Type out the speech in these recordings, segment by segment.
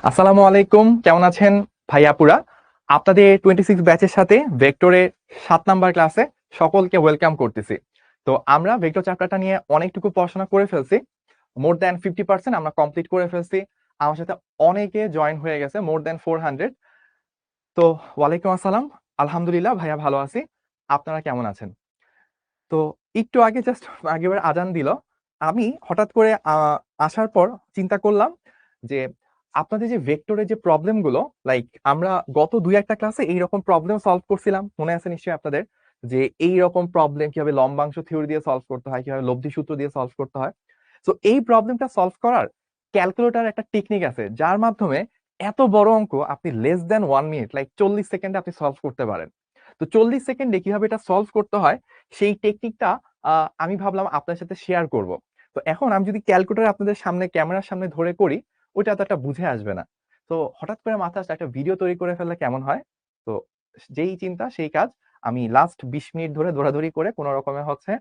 আসসালামু আলাইকুম, কেমন আছেন ভাইয়াপুরা? আপনাদের 26 ব্যাচের সাথে ভেক্টরের 7 নাম্বার ক্লাসে সকলকে ওয়েলকাম করতেছি। তো আমরা ভেক্টর চ্যাপ্টারটা নিয়ে অনেকটুকু পড়াশোনা করে ফেলছি, মোর দ্যান 50% আমরা কমপ্লিট করে ফেলছি। আমার সাথে অনেকে জয়েন হয়ে গেছে, মোর দ্যান 400। তো ওয়ালাইকুম আসসালাম, আলহামদুলিল্লাহ ভাইয়া ভালো আছি। আপনারা কেমন আছেন? তো একটু আগে জাস্ট আগেবার আজান দিল, আমি হঠাৎ করে আসার পর চিন্তা করলাম যে আপনাদের যে ভেক্টরের যে প্রবলেমগুলো, লাইক আমরা গত 2-1টা ক্লাসে এইরকম প্রবলেম সলভ করছিলাম, মনে আছে নিশ্চয়ই আপনাদের, যে এইরকম প্রবলেম কিভাবে লম্বাংশ থিওরি দিয়ে সলভ করতে হয়, কিভাবে লব্ধি সূত্র দিয়ে সলভ করতে হয়। তো এই প্রবলেমটা সলভ করার ক্যালকুলেটর একটা টেকনিক আছে, যার মাধ্যমে এত বড় অঙ্ক আপনি লেস দ্যান 1 মিনিট, লাইক 40 সেকেন্ডে আপনি সলভ করতে পারেন। তো 40 সেকেন্ডে কিভাবে এটা সলভ করতে হয় সেই টেকনিকটা আমি ভাবলাম আপনার সাথে শেয়ার করব। তো এখন আমি যদি ক্যালকুলেটর আপনাদের সামনে ক্যামেরার সামনে ধরে করি, ওইটা এতটা বুঝে আসবে না। তো হঠাৎ করে মাথায় আসলে একটা ভিডিও তৈরি করে ফেললে কেমন হয়। তো যেই চিন্তা সেই কাজ, আমি লাস্ট 20 মিনিট ধরে দৌড়াদৌড়ি করে কোনো রকমে হচ্ছে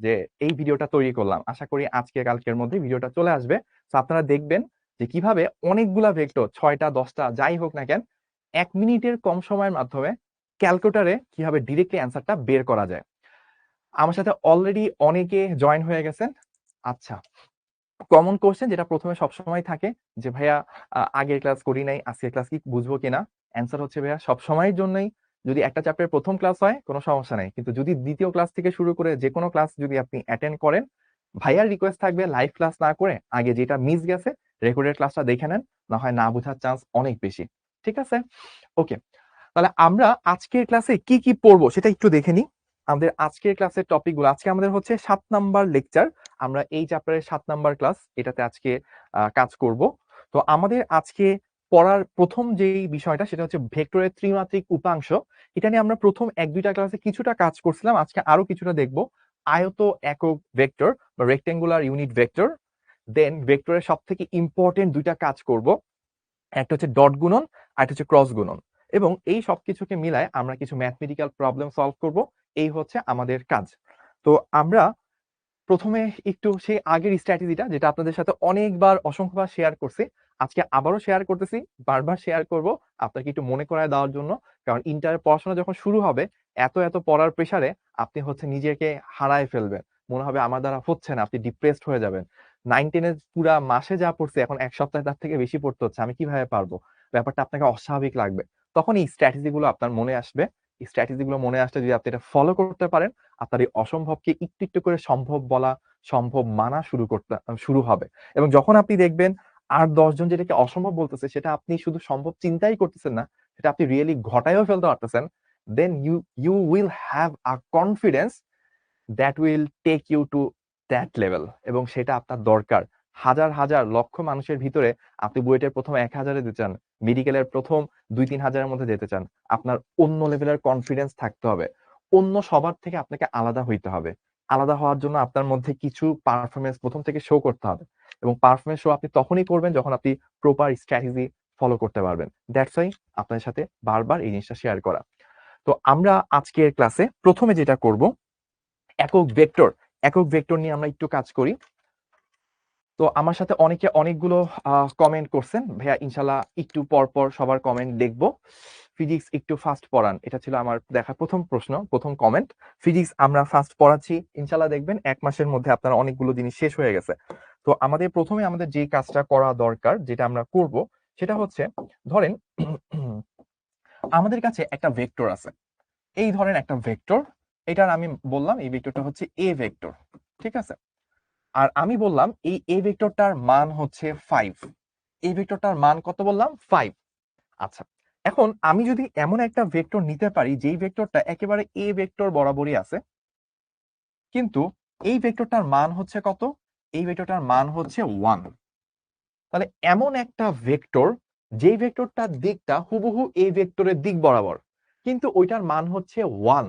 যে এই ভিডিওটা তৈরি করলাম। আশা করি আজকে কালকের মধ্যে ভিডিওটা চলে আসবে। তো আপনারা দেখবেন যে কিভাবে অনেকগুলা ভেক্টর, 6টা 10টা যাই হোক না কেন, 1 মিনিটের কম সময়ের মাধ্যমে ক্যালকুলেটরে কিভাবে ডিরেক্টলি অ্যান্সারটা বের করা যায়। আমার সাথে অলরেডি অনেকে জয়েন হয়ে গেছেন। আচ্ছা, কমন কোশ্চেন যেটা প্রথমে সবসময় থাকে যে ভাইয়া আগের ক্লাস করি নাই, আজকের ক্লাস কি বুঝবো কিনা। অ্যান্সার হচ্ছে ভাইয়া সব সময়ের জন্যই, যদি একটা চ্যাপ্টারের প্রথম ক্লাস হয় কোনো সমস্যা নেই, কিন্তু যদি দ্বিতীয় ক্লাস থেকে শুরু করে যে কোনো ক্লাস যদি আপনি অ্যাটেন্ড করেন, ভাইয়ার রিকোয়েস্ট থাকবে লাইভ ক্লাস না করে আগে যেটা মিস গেছে রেকর্ডেড ক্লাসটা দেখে নেন, না হয় না বোঝার চান্স অনেক বেশি। ঠিক আছে, ওকে। তাহলে আমরা আজকের ক্লাসে কি কি পড়বো সেটা একটু দেখে নিই। আমাদের আজকের ক্লাসের টপিকগুলো, আজকে আমাদের হচ্ছে 7 নাম্বার লেকচার। আমরা এই চ্যাপ্টারের 7 নাম্বার ক্লাস, এটাতে আজকে কাজ করব। তো আমাদের আজকে পড়ার প্রথম যেই বিষয়টা সেটা হচ্ছে ভেক্টরের ত্রিমাত্রিক উপাংশ। এটা নিয়ে আমরা প্রথম 1-2টা ক্লাসে কিছুটা কাজ করছিলাম, আজকে আরো কিছুটা দেখব। আয়ত একক ভেক্টর বা রেক্টেঙ্গুলার ইউনিট ভেক্টর। দেন ভেক্টরের সব থেকে ইম্পর্টেন্ট 2টা কাজ করব, একটা হচ্ছে ডট গুণন আর একটা হচ্ছে ক্রস গুণন। এবং এই সবকিছুকে মিলায় আমরা কিছু ম্যাথমেটিক্যাল প্রবলেম সলভ করব। এই হচ্ছে আমাদের কাজ। তো আমরা প্রথমে একটু সেই আগের স্ট্র্যাটেজিটা, যেটা আপনাদের সাথে অনেকবার অসংখ্যবার শেয়ার করছি, আজকে আবারও শেয়ার করতেছি, বারবার শেয়ার করব আপনাকে একটু মনে করায় দেওয়ার জন্য। কারণ ইন্টারের পড়াশোনা যখন শুরু হবে, এত এত পড়ার প্রেসারে আপনি হচ্ছে নিজেকে হারায় ফেলবেন, মনে হবে আমার দ্বারা হচ্ছে না, আপনি ডিপ্রেসড হয়ে যাবেন। 9-10 পুরা মাসে যা পড়ছে, এখন এক সপ্তাহে তার থেকে বেশি পড়তে হচ্ছে, আমি কিভাবে পারবো, ব্যাপারটা আপনাকে অস্বাভাবিক লাগবে। তখন এই স্ট্র্যাটেজিগুলো আপনার মনে আসবে। এই স্ট্র্যাটেজিগুলো মনে আসলে যদি আপনি এটা ফলো করতে পারেন, আপনার এই অসম্ভবকে একটু একটু করে সম্ভব বলা, সম্ভব মানা শুরু হবে। এবং যখন আপনি দেখবেন আর 10 জন যেটাকে অসম্ভব বলতেছে, সেটা আপনি শুধু সম্ভব চিন্তাই করতেছেন না, সেটা আপনি রিয়েলি ঘটায়ও ফেলতে পারতেছেন, then you will have a confidence that will take you to that level. এবং সেটা আপনার দরকার। হাজার হাজার লক্ষ মানুষের ভিতরে আপনি বুয়েটের প্রথম 1000-এ যেতে চান, মেডিকেলের প্রথম 2-3 হাজারের মধ্যে যেতে চান, আপনার অন্য লেভেলের কনফিডেন্স থাকতে হবে। অন্য সবার থেকে আপনাকে আলাদা হইতে হবে। আলাদা হওয়ার জন্য আপনার মধ্যে কিছু পারফরমেন্স প্রথম থেকে শো করতে হবে। এবং পারফরমেন্স শো আপনি তখনই করবেন যখন আপনি প্রপার স্ট্র্যাটেজি ফলো করতে পারবেন। দ্যাটস ওয়াই আপনাদের সাথে বারবার এই জিনিসটা শেয়ার করা। তো আমরা আজকের ক্লাসে প্রথমে যেটা করব, একক ভেক্টর। একক ভেক্টর নিয়ে আমরা একটু কাজ করি। তো আমার সাথে অনেকে অনেকগুলো কমেন্ট করছেন, ভাইয়া ইনশাল্লাহ একটু পর পর সবার কমেন্ট দেখবো। ফিজিক্স একটু ফাস্ট পড়ান, এটা ছিল আমার দেখা প্রথম প্রশ্ন, প্রথম কমেন্ট। ফিজিক্স আমরা ফাস্ট পড়াচ্ছি, ইনশাল্লাহ দেখবেন 1 মাসের মধ্যে আপনার অনেকগুলো জিনিস শেষ হয়ে গেছে। তো আমাদের প্রথমে আমাদের যে কাজটা করা দরকার, যেটা আমরা করব, সেটা হচ্ছে ধরেন আমাদের কাছে একটা ভেক্টর আছে। এই ধরেন একটা ভেক্টর, এটার আমি বললাম এই ভেক্টরটা হচ্ছে এ ভেক্টর, ঠিক আছে। আর আমি বললাম এই এ ভেক্টরটার মান হচ্ছে 5। এই ভেক্টরটার মান কত বললাম? 5। আচ্ছা, এখন আমি যদি এমন একটা ভেক্টর নিতে পারি যেই ভেক্টরটা একেবারে এ ভেক্টর বরাবরই আছে, কিন্তু এই ভেক্টরটার মান হচ্ছে কত? এই ভেক্টরটার মান হচ্ছে 1। তাহলে এমন একটা ভেক্টর যেই ভেক্টরটার দিকটা হুবহু এই ভেক্টরের দিক বরাবর, কিন্তু ওইটার মান হচ্ছে 1,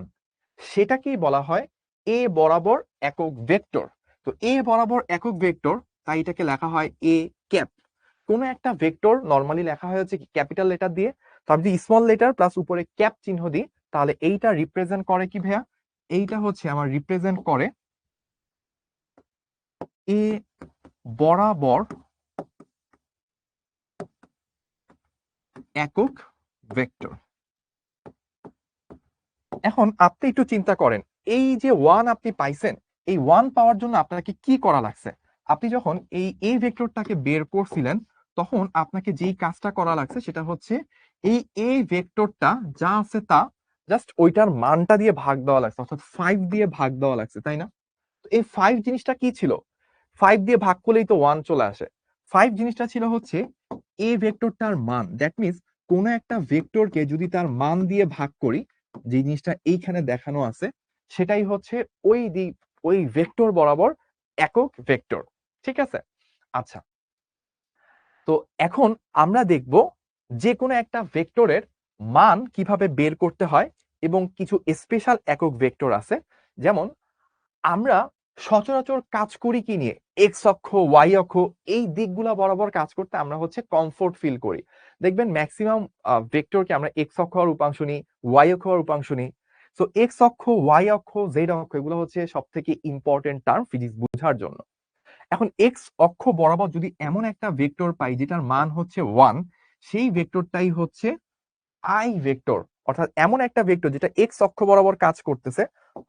সেটাকেই বলা হয় এ বরাবর একক ভেক্টর। তো এ বরাবর একক ভেক্টর, তাই এটাকে লেখা হয় এ ক্যাপ। কোনো একটা ভেক্টর নরমালি লেখা হয় হচ্ছে ক্যাপিটাল লেটার দিয়ে, তো আমি যদি স্মল লেটার প্লাস উপরে ক্যাপ চিহ্ন দিই, তাহলে এইটা রিপ্রেজেন্ট করে কি ভাইয়া? এইটা হচ্ছে আমার রিপ্রেজেন্ট করে এ বরাবর একক ভেক্টর। এখন আপনি একটু চিন্তা করেন, এই যে ওয়ান আপনি পাইছেন, এই ওয়ান পাওয়ার জন্য আপনাকে কি করা লাগছে? আপনি যখন এই এ ভেক্টরটাকে বের করছিলেন, তখন আপনাকে যেই কাজটা করা লাগছে সেটা হচ্ছে এই এ ভেক্টরটা যা আছে তা জাস্ট ওইটার মানটা দিয়ে ভাগ দেওয়া লাগছে, অর্থাৎ 5 দিয়ে ভাগ দেওয়া লাগছে, তাই না? তো এই 5 জিনিসটা কি ছিল? 5 দিয়ে ভাগ করলেই তো 1 চলে আসে। 5 জিনিসটা ছিল হচ্ছে এ ভেক্টরটার মান। দ্যাট মিন্স কোন একটা ভেক্টরকে যদি তার মান দিয়ে ভাগ করি, যে জিনিসটা এইখানে দেখানো আছে, সেটাই হচ্ছে ওই ভেক্টর বরাবর একক ভেক্টর। ঠিক আছে? আচ্ছা, তো এখন আমরা দেখব যে কোনো একটা ভেক্টরের মান কিভাবে বের করতে হয়, এবং কিছু স্পেশাল একক ভেক্টর আছে। যেমন আমরা সচরাচর কাজ করি কি নিয়ে? এক্স অক্ষ, ওয়াই অক্ষ, এই দিকগুলা বরাবর কাজ করতে আমরা হচ্ছে কমফোর্ট ফিল করি। দেখবেন ম্যাক্সিমাম ভেক্টরকে আমরা এক্স অক্ষ আর উপাংশ নিই, ওয়াই অক্ষ আর উপাংশ নিই। সো এক্স অক্ষ, ওয়াই অক্ষ, জেড অক্ষ, এগুলো হচ্ছে সব থেকে ইম্পর্টেন্ট টার্ম ফিজিক্স বোঝার জন্য। এখন এক্স অক্ষ বরাবর যদি এমন একটা ভেক্টর পাই যেটার মান হচ্ছে 1, সেই ভেক্টরটাই হচ্ছে আই ভেক্টর। অর্থাৎ এমন একটা ভেক্টর যেটা এক্স অক্ষ বরাবর কাজ করতেছে,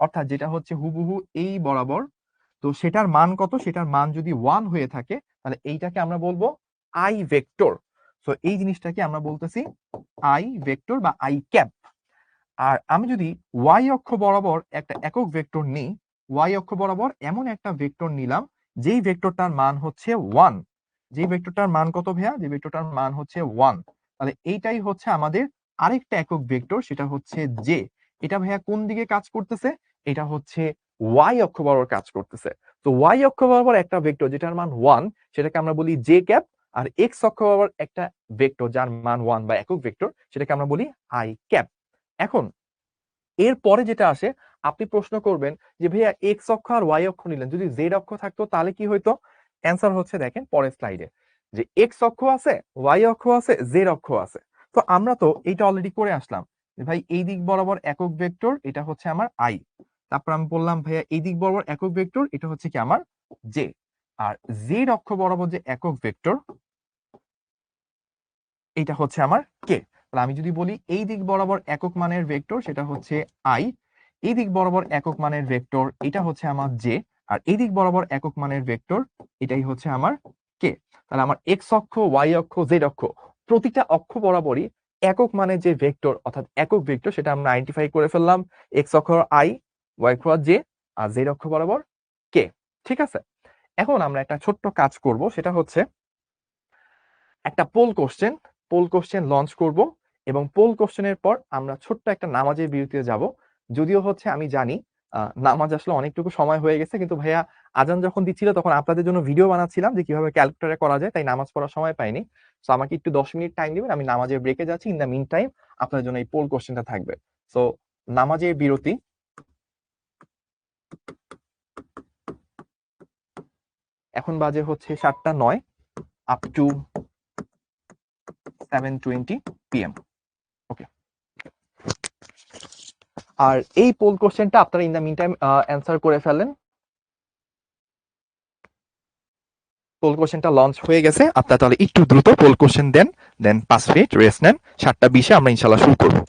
অর্থাৎ যেটা হচ্ছে হুবহু এই বরাবর। তো সেটার মান কত? সেটার মান যদি 1 হয়ে থাকে, তাহলে এইটাকে আমরা বলবো আই ভেক্টর। তো এই জিনিসটাকে আমরা বলতেছি আই ভেক্টর বা আই ক্যাপ। আর আমি যদি ওয়াই অক্ষ বরাবর একটা একক ভেক্টর নিই, ওয়াই অক্ষ বরাবর এমন একটা ভেক্টর নিলাম যেই ভেক্টরটার মান হচ্ছে 1। যেই ভেক্টরটার মান কত ভাইয়া? যে ভেক্টরটার মান হচ্ছে 1। তাহলে এইটাই হচ্ছে আমাদের আরেকটা একক ভেক্টর, সেটা হচ্ছে জে। এটা ভাইয়া কোন দিকে কাজ করতেছে? এটা হচ্ছে ওয়াই অক্ষ বরাবর কাজ করতেছে। তো ওয়াই অক্ষ বরাবর একটা ভেক্টর যেটার মান 1, সেটাকে আমরা বলি জে ক্যাপ। আর এক্স অক্ষ বরাবর একটা ভেক্টর যার মান 1 বা একক ভেক্টর, সেটাকে আমরা বলি আই ক্যাপ। এখন এর পরে যেটা আসে, আপনি প্রশ্ন করবেন যে ভাইয়া এক্স অক্ষ আর ওয়াই অক্ষ নিলেন, যদি জেড অক্ষ থাকতো তাহলে কি হইতো? অ্যান্সার হচ্ছে দেখেন পরের স্লাইডে, যে এক্স অক্ষ আছে, ওয়াই অক্ষ আছে, জেড অক্ষ আছে। তো আমরা তো এইটা অলরেডি করে আসলাম যে ভাই এই দিক বরাবর একক ভেক্টর, এটা হচ্ছে আমার আই। তারপর আমি বললাম ভাইয়া এই দিক বরাবর একক ভেক্টর, এটা হচ্ছে কি আমার জে। আর জেড অক্ষ বরাবর যে একক ভেক্টর, এইটা হচ্ছে আমার কে। তাহলে আমি যদি বলি এই দিক বরাবর একক মানের ভেক্টর, সেটা হচ্ছে আই। এই দিক বরাবর একক মানের ভেক্টর, এটা হচ্ছে আমার জে। আর এই দিক বরাবর একক মানের ভেক্টর, এটাই হচ্ছে আমার কে। তাহলে আমার এক্স অক্ষ, ওয়াই অক্ষ, জেড অক্ষ, প্রতিটা অক্ষ বরাবরই একক মানের যে ভেক্টর অর্থাৎ একক ভেক্টর, সেটা আমরা আইডেন্টিফাই করে ফেললাম। এক্স অক্ষ আই, ওয়াই অক্ষ জে, আর জেড অক্ষ বরাবর কে। ঠিক আছে? এখন আমরা একটা ছোট্ট কাজ করব, সেটা হচ্ছে একটা পোল কোশ্চেন লঞ্চ করব, এবং পোল কোশ্চেনের পর আমরা ছোট্ট একটা নামাজের বিরতিতে যাব। যদিও হচ্ছে আমি জানি নামাজ আসলে অনেকটুকু সময় হয়ে গেছে, কিন্তু ভাইয়া আজান যখন দিচ্ছিল তখন আপনাদের জন্য ভিডিও বানাচ্ছিলাম যে কিভাবে ক্যালকুলেটরে করা যায়, তাই নামাজ পড়ার সময় পাইনি। সো আমাকে একটু 10 মিনিট টাইম দিবেন, আমি নামাজের ব্রেকে যাচ্ছি। ইন দ্য মিন টাইম আপনাদের জন্য এই পোল কোশ্চেনটা থাকবে। সো নামাজের বিরতি। এখন বাজে হচ্ছে 7:09, আপ টু 7:20 PM। ওকে। আর এই পোল কোশ্চেনটা আপনারা in the mean time answer করে ফেলেন। পোল কোশ্চেনটা লঞ্চ হয়ে গেছে, আপনারা তাহলে একটু দ্রুত পোল কোশ্চেন দেন, দেন 5 মিনিট রেস্ট নেন। 7:20 আমরা ইনশাল্লাহ শুরু করবো।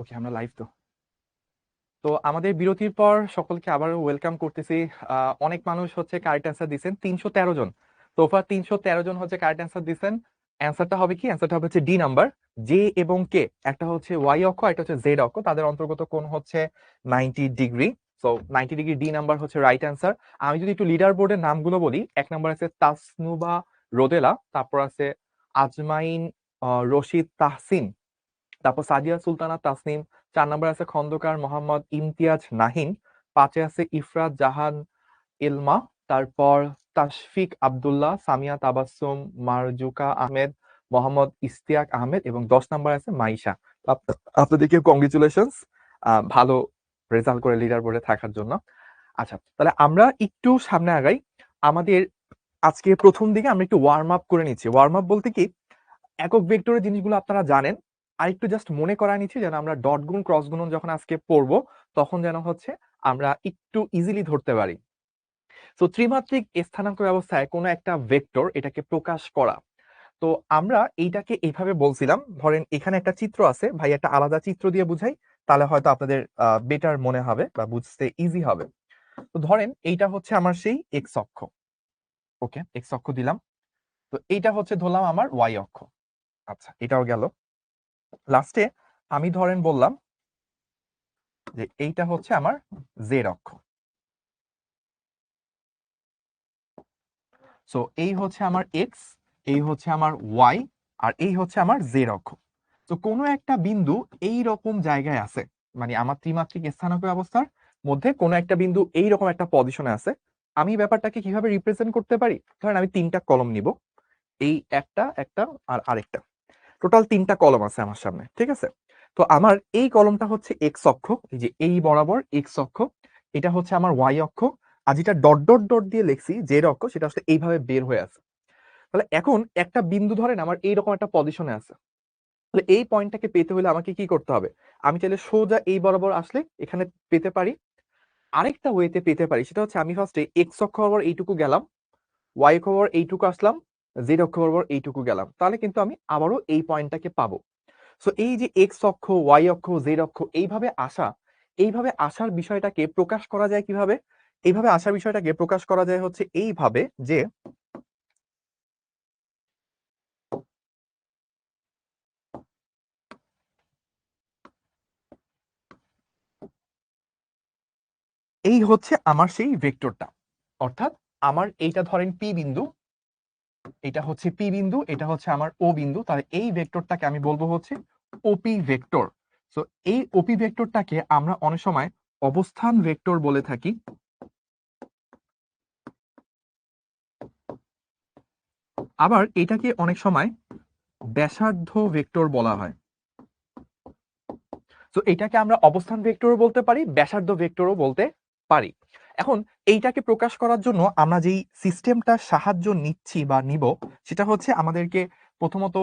ওকে, আমরা লাইভ তো। তো আমাদের বিরতির পর সকলকে আবারও ওয়েলকাম করতেছি। অনেক মানুষ হচ্ছে কারেক্ট অ্যান্সার দিচ্ছেন, 313 জন। তোফা 313 জন হচ্ছে কারেক্ট অ্যান্সার দিচ্ছেন। অ্যান্সারটা হবে কি? অ্যান্সারটা হবে হচ্ছে ডি নাম্বার, জে এবং কে। একটা হচ্ছে ওয়াই অক্ষ, একটা হচ্ছে জেড অক্ষ, তাদের অন্তর্গত কোণ হচ্ছে 90 degree. So 90 degree, D number হচ্ছে রাইট অ্যান্সার। আমি যদি একটু লিডার বোর্ডের নামগুলো বলি, 1 নম্বর আছে তাসনুবা রোদেলা, তারপর আছে আজমাইন রশিদ তাহসিন, তারপর সাদিয়া সুলতানা তাসনিম। 4 নম্বর আছে খন্দকার মোহাম্মদ ইমতিয়াজ নাহিন। 5-এ আছে ইফরাত জাহান ইলমা, তারপর তাশফিক আব্দুল্লাহ, সামিয়া তাবাসসুম, মারজুকা আহমেদ, মোহাম্মদ ইস্তিয়াক আহমেদ, এবং 10 নম্বর আছে মাইশা। আপনাদেরকে কংগ্রেচুলেশনস ভালো রেজাল্ট করে লিডার বোর্ডে থাকার জন্য। আচ্ছা, তাহলে আমরা একটু সামনে আগাই। আমাদের আজকে প্রথম দিকে আমরা একটু ওয়ার্ম আপ করে নিচ্ছি। ওয়ার্ম আপ বলতে কি, একক ভেক্টরের জিনিসগুলো আপনারা জানেন, আর একটু জাস্ট মনে করায় নিচ্ছি যেন আমরা ডট গুণ ক্রস গুণন যখন আজকে পড়বো তখন যেন হচ্ছে আমরা একটু ইজিলি ধরতে পারি। তো ত্রিমাত্রিক স্থানাঙ্ক ব্যবস্থায় কোনো একটা ভেক্টর এটাকে প্রকাশ করা। তো আমরা এইটাকে এইভাবে বলছিলাম, ধরেন এখানে একটা চিত্র আছে, ভাই একটা আলাদা চিত্র দিয়ে বুঝাই, তাহলে হয়তো আপনাদের বেটার মনে হবে বা বুঝতে ইজি হবে। তো ধরেন এইটা হচ্ছে আমার সেই এক্স অক্ষ। ওকে, এক্স অক্ষ দিলাম। তো এইটা হচ্ছে ধরলাম আমার ওয়াই অক্ষ। আচ্ছা, এটাও গেল। লাস্টে আমি ধরেন বললাম যে এইটা হচ্ছে আমার জেড অক্ষ। সো এই হচ্ছে আমার এক্স, এই হচ্ছে আমার ওয়াই, আর এই হচ্ছে আমার জেড অক্ষ। তো কোনো একটা বিন্দু এই রকম জায়গায় আছে, মানে আমার ত্রিমাত্রিক স্থানাঙ্ক ব্যবস্থার মধ্যে কোনো একটা বিন্দু এই রকম একটা পজিশনে আছে। আমি ব্যাপারটাকে কিভাবে রিপ্রেজেন্ট করতে পারি? ধরেন আমি 3টা কলম নিব, এই একটা, একটা আর আরেকটা, টোটাল 3টা কলম আছে আমার সামনে, ঠিক আছে? তো আমার এই কলমটা হচ্ছে এক্স অক্ষ, এই যে এই বরাবর এক্স অক্ষ। এটা হচ্ছে আমার ওয়াই অক্ষ। আর যেটা ডট ডট ডট দিয়ে লিখছি জেড অক্ষ, সেটা আসলে এইভাবে বের হয়ে আছে। তাহলে এখন একটা বিন্দু ধরেন আমার এইরকম একটা পজিশনে আছে, তাহলে এই পয়েন্টটাকে পেতে হলে আমাকে কি করতে হবে? আমি চাইলে সোজা এই বরাবর আসলে এখানে পেতে পারি। আরেকটা ওয়েতে পেতে পারি, সেটা হচ্ছে আমি ফার্স্টে এক্স অক্ষ বরাবর এইটুকু গেলাম, ওয়াই অক্ষ বরাবর এইটুকু আসলাম, জেড অক্ষ বরাবর এইটুকু গেলাম, তাহলে কিন্তু আমি আবারও এই পয়েন্টটাকে পাবো। সো এই যে এক্স অক্ষ, ওয়াই অক্ষ, জেড অক্ষ, এইভাবে আসার বিষয়টাকে প্রকাশ করা যায় কিভাবে? এইভাবে আসার বিষয়টাকে প্রকাশ করা যায় হচ্ছে এইভাবে, যে এই হচ্ছে আমার সেই ভেক্টরটা। অর্থাৎ আমার এইটা ধরেন পি বিন্দু, এটা হচ্ছে পি বিন্দু, এটা হচ্ছে আমার ও বিন্দু, তাহলে এই ভেক্টরটাকে আমি বলবো হচ্ছে ওপি ভেক্টর। সো এই ওপি ভেক্টরটাকে আমরা অনেক সময় অবস্থান ভেক্টর বলে থাকি, আবার এটাকে অনেক সময় ব্যাসার্ধ ভেক্টর বলা হয়। তো এটাকে আমরা অবস্থান ভেক্টরও বলতে পারি, ব্যাসার্ধ ভেক্টরও বলতে পারি। এখন এইটাকে প্রকাশ করার জন্য আমরা যেই সিস্টেমটার সাহায্য নিচ্ছি বা নিব, সেটা হচ্ছে আমাদেরকে প্রথমত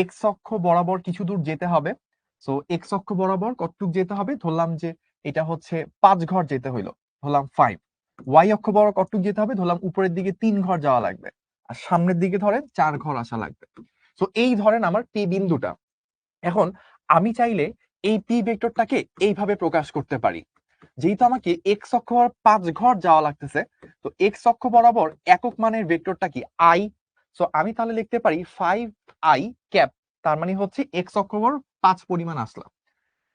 এক্স অক্ষ বরাবর কিছু দূর যেতে হবে। সো এক্স অক্ষ বরাবর কতটুকু যেতে হবে? ধরলাম যে এটা হচ্ছে 5 ঘর যেতে হইলো, ধরলাম 5। ওয়াই অক্ষ বরাবর কতটুকু যেতে হবে? ধরলাম উপরের দিকে 3 ঘর যাওয়া লাগবে, আর সামনের দিকে ধরেন 4 ঘর আসা লাগবে। সো এই ধরেন আমার পি বিন্দুটা। এখন আমি চাইলে এই পি ভেক্টরটাকে এইভাবে প্রকাশ করতে পারি। যেহেতু আমাকে এক্স অক্ষ বরাবর 5 ঘর যাওয়া লাগতেছে, তো এক্স অক্ষ বরাবর একক মানের ভেক্টরটা কি? আই। সো আমি তাহলে লিখতে পারি 5i ক্যাপ, তার মানে হচ্ছে এক্স অক্ষ বরাবর 5 পরিমাণ আসলাম।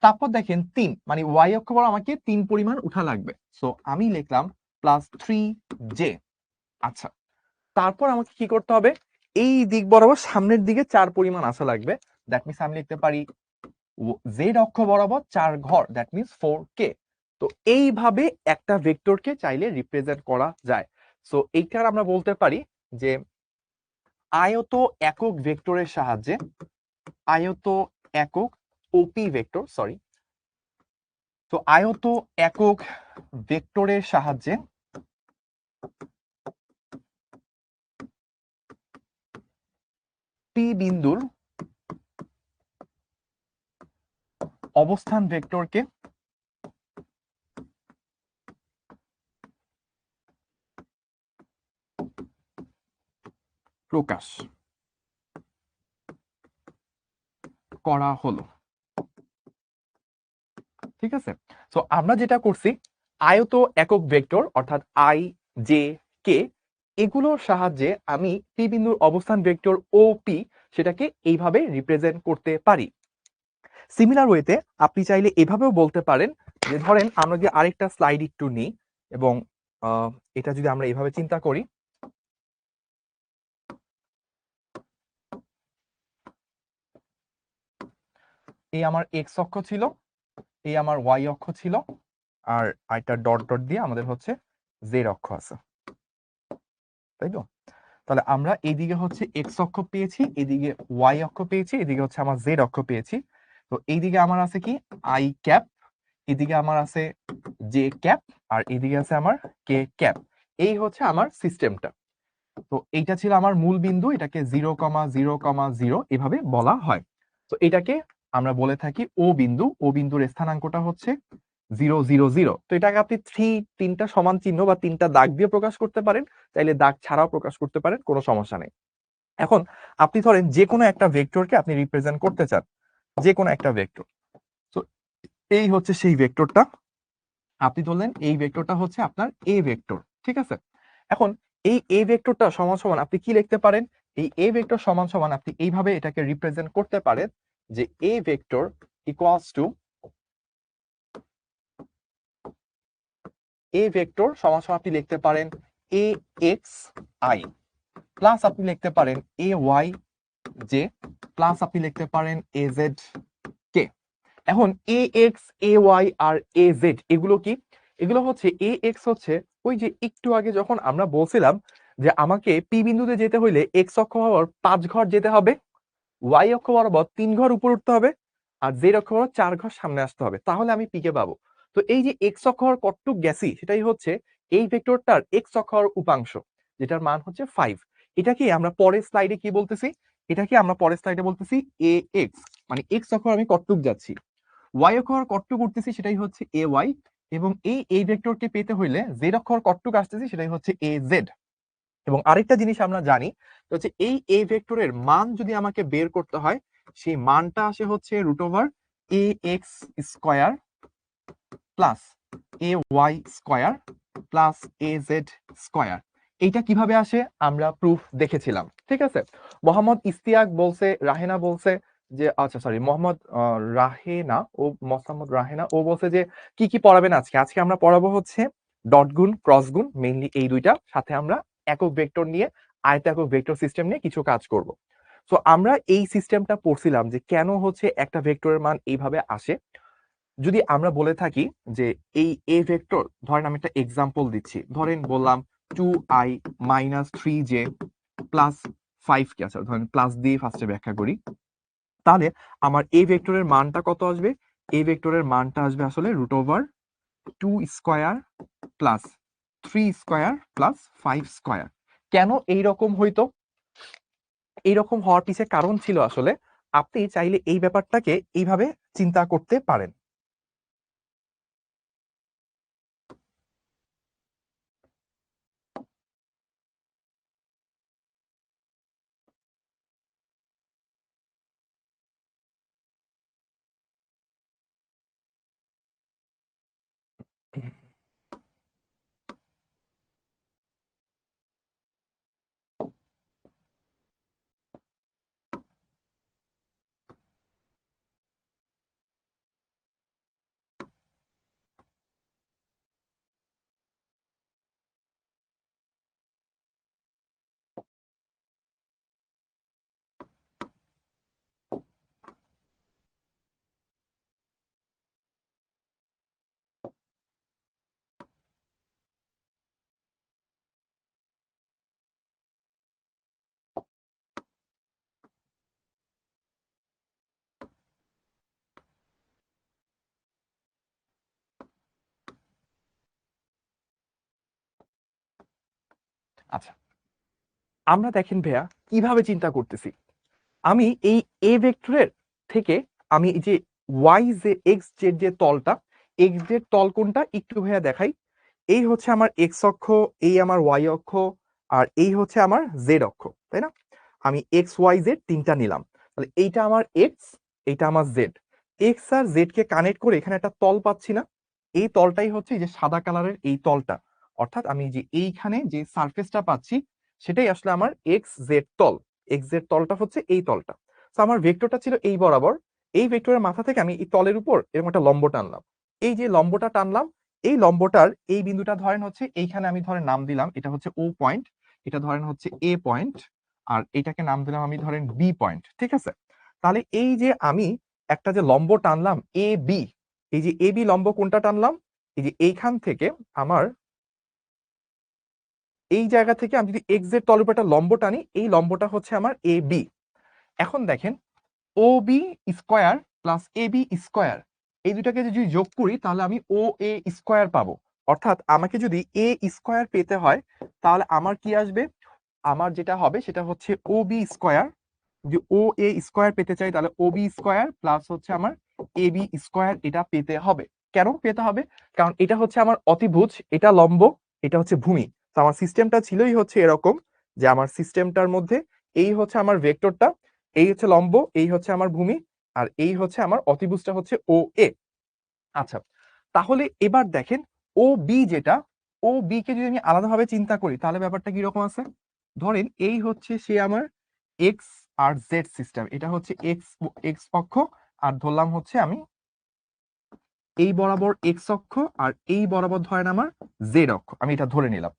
তারপর দেখেন 3, মানে ওয়াই অক্ষ বরাবর আমাকে 3 পরিমাণ উঠা লাগবে। সো আমি লিখলাম +3j। আচ্ছা, তারপর আমাকে কি করতে হবে? এই দিক বরাবর সামনের দিকে 4 পরিমাণ আসা লাগবে। দ্যাট মিনস আমি লিখতে পারি জেড অক্ষ বরাবর 4 ঘর, দ্যাট মিনস 4k। তো এইভাবে একটা ভেক্টরকে চাইলে রিপ্রেজেন্ট করা যায়। সো এইটার আমরা বলতে পারি যে আয়ত একক ভেক্টরের সাহায্যে, আয়ত একক ওপি ভেক্টর, সরি, তো আয়ত একক ভেক্টরের সাহায্যে পি বিন্দুর অবস্থান ভেক্টরকে প্রকাশ করা হলো। ঠিক আছে। তো আমরা যেটা করছি, আয়ত একক ভেক্টর অর্থাৎ আই, জে, কে এগুলোর সাহায্যে আমি পি বিন্দুর অবস্থান ভেক্টর ও পি সেটাকে এইভাবে রিপ্রেজেন্ট করতে পারি। সিমিলার ওয়েতে আপনি চাইলে এভাবেও বলতে পারেন যে ধরেন আমরা যদি আরেকটা স্লাইড একটু নিই এবং এটা যদি আমরা এইভাবে চিন্তা করি, এই আমার এক্স অক্ষ ছিল, এই আমার ওয়াই অক্ষ ছিল, আর একটা ডট ডট দিয়ে আমাদের হচ্ছে জেড অক্ষ আছে, তাই তো? তাহলে আমরা এইদিকে হচ্ছে এক্স অক্ষ পেয়েছি, এদিকে ওয়াই অক্ষ পেয়েছি, এদিকে হচ্ছে আমার জেড অক্ষ পেয়েছি। তো এইদিকে আমার আছে কি আই ক্যাপ, এদিকে আমার আছে জে ক্যাপ, আর এদিকে আছে আমার কে ক্যাপ। এই হচ্ছে আমার সিস্টেমটা। তো এইটা ছিল আমার মূল বিন্দু, এটাকে 0,0,0 এভাবে বলা হয়। তো এটাকে আমরা বলে থাকি ও বিন্দু। ও বিন্দুর স্থানাঙ্কটা হচ্ছে 0,0,0। তো এটাকে আপনি তিনটা সমান চিহ্ন বা তিনটা দাগ দিয়ে প্রকাশ করতে পারেন, চাইলে দাগ ছাড়াও প্রকাশ করতে পারেন, কোনো সমস্যা নেই। এখন আপনি ধরেন যে কোনো একটা ভেক্টরকে আপনি রিপ্রেজেন্ট করতে চান, যে কোনো একটা ভেক্টর। তো এই হচ্ছে সেই ভেক্টরটা, আপনি ধরলেন এই ভেক্টরটা হচ্ছে আপনার এ ভেক্টর, ঠিক আছে। এখন এই এ ভেক্টরটা সমান সমান আপনি কি লিখতে পারেন, এই এ ভেক্টর সমান সমান আপনি এইভাবে এটাকে রিপ্রেজেন্ট করতে পারেন যে এ vector equals to A vector সমান সমান আপনি লিখতে পারেন এ এক্স আই, প্লাস আপনি লিখতে পারেন এ ওয়াই জে, প্লাস আপনি লিখতে পারেন এ জেড কে। এখন এ এক্স, এ ওয়াই আর এ জেড এগুলো কি? এগুলো হচ্ছে এ এক্স হচ্ছে ওই যে একটু আগে যখন আমরা বলছিলাম যে আমাকে পি বিন্দুতে যেতে হইলে এক্স অক্ষ বরাবর 5 ঘর যেতে হবে, ওয়াই অক্ষ বরাবর 3 ঘর উপরে উঠতে হবে, আর জেড অক্ষ বরাবর 4 ঘর সামনে আসতে হবে, তাহলে আমি পি কে পাবো। তো এই যে এক্স অক্ষ হওয়ার কতটুক গেছি সেটাই হচ্ছে এই ভেক্টরটার এক্স অক্ষ হওয়ার উপাংশ, যেটার মান হচ্ছে 5। এটা কি আমরা পরের স্লাইডে কি বলতেছি? এটা কি আমরা পরের স্লাইডে বলতেছি এ এক্স, মানে এক্স অক্ষ আমি কতটুক যাচ্ছি, ওয়াই অক্ষ কতটুকু উঠতেছি সেটাই হচ্ছে এ ওয়াই, এবং এই ভেক্টরকে পেতে হইলে জেড অক্ষ কতটুকু আসতেছি সেটাই হচ্ছে এ জেড। এবং আরেকটা জিনিস আমরা জানি হচ্ছে এই এ ভেক্টরের মান যদি আমাকে বের করতে হয়, সেই মানটা আসে হচ্ছে √ওভার a x square plus A y square plus A z square. এইটা কিভাবে আসে আমরা প্রুফ দেখেছিলাম, ঠিক আছে। মোহাম্মদ ইস্তিয়াক বলছে, রাহেনা বলছে যে, আচ্ছা সরি মোহাম্মদ রাহেনা, ও বলছে যে কি কি পড়াবেন আজকে? আজকে আমরা পড়াবো হচ্ছে ডট গুণ, ক্রস গুণ, মেইনলি এই দুইটা, সাথে আমরা একক ভেক্টর নিয়ে, আয়ত একক ভেক্টর সিস্টেম নিয়ে কিছু কাজ করব। তো আমরা এই সিস্টেমটা পড়ছিলাম যে কেন হচ্ছে একটা ভেক্টরের মান এইভাবে আসে। যদি আমরা বলে থাকি যে এই এ ভেক্টর, ধরেন আমি একটা এক্সাম্পল দিচ্ছি, ধরেন বললাম 2i - 3j প্লাস 5k, আছে ধরেন প্লাস দিয়ে ফার্স্টে ব্যাখ্যা করি, তাহলে আমার এ ভেক্টরের মানটা কত আসবে? এ ভেক্টরের মানটা আসবে আসলে √over 2 square plus 3 square plus 5 square. কেন এই রকম হইতো? এইরকম হওয়ার পিছনে কারণ ছিল আসলে, আপনি চাইলে এই ব্যাপারটাকে এইভাবে চিন্তা করতে পারেন। আচ্ছা, আমরা দেখেন ভাইয়া কিভাবে চিন্তা করতেছি। আমি এই এ ভেক্টরের থেকে আমি এই যে ওয়াই যে এক্স জেড যে তলটা, এক্স জেড তল কোনটা একটু ভাইয়া দেখাই। এই হচ্ছে আমার এক্স অক্ষ, এই আমার ওয়াই অক্ষ, আর এই হচ্ছে আমার জেড অক্ষ, তাই না? আমি এক্স ওয়াই জেড তিনটা নিলাম, তাহলে এইটা আমার এক্স, এইটা আমার জেড। এক্স আর জেড কে কানেক্ট করে এখানে একটা তল পাচ্ছি না, এই তলটাই হচ্ছে এই যে সাদা কালারের এই তলটা, অর্থাৎ আমি যে এইখানে যে সারফেসটা পাচ্ছি সেটাই আসলে আমার এক্স জেড তল। এক্স জেড তলটা হচ্ছে এই তলটা। তো আমার ভেক্টরটা ছিল এই বরাবর, এই ভেক্টরের মাথা থেকে আমি এই তলের উপর এরকম একটা লম্ব টানলাম। এই যে লম্বটা টানলাম, এই লম্বটার এই বিন্দুটা ধরেন হচ্ছে এইখানে আমি ধরেন নাম দিলাম এটা হচ্ছে ও পয়েন্ট, এটা ধরেন হচ্ছে এ পয়েন্ট, আর এটাকে নাম দিলাম আমি ধরেন বি পয়েন্ট। ঠিক আছে, তাহলে এই যে আমি একটা যে লম্ব টানলাম এ বি, এই যে এ বি লম্ব কোনটা টানলাম, এই যে এইখান থেকে আমার এই জায়গা থেকে আমি যদি এক্স এর তলের উপর একটা লম্ব টানি, এই লম্বটা হচ্ছে আমার এ বি। এখন দেখেন ও B square plus A B square, এই দুটাকে যদি যোগ করি তাহলে আমি ও এ স্কোয়ার পাবো। অর্থাৎ আমাকে যদি এ স্কোয়ার পেতে হয় তাহলে আমার কি আসবে, আমার যেটা হবে সেটা হচ্ছে ও বি স্কোয়ার। যদি ও এ স্কোয়ার পেতে চাই তাহলে ও বি স্কোয়ার প্লাস হচ্ছে আমার এ বি স্কোয়ার, এটা পেতে হবে। কেন পেতে হবে, কারণ এটা হচ্ছে আমার অতিভুজ, এটা লম্ব, এটা হচ্ছে ভূমি। তো আমার সিস্টেমটা ছিলই হচ্ছে এরকম যে আমার সিস্টেমটার মধ্যে এই হচ্ছে আমার ভেক্টরটা, এই হচ্ছে লম্ব, এই হচ্ছে আমার ভূমি, আর এই হচ্ছে আমার অতিভুজটা হচ্ছে ও এ। আচ্ছা, তাহলে এবার দেখেন ও বি যেটা, ও বি কে যদি আমি আলাদাভাবে চিন্তা করি তাহলে ব্যাপারটা কিরকম আছে। ধরেন এই হচ্ছে সে আমার এক্স আর জেড সিস্টেম, এটা হচ্ছে এক্স এক্স অক্ষ, আর ধরলাম হচ্ছে আমি এই বরাবর এক্স অক্ষ, আর এই বরাবর ধরেন আমার জেড অক্ষ, আমি এটা ধরে নিলাম।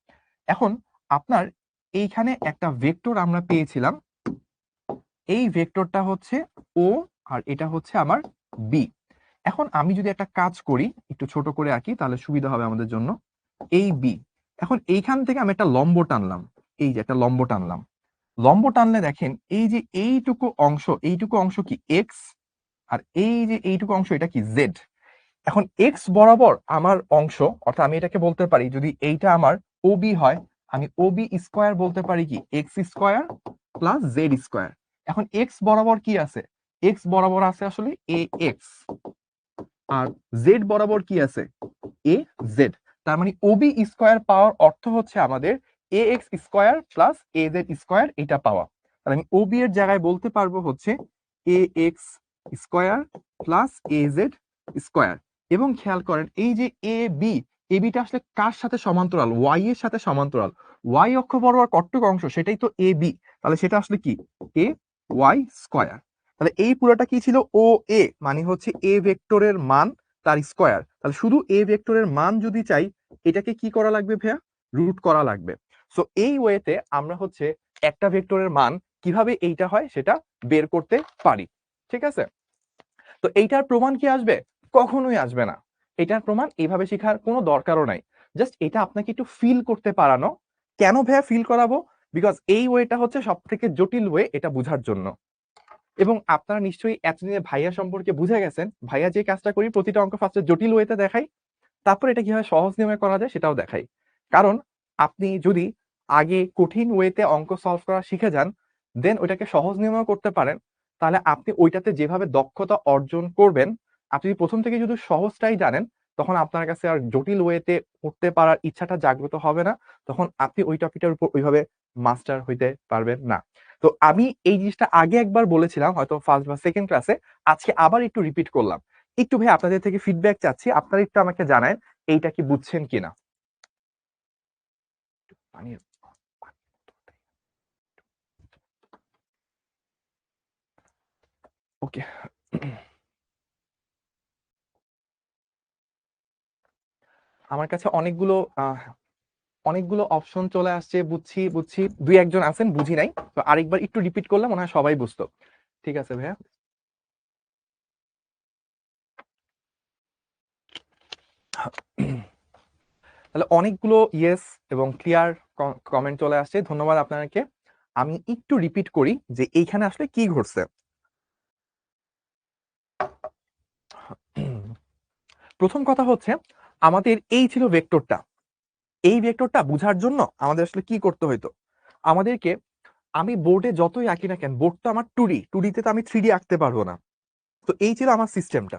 এখন আপনার এইখানে একটা ভেক্টর আমরা পেয়েছিলাম, এই ভেক্টরটা হচ্ছে ও, আর এটা হচ্ছে আমার বি। এখন আমি যদি একটা কাজ করি, একটু ছোট করে আঁকি তাহলে সুবিধা হবে আমাদের জন্য। এই বি, এখন এইখান থেকে আমি একটা লম্ব টানলাম, এই যে একটা লম্ব টানলাম, লম্ব টানলে দেখেন এই যে এইটুকু অংশ কি এক্স, আর এই যে এইটুকু অংশ এটা কি জেড। এখন এক্স বরাবর আমার অংশ, অর্থাৎ আমি এটাকে বলতে পারি যদি এইটা আমার ও বি হয়, আমি ও বি স্কোয়ার বলতে পারি কি x square plus Z square. এখন এক্স বরাবর কি আছে, এক্স বরাবর আছে আসলে এ এক্স, আর জেড বরাবর কি আছে এ জেড। তার মানে ওবি স্কোয়ার পাওয়ার অর্থ হচ্ছে আমাদের A x square plus A Z square, এটা পাওয়া। তাহলে আমি ওবি এর জায়গায় বলতে পারবো হচ্ছে A x square plus A Z square. এবং খেয়াল করেন এই যে এ বি, এ বিটা আসলে কার সাথে সমান্তরাল, ওয়াই এর সাথে সমান্তরাল, ওয়াই অক্ষ বরাবর কতটুকু অংশ সেটাই তো এ বি, তাহলে সেটা আসলে কি এ ওয়াই স্কোয়ার। তাহলে এই পুরোটা কি ছিল ও এ, মানে হচ্ছে এ ভেক্টরের মান তার স্কোয়ার। তাহলে শুধু এ ভেক্টরের মান যদি চাই এটাকে কি করা লাগবে ভাইয়া, রুট করা লাগবে। সো এই ওয়েতে আমরা হচ্ছে একটা ভেক্টরের মান কিভাবে এইটা হয় সেটা বের করতে পারি। ঠিক আছে, তো এইটার প্রমাণ কি আসবে, কখনোই আসবে না। এটার প্রমাণ এইভাবে শেখার কোনো দরকারও নাই, জাস্ট এটা আপনাকে একটু ফিল করতে পারানো। কেন ভাইয়া ফিল করাবো, বিকজ এই ওয়েটা হচ্ছে সব থেকে জটিল ওয়ে এটা বোঝার জন্য। এবং আপনারা নিশ্চয়ই এতদিনে ভাইয়া সম্পর্কে বুঝে গেছেন, ভাইয়া যে কাজটা করি প্রতিটা অঙ্ক ফার্স্টে জটিল ওয়েতে দেখাই, তারপর এটা কিভাবে সহজ নিয়মে করা যায় সেটাও দেখাই। কারণ আপনি যদি আগে কঠিন ওয়েতে অঙ্ক সলভ করা শিখে যান, দেন ওইটাকে সহজ নিয়মেও করতে পারেন, তাহলে আপনি ওইটাতে যেভাবে দক্ষতা অর্জন করবেন, আপনি প্রথম থেকে যদি সহজটাই জানেন তখন আপনার কাছে আর জটিল ওয়েতে করতে পারার ইচ্ছাটা জাগ্রত হবে না, তখন আপনি ওই টপিকটার উপর ওইভাবে মাস্টার হইতে পারবেন না। তো আমি এই জিনিসটা আগে একবার বলেছিলাম হয়তো ফার্স্ট বা সেকেন্ড ক্লাসে, আজকে আবার একটু রিপিট করলাম। একটু ভাই আপনাদের থেকে ফিডব্যাক চাচ্ছি, আপনারা একটু আমাকে জানায় এইটা কি বুঝছেন কিনা। ওকে, আমার কাছে অনেকগুলো অপশন চলে আসছে, বুঝছি বুঝছি, দুই একজন আছেন বুঝি নাই, তো আরেকবার একটু রিপিট করলে মনে হয় সবাই বুঝতো। ঠিক আছে ভাইয়া, তাহলে অনেকগুলো ইয়েস এবং ক্লিয়ার কমেন্ট চলে আসছে, ধন্যবাদ আপনাকে। আমি একটু রিপিট করি যে এইখানে আসলে কি ঘটছে। প্রথম কথা হচ্ছে আমাদের এই ছিল ভেক্টরটা, এই ভেক্টরটা বোঝার জন্য আমাদের আসলে কি করতে হইতো, আমাদেরকে, আমি বোর্ডে যতই আঁকি না কেন, বোর্ড তো আমার টুডিতে তো আমি থ্রিডি আঁকতে পারবো না। তো এই ছিল আমার সিস্টেমটা।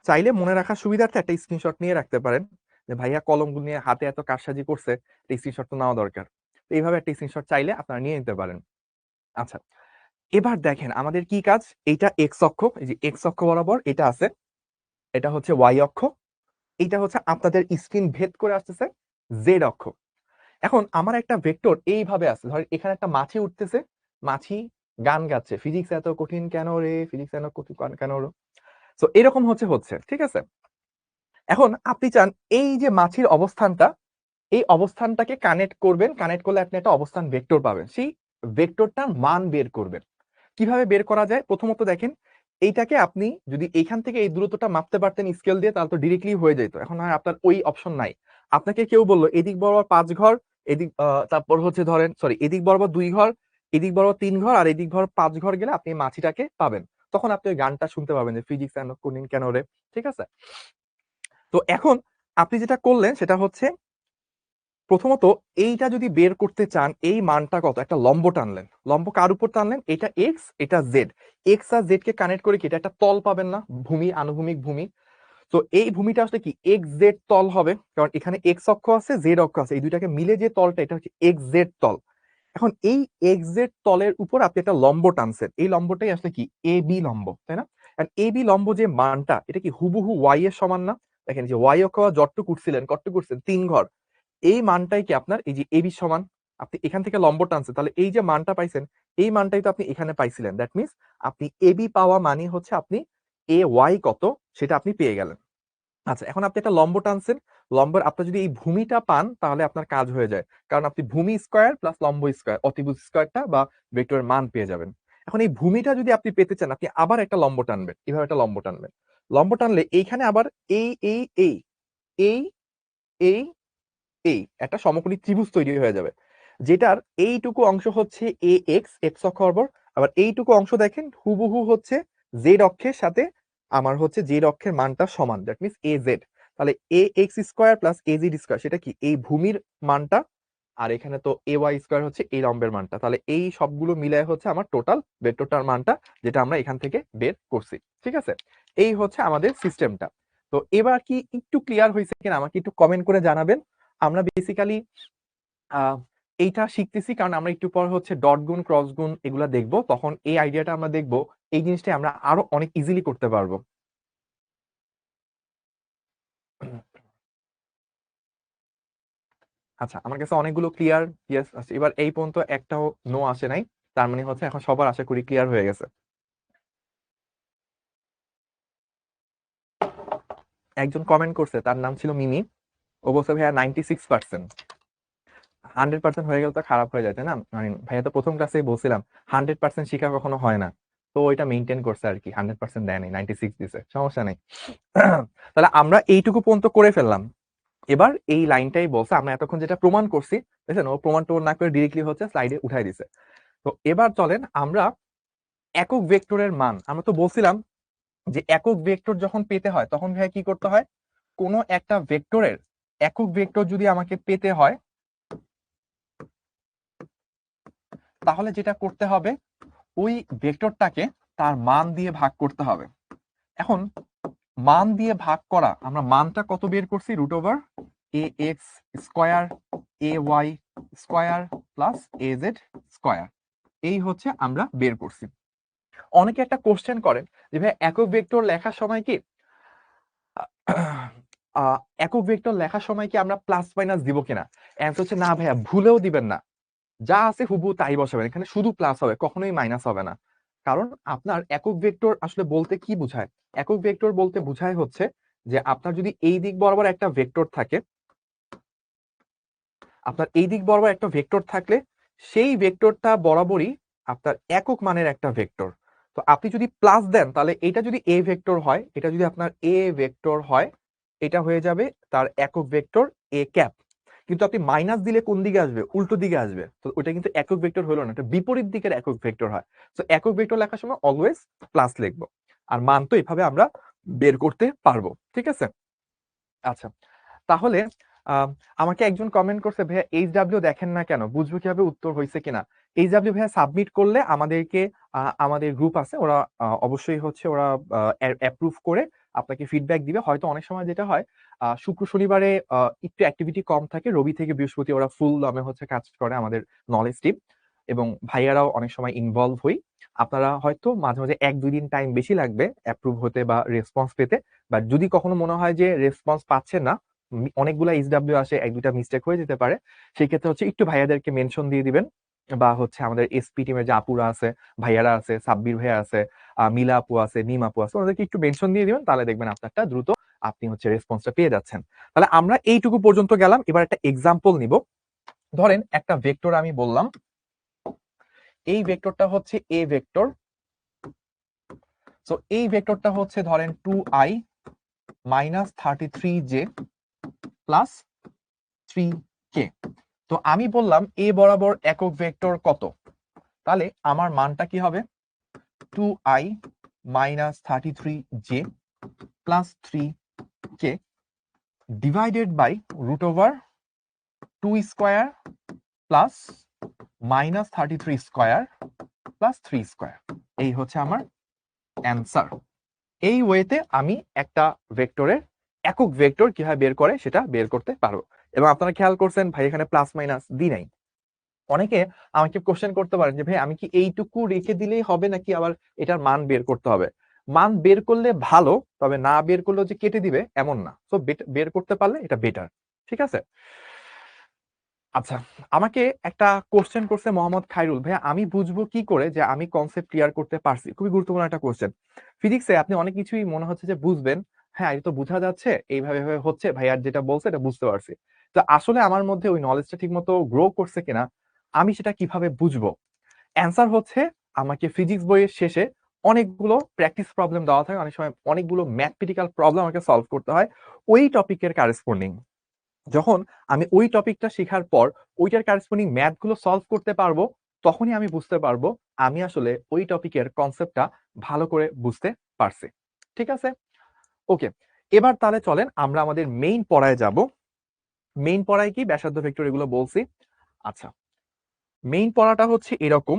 চাইলে মনে রাখার সুবিধার্থে একটা স্ক্রিনশট নিয়ে রাখতে পারেন, যে ভাইয়া কলম নিয়ে হাতে এত কারসাজি করছে, স্ক্রিনশট তো নেওয়া দরকার। তো এইভাবে একটা স্ক্রিনশট চাইলে আপনারা নিয়ে নিতে পারেন। আচ্ছা, এবার দেখেন আমাদের কি কাজ, এইটা এক্স অক্ষ, এই যে এক্স অক্ষ বরাবর এটা আছে, এটা হচ্ছে ওয়াই অক্ষ, এইটা হচ্ছে আপনাদের স্ক্রিন ভেদ করে আসতেছে জেড অক্ষ। এখন আমার একটা ভেক্টর এইভাবে আছে, ধর এখানে একটা মাছি উঠতেছে, মাছি গান গাচ্ছে, ফিজিক্স এত কঠিন কেন রে, ফিজিক্স এত কঠিন কেন রে, তো এরকম হচ্ছে, ঠিক আছে। এখন আপনি চান এই যে মাছির অবস্থানটা, এই অবস্থানটাকে কানেক্ট করবেন, কানেক্ট করলে আপনি একটা অবস্থান ভেক্টর পাবেন, সেই ভেক্টরটার মান বের করবেন। কিভাবে বের করা যায়, প্রথমত দেখেন এইটাকে আপনি যদি এইখান থেকে এই দূরত্বটা মাপতে পারতেন স্কেল দিয়ে, তাহলে তো ডিরেক্টলি হয়ে যেত। এখন আর আপনার ওই অপশন নাই। আপনাকে কেউ বললো এদিক বরাবর 5 ঘর, এদিক তারপর হচ্ছে ধরেন সরি এদিক বরাবর 2 ঘর, এদিক বরাবর 3 ঘর, আর এদিক বরাবর 5 ঘর গেলে আপনি মাছিটাকে পাবেন। তখন আপনি ওই গানটা শুনতে পাবেন যে ফিজিক্স এন্ড কোনিন কেন রে, ঠিক আছে। তো এখন আপনি যেটা করলেন সেটা হচ্ছে প্রথমত এইটা যদি বের করতে চান, এই মানটা কত, একটা লম্ব টানলেন, লম্ব কার উপর টানলেন, এটা এক্স এটা জেড, এক্স আর জেড কে কানেক্ট করে কি এটা একটা তল পাবেন না, ভূমি, আনুভূমিক ভূমি। তো এই ভূমিটা আসলে কি এক্স জেড তল হবে, কারণ এখানে এক্স অক্ষ আছে জেড অক্ষ আছে, এই দুইটাকে মিলে যে তলটা এটা হচ্ছে এক্স জেড তল। এখন এই এক্স জেড তলের উপর আপনি একটা লম্ব টানছেন, এই লম্বটাই আসলে কি এ বি লম্ব, তাই না। আর এ বি লম্ব যে মানটা, এটা কি হুবহু ওয়াই এর সমান না। দেখেন যে ওয়াই অক্ষ যতটুকু উঠছিলেন কতটুকু উঠছেন 3 ঘর, এই মানটাই কি আপনার এই যে এবি সমান, আপনি এখান থেকে লম্ব টানছেন, তাহলে এই যে মানটা পাইছেন এই মানটাই তো আপনি এখানে পাইছিলেন। দ্যাট মিনস আপনি এবি পাওয়া মানে হচ্ছে আপনি এ ওয়াই কত সেটা আপনি পেয়ে গেলেন। আচ্ছা, এখন আপনি একটা লম্ব টানছেন, লম্বের আপনি যদি এই ভূমিটা পান তাহলে আপনার কাজ হয়ে যায়, কারণ আপনি ভূমি স্কয়ার প্লাস লম্ব স্কয়ার অতিভুজ স্কয়ারটা বা ভেক্টরের মান পেয়ে যাবেন। এখন এই ভূমিটা যদি আপনি পেতে চান, আপনি আবার একটা লম্ব টানবেন, এভাবে একটা লম্ব টানবেন, লম্ব টানলে এইখানে আবার এই এই এই এই এই এই একটা সমকোণী ত্রিভুজ তৈরি হয়ে যাবে, যেটার এইটুকু অংশ হচ্ছে এ এক্স এক্স অক্ষ বরাবর, আবার এইটুকু অংশ দেখেন হুবহু হচ্ছে জেড অক্ষের সাথে আমার হচ্ছে জেড অক্ষের মানটা সমান, দ্যাট মিনস এ জেড। তাহলে A x square plus A Z square সেটা কি এই ভূমির মানটা, আর এখানে তো এ ওয়াই স্কোয়ার হচ্ছে এই লম্বের মানটা, তাহলে এই সবগুলো মিলায় হচ্ছে আমার টোটাল ভেক্টরটার মানটা, যেটা আমরা এখান থেকে বের করছি, ঠিক আছে। এই হচ্ছে আমাদের সিস্টেমটা। তো এবার কি একটু ক্লিয়ার হয়েছে কিনা আমাকে একটু কমেন্ট করে জানাবেন। আমরা বেসিক্যালি এইটা শিখতেছি কারণ আমরা একটু পর হচ্ছে ডট গুণ ক্রস গুণ এগুলা দেখবো, তখন এই আইডিয়াটা আমরা দেখবো, এই জিনিসটা আমরা আরো অনেক ইজিলি করতে পারবো। আচ্ছা, আমার কাছে অনেকগুলো ক্লিয়ার ইয়েস আছে, এবার এই পর্যন্ত একটাও নো আসে নাই, তার মানে হচ্ছে এখন সবার আশা করি ক্লিয়ার হয়ে গেছে। একজন কমেন্ট করছে, তার নাম ছিল মিমি, ও বলছে ভাইয়া 96%। 100% হয়ে গেলে তো খারাপ হয়ে যায়, তাই না, মানে ভাইয়া তো প্রথম ক্লাসেই বলছিলাম 100% শিখা কখনো হয় না, তো ওইটা মেনটেন করছে আর কি, 100% দেয় নাই, 96 দিছে, সমস্যা নেই। তাহলে আমরা এইটুকু পর্যন্ত করে ফেললাম। এবার এই লাইনটাই বলছে, আমরা এতক্ষণ যেটা প্রমাণ করছি, বুঝছেন, ও প্রমাণ টোমাণ না করে ডিরেক্টলি হচ্ছে স্লাইডে উঠাই দিছে। তো এবার চলেন আমরা একক ভেক্টরের মান, আমরা তো বলছিলাম যে একক ভেক্টর যখন পেতে হয় তখন ভাই কি করতে হয়, কোনো একটা ভেক্টরের একক ভেক্টর যদি আমাকে পেতে হয় তাহলে যেটা করতে হবে ওই ভেক্টরটাকে তার মান দিয়ে ভাগ করতে হবে। এখন মান দিয়ে ভাগ করা, আমরা মানটা কত বের করছি, root over a x square a y square plus A Z square, এই হচ্ছে আমরা বের করছি। অনেকে একটা কোশ্চেন করেন যে ভাই একক ভেক্টর লেখার সময় কি একক ভেক্টর লেখার সময় কি আমরা প্লাস মাইনাস দিব কিনা, অ্যান্সার হচ্ছে না ভাইয়া, ভুলেও দিবেন না, যা আছে হুবহু তাই বসাবেন, এখানে শুধু প্লাস হবে কখনোই মাইনাস হবে না। কারণ আপনার একক ভেক্টর আসলে বলতে কি বোঝায়, একক ভেক্টর বলতে বোঝায় হচ্ছে যে আপনার যদি এই দিক বরাবর একটা ভেক্টর থাকে, আপনার এই দিক বরাবর একটা ভেক্টর থাকলে সেই ভেক্টরটা বরাবরই আপনার একক মানের একটা ভেক্টর। তো আপনি যদি প্লাস দেন তাহলে এটা যদি এ ভেক্টর হয়, এটা যদি আপনার এ ভেক্টর হয়, এটা হয়ে যাবে তার একক ভেক্টর এ ক্যাপ। কিন্তু আপনি মাইনাস দিলে কোন দিকে আসবে, উল্টো দিকে আসবে, তো ওটা কিন্তু একক ভেক্টর হলো না, এটা বিপরীত দিকের একক ভেক্টর হয়। তো একক ভেক্টর লেখার সময় অলওয়েজ প্লাস লিখবো, আর মান তো এভাবে আমরা বের করতে পারবো, ঠিক আছে। আচ্ছা, তাহলে আহ, আমাকে একজন কমেন্ট করছে ভাইয়া এইচডাব্লিউ দেখেন না কেন, বুঝবো কিভাবে উত্তর হয়েছে কিনা। এইচডাব্লিউ ভাইয়া সাবমিট করলে আমাদেরকে আমাদের গ্রুপ আছে, ওরা অবশ্যই হচ্ছে ওরা অ্যাপ্রুভ করে আপনাকে ফিডব্যাক দিবে। হয়তো অনেক সময় যেটা হয় শুক্র শনিবারে একটু অ্যাক্টিভিটি কম থাকে, রবি থেকে বৃহস্পতি ওরা ফুল দমে হচ্ছে কাজ করে আমাদের নলেজ টিম, এবং ভাইয়ারাও অনেক সময় ইনভলভ হই। আপনারা হয়তো মাঝে মাঝে 1-2 দিন টাইম বেশি লাগবে অ্যাপ্রুভ হতে বা রেসপন্স পেতে। বাট যদি কখনো মনে হয় যে রেসপন্স পাচ্ছেন না, অনেকগুলা এইচডব্লিউ আসে, 1-2টা মিস্টেক হয়ে যেতে পারে, সেক্ষেত্রে হচ্ছে একটু ভাইয়াদেরকে মেনশন দিয়ে দিবেন, বা হচ্ছে আমাদের এসপি টিমের যে আপুরা আছে, ভাইয়ারা আছে, সাব্বির ভাইয়া আছে, মিলা আপু আছে, নিম আপু আছে, ওদেরকে একটু মেনশন দিয়ে দিবেন, তাহলে দেখবেন আপনারটা দ্রুত আপনি হচ্ছে রেসপন্সটা পেয়ে যাচ্ছেন। তাহলে আমরা এইটুকু পর্যন্ত গেলাম। এবার একটা এক্সাম্পল নিব। ধরেন একটা ভেক্টর আমি বললাম, এই ভেক্টরটা হচ্ছে এ ভেক্টর। সো এই ভেক্টরটা হচ্ছে ধরেন 2i minus 33j plus 3k। তো আমি বললাম এ বরাবর একক ভেক্টর কত, তাহলে আমার মানটা কি হবে 2i minus 33j plus 3k divided by root over 2 square plus minus 33 square plus 3 square. এই হচ্ছে আমার অ্যান্সার। এই ওয়েতে আমি একটা ভেক্টরের একক ভেক্টর কিভাবে বের করে সেটা বের করতে পারবো। এবং আপনারা খেয়াল করছেন ভাই এখানে প্লাস মাইনাস দি নাই। অনেকে আমাকে কোশ্চেন করতে পারেন যে ভাই আমি কি এইটুকু রেখে দিলেই হবে নাকি আবার এটার মান বের করতে হবে? মান বের করলে ভালো, তবে না বের করলেও যে কেটে দিবে এমন না। তো বের করতে পারলে এটা বেটার। ঠিক আছে? আচ্ছা, আমাকে একটা কোশ্চেন করছে মোহাম্মদ খাইরুল, ভাই আমি বুঝবো কি করে যে আমি কনসেপ্ট ক্লিয়ার করতে পারছি? খুবই গুরুত্বপূর্ণ একটা কোশ্চেন। ফিজিক্সে আপনি অনেক কিছুই মনে হচ্ছে যে বুঝবেন, হ্যাঁ এটা তো বোঝা যাচ্ছে, এইভাবে এভাবে হচ্ছে, ভাই আর যেটা বলছে এটা বুঝতে পারছি। তো আসলে আমার মধ্যে ওই নলেজটা ঠিক মতো গ্রো করছে কিনা, আমি সেটা কিভাবে বুঝবো? অ্যান্সার হচ্ছে, আমাকে ফিজিক্স বইয়ের শেষে অনেকগুলো প্র্যাকটিস প্রবলেম দেওয়া থাকে, অনেক সময় অনেকগুলো ম্যাথমেটিক্যাল প্রবলেম আমাকে সলভ করতে হয় ওই টপিকের কারেসপন্ডিং। যখন আমি ওই টপিকটা শেখার পর ওইটার কারেসপন্ডিং ম্যাথ গুলো সলভ করতে পারবো, তখনই আমি বুঝতে পারবো আমি আসলে ওই টপিকের কনসেপ্টটা ভালো করে বুঝতে পারছি। ঠিক আছে? ওকে, এবার তাহলে চলেন আমরা আমাদের মেইন পড়ায় যাব। মেইন পড়ায় কি ব্যাসার্ধ ভেক্টর এগুলো বলছি। আচ্ছা, মেইন পড়াটা হচ্ছে এরকম।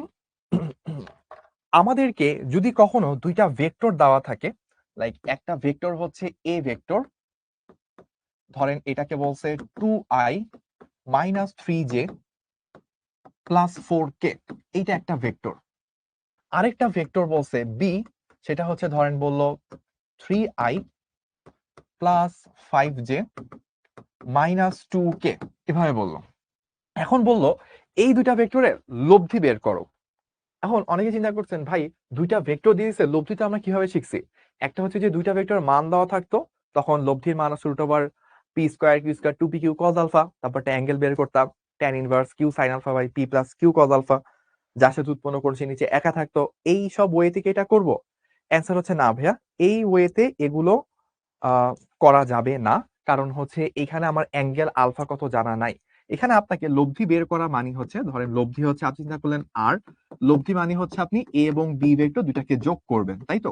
আমাদেরকে যদি কখনো দুইটা ভেক্টর দেওয়া থাকে, লাইক একটা ভেক্টর হচ্ছে এ ভেক্টর, ধরেন এটাকে বলছে 2i minus 3j plus 4k, এইটা একটা ভেক্টর। আরেকটা ভেক্টর বলছে বি, সেটা হচ্ছে ধরেন বললো 3i plus 5j minus 2k, এভাবে বললো। এখন বললো এই দুইটা ভেক্টরের লব্ধি বের করো। এখন অনেকে চিন্তা করছেন ভাই দুইটা ভেক্টর দিয়েছে, লব্ধি তো আমরা কিভাবে শিখছি? একটা হচ্ছে যে দুইটা ভেক্টর মান দেওয়া থাকতো, তখন লব্ধির মান আছে root over p square q square 2p q cos alpha, তারপর একটা অ্যাঙ্গেল বের করতাম tan inverse q sine alpha by p plus q cos alpha, যার সাথে উৎপন্ন করছে নিচে একা থাকতো। এই সব ওয়ে থেকে এটা করব? অ্যান্সার হচ্ছে না ভাইয়া, এই ওয়েতে এগুলো আহ, করা যাবে না। কারণ হচ্ছে এখানে আমার অ্যাঙ্গেল আলফা কত জানা নাই। এখানে আপনাকে লব্ধি বের করা মানে হচ্ছে, ধরেন লব্ধি হচ্ছে আপনি চিন্তা করলেন আর, লব্ধি মানে হচ্ছে আপনি এ এবং বি ভেক্টর দুটাকে যোগ করবেন, তাই তো?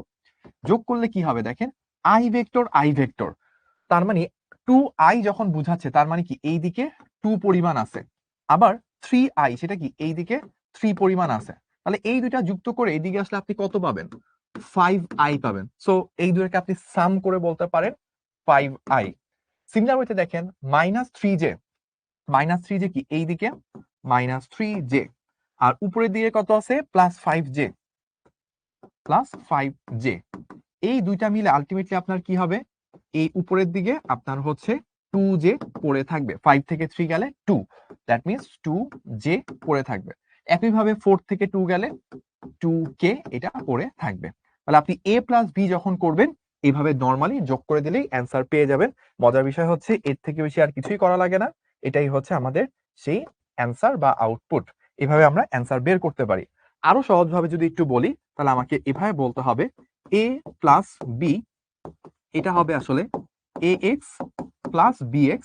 যোগ করলে কি হবে দেখেন, আই ভেক্টর, তার মানে 2i যখন বুঝাচ্ছে তার মানে কি এইদিকে 2 পরিমাণ আছে, আবার 3i সেটা কি এইদিকে 3 পরিমাণ আছে। তাহলে এই দুইটা যুক্ত করে এইদিকে আসলে আপনি কত পাবেন? 5i পাবেন। সো এই দুইটাকে আপনি সাম করে বলতে পারেন 5i। সিমিলার ওয়েতে দেখেন মাইনাস থ্রি জে কি এইদিকে -3j, আর উপরের দিকে কত আছে +5j। এই দুইটা মিলে আলটিমেটলি আপনার কি হবে, এই উপরের দিকে আপনার হচ্ছে 2j পড়ে থাকবে, 5 থেকে 3 গেলে 2, দ্যাট মিনস 2j পড়ে থাকবে। একইভাবে 4 থেকে 2 গেলে 2k এটা পড়ে থাকবে। তাহলে আপনি a প্লাস বি যখন করবেন এইভাবে নর্মালি যোগ করে দিলেই অ্যান্সার পেয়ে যাবেন। মজার বিষয় হচ্ছে এর থেকে বেশি আর কিছুই করা লাগে না, এটাই হচ্ছে আমাদের সেই অ্যান্সার বা আউটপুট। এভাবে আমরা অ্যান্সার বের করতে পারি। আরো সহজভাবে যদি একটু বলি, তাহলে আমাকে এভাবে বলতে হবে a প্লাস বি, এটা হবে আসলে ax plus bx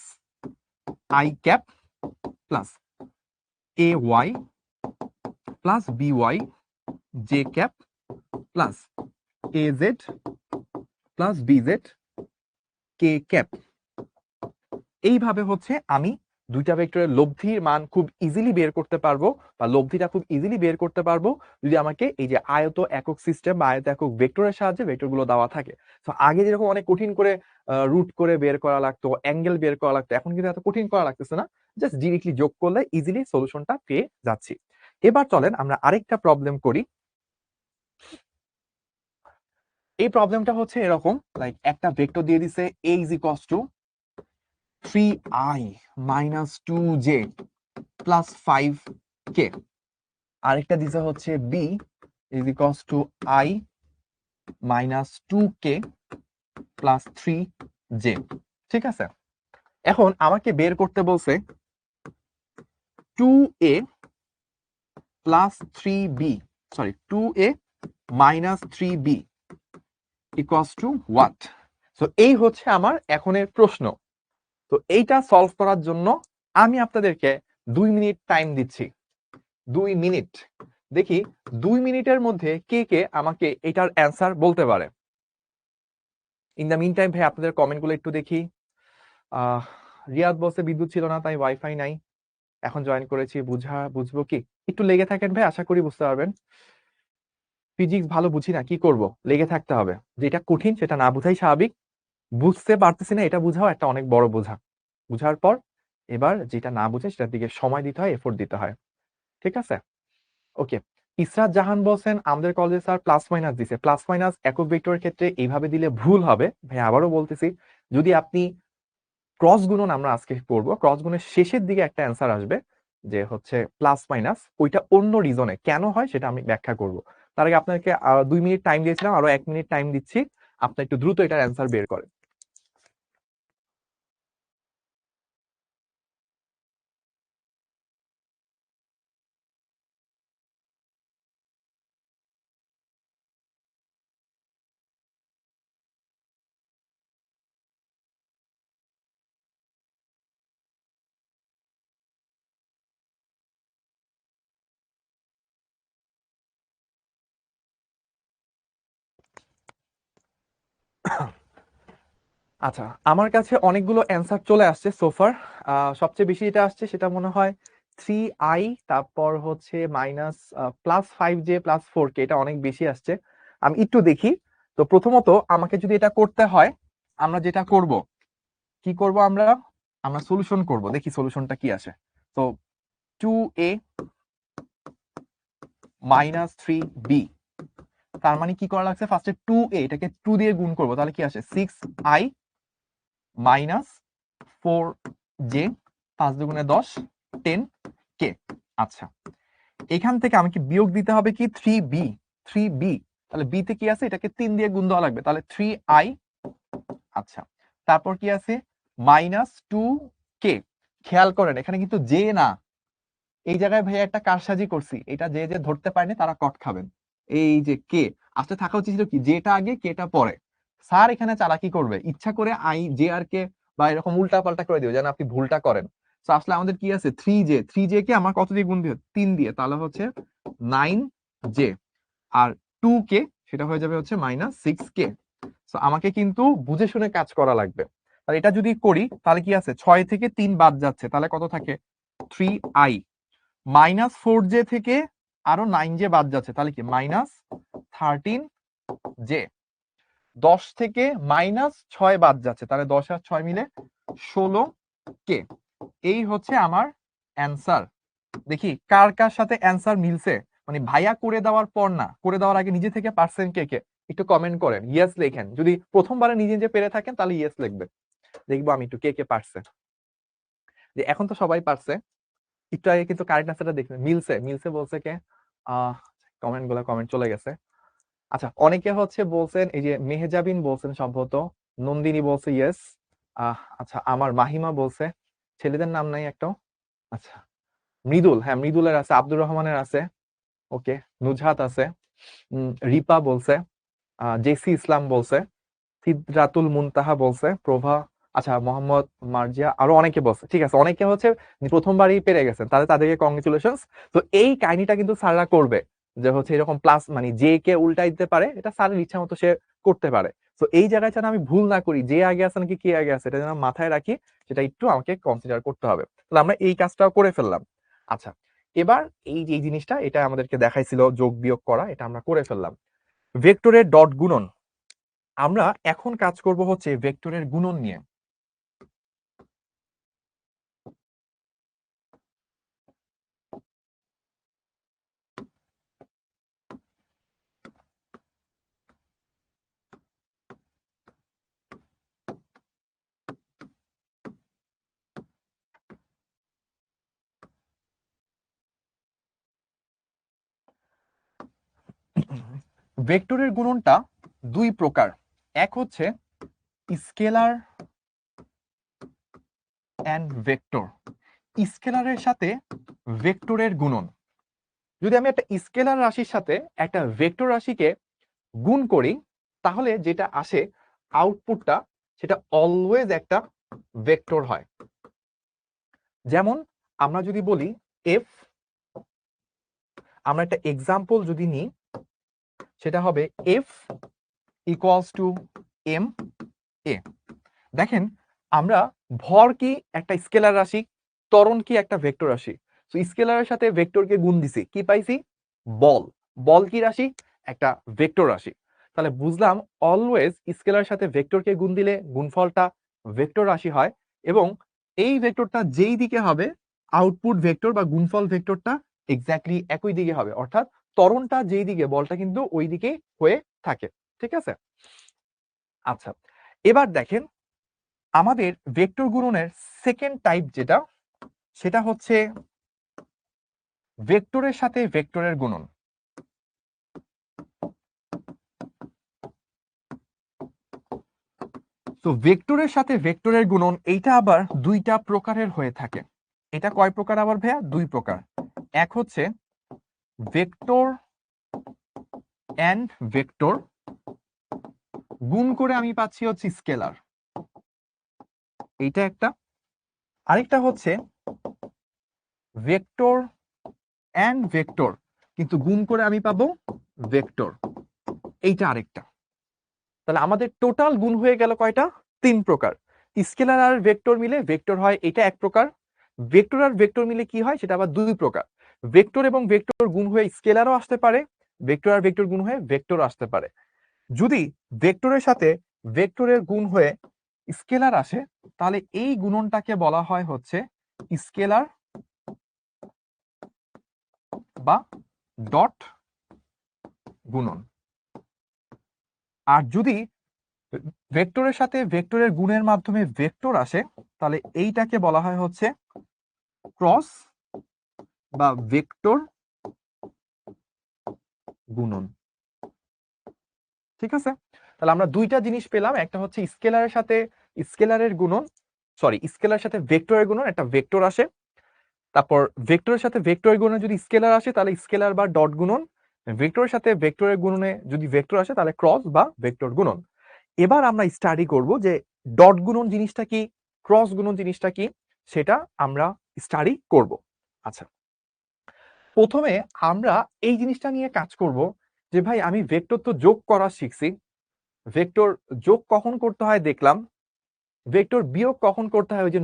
I cap plus ay plus by J cap plus az plus bz K cap. এইভাবে হচ্ছে আমি দুইটা ভেক্টরের লব্ধির মান খুব ইজিলি বের করতে পারবো, বা লব্ধিটা খুব ইজিলি বের করতে পারবো যদি আমাকে এই যে আয়ত একক সিস্টেম বা আয়ত একক ভেক্টরের সাহায্যে ভেক্টরগুলো দেওয়া থাকে। তো আগে যেরকম অনেক কঠিন করে রুট করে বের করা লাগতো, অ্যাঙ্গেল বের করা লাগতো, এখন কিন্তু এত কঠিন করা লাগতেছে না, জাস্ট ডিরেক্টলি যোগ করলে ইজিলি সলিউশনটা পেয়ে যাচ্ছি। এবার চলেন আমরা আরেকটা প্রবলেম করি। এই প্রবলেমটা হচ্ছে এরকম, লাইক একটা ভেক্টর দিয়ে দিছে a is equals two 3i minus 2j plus 5k, আরেকটা দিছে হচ্ছে b is equals two i minus 2k plus 3j। ঠিক আছে, এখন আমাকে বের করতে বলছে 2a plus 3b, sorry 2a minus 3b equals to what. So এই হচ্ছে আমার এখনের প্রশ্ন। তো এইটা সলভ করার জন্য আমি আপনাদেরকে 2 মিনিট টাইম দিচ্ছি। 2 মিনিট, দেখি 2 মিনিটের মধ্যে কে কে আমাকে এটার অ্যান্সার বলতে পারে। ইন দ্য মিন টাইম ভাই আপনাদের কমেন্টগুলো একটু দেখি। রিয়াদ বলছে বিদ্যুৎ ছিল না তাই ওয়াইফাই নাই, এখন জয়েন করেছি, বুঝবো কি? একটু লেগে থাকেন ভাই, আশা করি বুঝতে পারবেন। ফিজিক্স ভালো বুঝি না, কি করব, লেগে থাকতে হবে। যেটা কঠিন সেটা না বুঝাই স্বাভাবিক, বুঝতে পারতেছি না এটা বুঝাও একটা অনেক বড় বোঝা। বুঝার পর এবার যেটা না বুঝে সেটার দিকে সময় দিতে হয়, এফোর্ট দিতে হয়। ঠিক আছে, ওকে। ইসরাত জাহান বলছেন আমাদের কলেজে স্যার প্লাস মাইনাস দিছে। প্লাস মাইনাস একক ভেক্টরের ক্ষেত্রে এইভাবে দিলে ভুল হবে ভাই, আবারও বলতেছি। যদি আপনি ক্রস গুণন, আমরা আজকে করব ক্রস গুণের শেষের দিকে একটা অ্যান্সার আসবে যে হচ্ছে প্লাস মাইনাস, ওইটা অন্য রিজনে কেন হয় সেটা আমি ব্যাখ্যা করব। তার আগে আপনাকে 2 মিনিট টাইম দিয়েছিলাম, আরো 1 মিনিট টাইম দিচ্ছি, আপনি একটু দ্রুত এটার অ্যান্সার বের করেন। আচ্ছা, আমার কাছে অনেকগুলো অ্যান্সার চলে আসছে সোফার। সবচেয়ে বেশি যেটা আসছে সেটা মনে হয় 3i, তারপর হচ্ছে minus plus 5j plus 4k, এটা অনেক বেশি আসছে। আমি একটু দেখি। তো প্রথমত আমাকে যদি এটা করতে হয়, আমরা যেটা করব, কি করব, আমরা আমরা সলিউশন করব, দেখি সলিউশনটা কি আসে। তো 2a মাইনাস 3b, তার মানে কি করা লাগছে, ফার্স্টে 2a এটাকে 2 দিয়ে গুণ করব, তাহলে কি আসে 6i মাইনাস 4j, 5 দুগুণে 10, 10k। আচ্ছা, এখান থেকে আমাকে বিয়োগ দিতে হবে কি 3b, 3b, তাহলে b তে কি আছে, এটাকে 3 দিয়ে গুণ দেওয়া লাগবে, তাহলে 3i। আচ্ছা, তারপর কি আছে মাইনাস 2k। খেয়াল করেন এখানে কিন্তু জে না, এই জায়গায় ভাইয়া একটা কারসাজি করছি, এটা যে যে ধরতে পারেনি তারা কট খাবেন। এই যে কে, আসলে থাকা উচিত ছিল কি যেটা আগে কেটা পরে। স্যার এখানে চালাকি করবে, ইচ্ছা করে আই জে আর কে বা এরকম উল্টা পাল্টা করে দিও যেন আপনি ভুলটা করেন। তো আসলে আমাদের কি আছে 3j, 3j কে আমার কত দিয়ে গুণ দিয়ে, 3 দিয়ে, তাহলে হচ্ছে 9j, আর 2k সেটা হয়ে যাবে হচ্ছে মাইনাস 6k। তো আমাকে কিন্তু বুঝে শুনে কাজ করা লাগবে। আর এটা যদি করি তাহলে কি আছে, 6 থেকে 3 বাদ যাচ্ছে, তাহলে কত থাকে 3i, মাইনাস 4j থেকে আরো 9j বাদ যাচ্ছে, তাহলে কি মাইনাস 13j, 10 থেকে মাইনাস 6 বাদ যাচ্ছে, তাহলে 10 আর 6 মিলে 16k। এই হচ্ছে আমার অ্যান্সার। দেখি কার কার সাথে অ্যান্সার মিলছে, মানে ভাইয়া করে দেওয়ার পর না, করে দেওয়ার আগে নিজে থেকে পারছেন কে কে, একটু কমেন্ট করেন, ইয়েস লেখেন। যদি প্রথমবারে নিজে নিজে পেরে থাকেন তাহলে ইয়েস লিখবেন, দেখবো আমি একটু কে কে পারছে। যে এখন তো সবাই পারছে, একটু আগে কিন্তু কারেক্ট আনসারটা দেখবেন, মিলছে মিলছে বলছে কে, কমেন্ট চলে গেছে। আচ্ছা, অনেকে হচ্ছে বলছেন, এই যে মেহজাবিন বলছেন সম্ভবত, নন্দিনী বলছে ইয়েস। আচ্ছা, আমার মাহিমা বলছে, ছেলেদের নাম নাই একটাও। আচ্ছা, মৃদুল, হ্যাঁ মৃদুলের আছে, আব্দুর রহমানের আছে, ওকে, নুজহাত আছে, রিপা বলছে, জেসি ইসলাম বলছে, সিদরাতুল মুনতাহা বলছে, প্রভা, আচ্ছা মোহাম্মদ মার্জিয়া, আরো অনেকে বলছে। ঠিক আছে, অনেকে হচ্ছে প্রথমবারই পেরে গেছেন, তাহলে তাদেরকে কংগ্রেচুলেশনস। তো এই কাহিনীটা কিন্তু স্যাররা করবে, যে হচ্ছে এরকম প্লাস মানে যে কে উল্টাই দিতে পারে, এটা স্যারের ইচ্ছা মতো সে করতে পারে। তো এই জায়গায় যেন আমি ভুল না করি, যে আগে আছে নাকি কে আগে আছে, এটা যেন মাথায় রাখি, সেটা একটু আমাকে কনসিডার করতে হবে। তাহলে আমরা এই কাজটাও করে ফেললাম। আচ্ছা, এবার এই যে এই জিনিসটা, এটা আমাদেরকে দেখাইছিল যোগ বিয়োগ করা, এটা আমরা করে ফেললাম। ভেক্টরের ডট গুণন, আমরা এখন কাজ করব হচ্ছে ভেক্টরের গুণন নিয়ে। ভেক্টরের গুণনটা দুই প্রকার, এক হচ্ছে স্কেলার অ্যান্ড ভেক্টর। স্কেলারের সাথে ভেক্টরের গুণন। যদি আমি একটা স্কেলার রাশির সাথে একটা ভেক্টর রাশিকে গুণ করি তাহলে যেটা আসে আউটপুটটা সেটা অলওয়েজ একটা ভেক্টর হয়। যেমন আমরা যদি বলি এফ, আমরা একটা এক্সাম্পল যদি নিই সেটা হবে F equals to M A. দেখেন আমরা ভর কি একটা স্কেলার রাশি, ত্বরণ কি একটা ভেক্টর রাশি। তো স্কেলারের সাথে ভেক্টরকে গুণ দিছি, কি পাইছি? বল। বল কি রাশি? একটা ভেক্টর রাশি। তাহলে বুঝলাম অলওয়েজ স্কেলারের সাথে ভেক্টরকে গুণ দিলে গুণফলটা ভেক্টর রাশি হয়, এবং এই ভেক্টরটা যেই দিকে হবে আউটপুট ভেক্টর বা গুণফল ভেক্টরটা এক্স্যাক্টলি একই দিকে হবে, অর্থাৎ ত্বরণটা যেই দিকে বলটা কিন্তু ওই দিকে হয়ে থাকে। ঠিক আছে? আচ্ছা, এবার দেখেন আমাদের ভেক্টর গুণনের সেকেন্ড টাইপ যেটা, সেটা হচ্ছে ভেক্টরের সাথে ভেক্টরের গুণন। তো ভেক্টরের সাথে ভেক্টরের গুণন এইটা আবার দুইটা প্রকারের হয়ে থাকে। এটা কয় প্রকার আবার ভাইয়া? দুই প্রকার। এক হচ্ছে ভেক্টর অ্যান্ড ভেক্টর, গুণ করে আমি পাচ্ছি হচ্ছে স্কেলার, এইটা একটা। আরেকটা হচ্ছে ভেক্টর অ্যান্ড ভেক্টর, কিন্তু গুণ করে আমি পাবো ভেক্টর, এইটা আরেকটা। তাহলে আমাদের টোটাল গুণ হয়ে গেল কয়টা? তিন প্রকার। স্কেলার আর ভেক্টর মিলে ভেক্টর হয়, এটা এক প্রকার। ভেক্টর আর ভেক্টর মিলে কি হয় সেটা আবার দুই প্রকার। ভেক্টর এবং ভেক্টর গুণ হয়ে স্কেলারও আসতে পারে, ভেক্টর আর ভেক্টর গুণ হয়ে ভেক্টর আসতে পারে। যদি ভেক্টরের সাথে ভেক্টরের গুণ হয়ে স্কেলার আসে তাহলে এই গুণনটাকে বলা হয় হচ্ছে স্কেলার বা ডট গুণন। আর যদি ভেক্টরের সাথে ভেক্টরের গুণের মাধ্যমে ভেক্টর আসে তাহলে এইটাকে বলা হয় হচ্ছে ক্রস বা ভেক্টর গুণন। ঠিক আছে? তাহলে আমরা দুইটা জিনিস পেলাম, একটা হচ্ছে স্কেলারের সাথে স্কেলারের গুণন, সরি স্কেলারের সাথে ভেক্টরের গুণন, একটা ভেক্টর আসে। তারপর ভেক্টরের সাথে ভেক্টরের গুণনে যদি স্কেলার আসে তাহলে স্কেলার বা ডট গুণন। ভেক্টরের সাথে ভেক্টরের গুণনে যদি ভেক্টর আসে তাহলে ক্রস বা ভেক্টর গুণন। এবার আমরা স্টাডি করব যে ডট গুণন জিনিসটা কি, ক্রস গুণন জিনিসটা কি, সেটা আমরা স্টাডি করব। আচ্ছা, প্রথমে আমরা এই জিনিসটা নিয়ে কাজ করব যে ভাই আমি ভেক্টর তো যোগ করা শিখছি, ভেক্টর যোগ কখন করতে হয় দেখলাম, ভেক্টর বিয়োগ কখন করতে হয়, ওই যে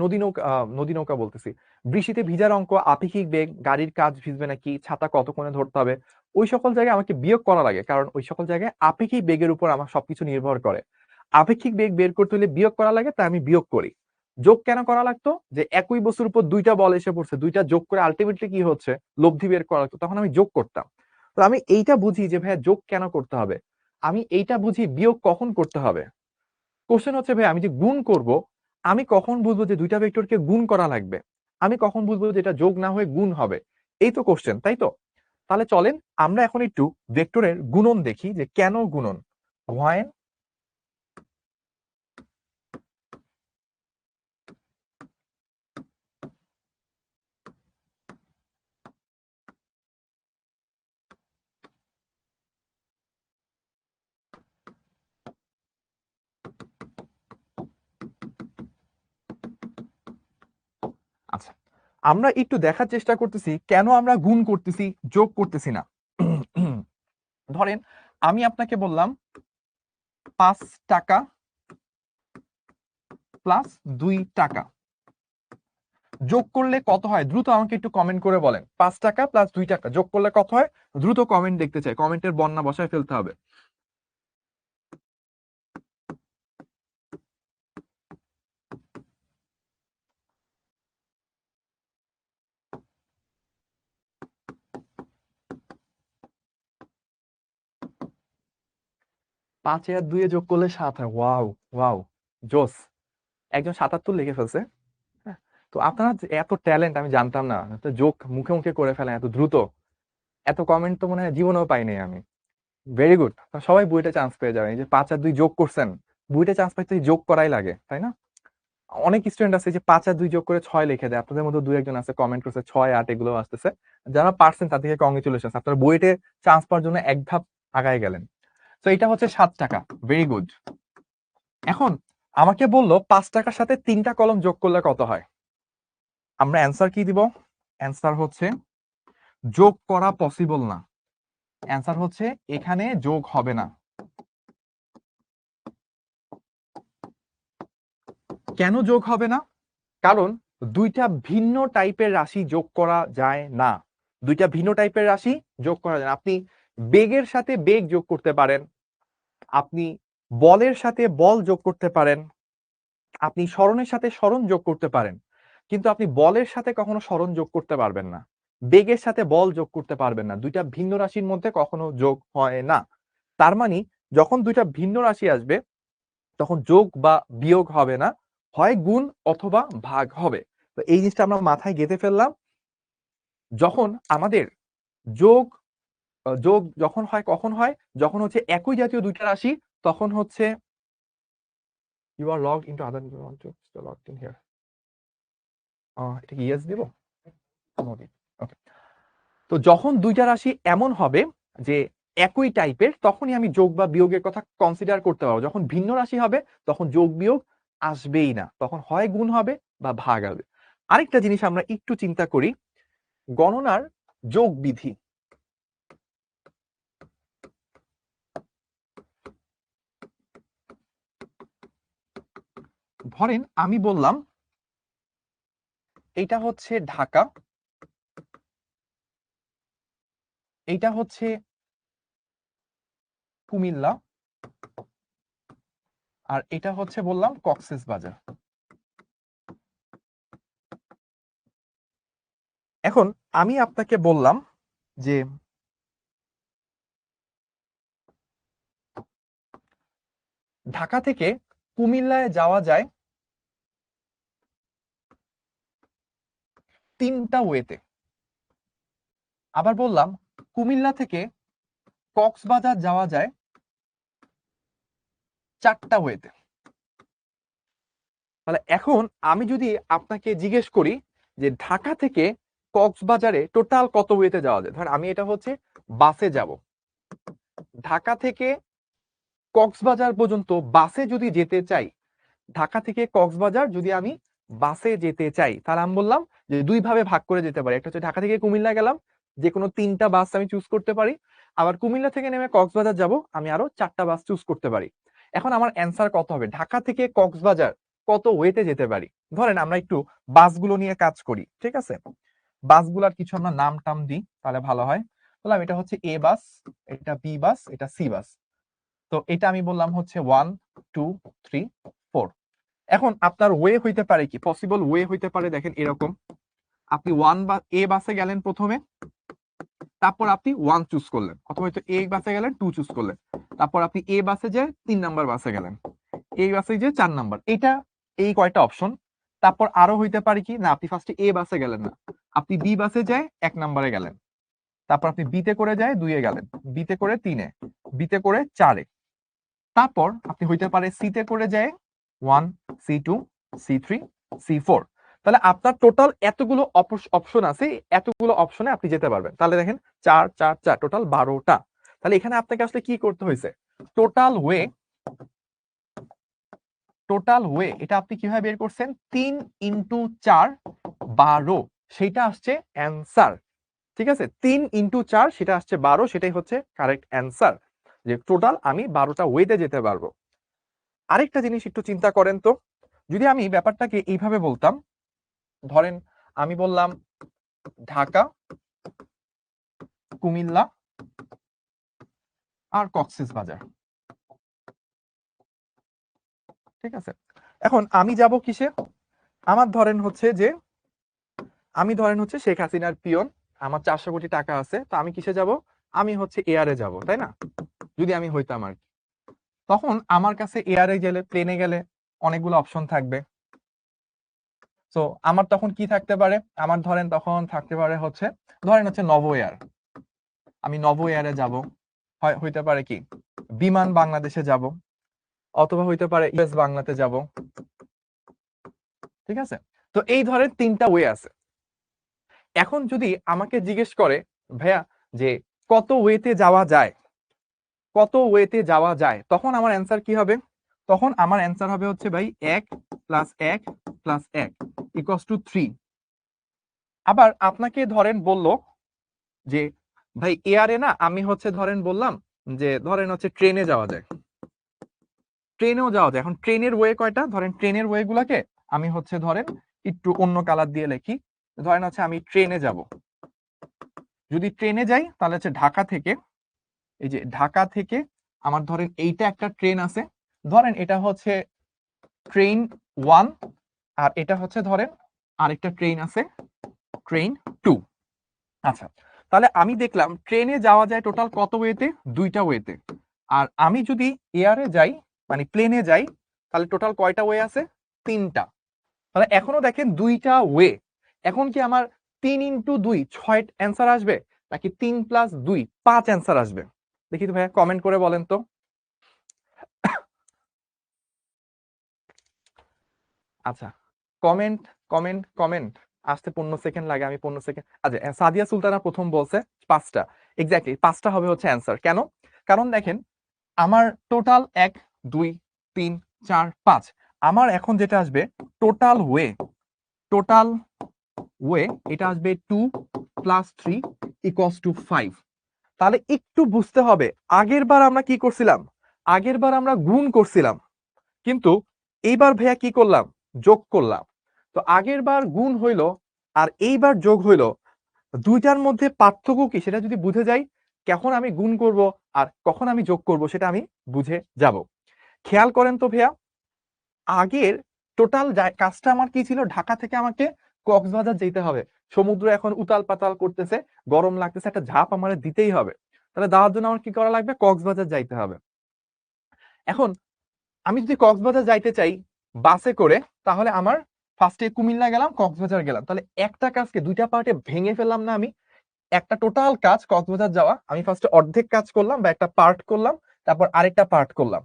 নদী নৌকা বলতেছি, বৃষ্টিতে ভিজার অঙ্ক, আপেক্ষিক বেগ, গাড়ির কাজ ভিজবে নাকি, ছাতা কতক্ষণে ধরতে হবে, ওই সকল জায়গায় আমাকে বিয়োগ করা লাগে, কারণ ওই সকল জায়গায় আপেক্ষিক বেগের উপর আমার সবকিছু নির্ভর করে। আপেক্ষিক বেগ বের করতে হলে বিয়োগ করা লাগে, তাই আমি বিয়োগ করি। যোগ কেন করা লাগতো? যে একই বস্তুর উপর দুইটা বল এসে পড়ছে, দুইটা যোগ করে আলটিমেটলি কি হচ্ছে, লব্ধি বের করা লাগতো, তখন আমি যোগ করতাম। তো আমি এইটা বুঝি যে ভাইয়া যোগ কেন করতে হবে, আমি এইটা বুঝি বিয়োগ কখন করতে হবে। কোশ্চেন হচ্ছে ভাই আমি যে গুণ করব, আমি কখন বুঝবো যে দুইটা ভেক্টরকে গুণ করা লাগবে, আমি কখন বুঝবো যে এটা যোগ না হয়ে গুণ হবে, এই তো কোশ্চেন, তাই তো? তাহলে চলেন আমরা এখন একটু ভেক্টরের গুণন দেখি যে কেন গুণন হয়। আচ্ছা, আমরা একটু দেখার চেষ্টা করতেছি কেন আমরা গুণ করতেছি, যোগ করতেছি না। ধরেন আমি আপনাকে বললাম 5 টাকা প্লাস 2 টাকা, যোগ করলে কত হয় দ্রুত আমাকে একটু কমেন্ট করে বলেন। 5 টাকা প্লাস 2 টাকা যোগ করলে কত হয়, দ্রুত কমেন্ট দেখতে চাই, কমেন্টের বন্যা বসায় ফেলতে হবে। পাঁচে আর দুইয়ে যোগ করলে 7 হয়। ওয়াও, ওয়াও, জোস, একজন 77 লিখে ফেলছে। হ্যাঁ, তো আপনারা যে এত ট্যালেন্ট আমি জানতাম না, তো যোগ মুখে মুখে করে ফেলেন এত দ্রুত, এত কমেন্ট তো মনে হয় জীবনেও পাইনি আমি। ভেরি গুড, সবাই বুয়েটে চান্স পেয়ে যাবেন। এই যে 5 আর 2 যোগ করছেন, বুয়েটে চান্স পাইতে যোগ করাই লাগে, তাই না? অনেক স্টুডেন্ট আছে যে 5 আর 2 যোগ করে 6 লিখে দেয়, আপনাদের মধ্যে 2-1 জন আছে কমেন্ট করছে 6-8 এগুলো আসতেছে। যারা পারছেন তাদেরকে কংগ্রেচুলেশন, আপনারা বুয়েটে চান্স পাওয়ার জন্য এক ধাপ আগায় গেলেন। তো এটা হচ্ছে 7 টাকা, ভেরি গুড। এখন আমাকে বললো 5 টাকার সাথে 3টা কলম যোগ করলে কত হয়। আমরা অ্যান্সার কি দিব? অ্যান্সার হচ্ছে যোগ করা পসিবল না, অ্যান্সার হচ্ছে এখানে যোগ হবে না। কেন যোগ হবে না? কারণ দুইটা ভিন্ন টাইপের রাশি যোগ করা যায় না। দুইটা ভিন্ন টাইপের রাশি যোগ করা যায় না। আপনি বেগের সাথে বেগ যোগ করতে পারেন, আপনি বলের সাথে বল যোগ করতে পারেন, আপনি স্মরণের সাথে স্মরণ যোগ করতে পারেন, কিন্তু আপনি বলের সাথে কখনো স্মরণ যোগ করতে পারবেন না, বেগের সাথে বল যোগ করতে পারবেন না। দুইটা ভিন্ন রাশির মধ্যে কখনো যোগ হয় না। তার মানে যখন দুইটা ভিন্ন রাশি আসবে তখন যোগ বা বিয়োগ হবে না, হয় গুণ অথবা ভাগ হবে। তো এই জিনিসটা আমরা মাথায় গেঁথে ফেললাম। যখন আমাদের যোগ যোগ যখন হয় কখন হয়, যখন হচ্ছে একই জাতীয় দুইটা রাশি, তখন হচ্ছে you are log into other log in here. এটা কি ইয়েস দিব? ওকে। তো যখন দুইটা রাশি এমন হবে যে একই টাইপের, তখনই আমি যোগ বা বিয়োগের কথা কনসিডার করতে পারবো। যখন ভিন্ন রাশি হবে তখন যোগ বিয়োগ আসবেই না, তখন হয় গুণ হবে বা ভাগ হবে। আরেকটা জিনিস আমরা একটু চিন্তা করি, গণনার যোগ বিধি। ধরেন আমি বললাম এইটা হচ্ছে ঢাকা, এইটা হচ্ছে কুমিল্লা, আর এটা হচ্ছে বললাম কক্সবাজার। এখন আমি আপনাকে বললাম যে ঢাকা থেকে কুমিল্লায় যাওয়া যায় 3টা ওয়েতে। আবার বললাম কুমিল্লা থেকে কক্সবাজার যাওয়া যায় 4টা ওয়েতে। তাহলে এখন আমি যদি আপনাকে জিজ্ঞেস করি যে ঢাকা থেকে কক্সবাজারে টোটাল কত ওয়েতে যাওয়া যায়, ধর আমি এটা হচ্ছে বাসে যাব, ঢাকা থেকে কক্সবাজার পর্যন্ত বাসে যদি যেতে চাই, ঢাকা থেকে কক্সবাজার যদি আমি বাসে যেতে চাই, তাহলে আমি বললাম যে 2 ভাবে ভাগ করে যেতে পারি। একটা হচ্ছে ঢাকা থেকে কুমিল্লা গেলাম, যে কোনো 3টা বাস আমি চুজ করতে পারি। আবার কুমিল্লা থেকে নেমে কক্সবাজার যাব, আমি আরো 4টা বাস চুজ করতে পারি। এখন আমার অ্যান্সার কত হবে? ঢাকা থেকে কক্সবাজার কত ওয়েতে যেতে পারি? ধরেন আমরা একটু বাসগুলো নিয়ে কাজ করি, ঠিক আছে? বাসগুলার কিছু আমরা নাম টাম দিই, তাহলে ভালো হয়। বললাম এটা হচ্ছে এ বাস, এটা বি বাস, এটা সি বাস। তো এটা আমি বললাম হচ্ছে 1 2 3 4। এখন আপনার ওয়ে হইতে পারে কি, পসিবল ওয়ে হইতে পারে, দেখেন এরকম। আপনি এ বাসে গেলেন প্রথমে, তারপর আপনি 1 চুজ করলেন, অথবা হয়তো এ বাসে গেলেন 2 চুজ করলেন, তারপর আপনি এ বাসে যে 3 নাম্বার বাসে গেলেন, এই বাসে যে 4 নাম্বার, এটা এই কয়টা অপশন। তারপর আরো হইতে পারে কি, না আপনি ফার্স্টে এ বাসে গেলেন না, আপনি বি বাসে যায় 1 নাম্বারে গেলেন, তারপর আপনি বিতে করে যায় 2 এ গেলেন, বিতে করে 3 এ, বিতে করে 4 এ, তারপর আপনি হইতে পারে সিতে করে যায় 1 C2 C3 C4। তাহলে আপনার টোটাল এতগুলো অপশন আছে, এতগুলো অপশনে আপনি যেতে পারবেন। তাহলে দেখেন 4 4 4 টোটাল 12টা। তাহলে এখানে আপনাকে আসলে কি করতে হয়েছে, টোটাল ওয়ে, টোটাল ওয়ে এটা আপনি কিভাবে বের করছেন, 3 ইন্টু 4 12, সেটা আসছে অ্যান্সার। ঠিক আছে, 3 ইন্টু 4 সেটা আসছে 12, সেটাই হচ্ছে কারেক্ট অ্যান্সার, যে টোটাল আমি 12টা ওয়েতে যেতে পারবো। আরেকটা জিনিস একটু চিন্তা করেন তো, যদি আমি ব্যাপারটাকে এইভাবে বলতাম, ধরেন আমি বললাম ঢাকা, কুমিল্লা আর কক্সবাজার, ঠিক আছে? এখন আমি যাব কিসে, আমার ধরেন হচ্ছে যে আমি ধরেন হচ্ছে শেখ হাসিনার পিয়ন, আমার 400 কোটি টাকা আছে, তো আমি কিসে যাব, আমি হচ্ছে এয়ারে যাব, তাই না? যদি আমি হইতাম আর কি, তখন আমার কাছে এয়ারে গেলে, প্লেনে গেলে অনেকগুলো অপশন থাকবে। তো আমার তখন কি থাকতে পারে, আমার ধরেন তখন থাকতে পারে হচ্ছে, ধরেন হচ্ছে নভো এয়ার, আমি নভো এয়ারে যাব। হইতে পারে কি বিমান বাংলাদেশে যাব, অথবা হইতে পারে ইউএস বাংলাতে যাব। ঠিক আছে, তো এই ধরনের তিনটা ওয়ে আছে। এখন যদি আমাকে জিজ্ঞেস করে ভাইয়া যে কত ওয়েতে যাওয়া যায়, কত ওয়েতে যাওয়া যায়, তখন আমার অ্যান্সার কি হবে? তখন আমার অ্যান্সার হবে হচ্ছে ভাই 1 + 1 + 1 = 3। আবার আপনাকে ধরেন বলল যে ভাই এয়ারে না, আমি হচ্ছে ধরেন বললাম যে ধরেন হচ্ছে ট্রেনে যাওয়া যায়, ট্রেনেও যাওয়া যায়। এখন ট্রেনের ওয়ে কয়টা? ধরেন ট্রেনের ওয়ে গুলাকে আমি হচ্ছে ধরেন একটু অন্য কালার দিয়ে লিখি। ধরেন হচ্ছে আমি ট্রেনে যাব, যদি ট্রেনে যাই তাহলে হচ্ছে ঢাকা থেকে, এই যে ঢাকা থেকে আমার ধরেন এইটা একটা ট্রেন আছে, ধরেন এটা হচ্ছে ট্রেন 1, আর এটা হচ্ছে ধরেন আরেকটা ট্রেন আছে ট্রেন 2। আচ্ছা, তাহলে আমি দেখলাম ট্রেনে যাওয়া যায় টোটাল কত ওয়েতে? দুইটা ওয়েতে। আর আমি যদি এয়ারে যাই মানে প্লেনে যাই, তাহলে টোটাল কয়টা ওয়ে আছে? তিনটা। তাহলে এখনো দেখেন দুইটা ওয়ে। এখন কি আমার 3 × 2 6 অ্যান্সার আসবে, নাকি 3 + 2 5 অ্যান্সার আসবে? দেখি তো ভাইয়া কমেন্ট করে বলেন তো। আচ্ছা, কমেন্ট কমেন্ট কমেন্ট আসতে 15 সেকেন্ড লাগে, আমি 15 সেকেন্ড। আচ্ছা, সাদিয়া সুলতানা প্রথম বলছে 5টা। এক্স্যাক্টলি 5টা হবে হচ্ছে অ্যান্সার। কেন? কারণ দেখেন আমার টোটাল 1 2 3 4 5, আমার এখন যেটা আসবে টোটাল ওয়ে, টোটাল ওয়ে এটা আসবে 2 + 3 = 5। তাহলে একটু বুঝতে হবে, আগের বার আমরা কি করছিলাম? আগের বার আমরা গুণ করছিলাম, কিন্তু এইবার ভাইয়া কি করলাম? যোগ করলাম। তো আগের বার গুণ হইলো আর এইবার যোগ হইলো, দুইটার মধ্যে পার্থক্য কি সেটা যদি বুঝে যাই, কখন আমি গুণ করব আর কখন আমি যোগ করব সেটা আমি বুঝে যাব। খেয়াল করেন তো ভাইয়া, আগের টোটাল কাজটা আমার কি ছিল? ঢাকা থেকে আমাকে কক্সবাজার যেতে হবে। সমুদ্র এখন উতাল পাতাল করতেছে, গরম লাগতেছে, একটা ঝাঁপ আমার দিতেই হবে। তাহলে দেওয়ার জন্য আমার কি করা লাগবে? কক্সবাজার যাইতে হবে। এখন আমি যদি কক্সবাজার যাইতে চাই বাসে করে, তাহলে আমার ফার্স্টে কুমিল্লা গেলাম, কক্সবাজার গেলাম, তাহলে একটা কাজকে দুইটা পার্টে ভেঙে ফেললাম না আমি? একটা টোটাল কাজ কক্সবাজার যাওয়া, আমি ফার্স্টে অর্ধেক কাজ করলাম বা একটা পার্ট করলাম, তারপর আরেকটা পার্ট করলাম।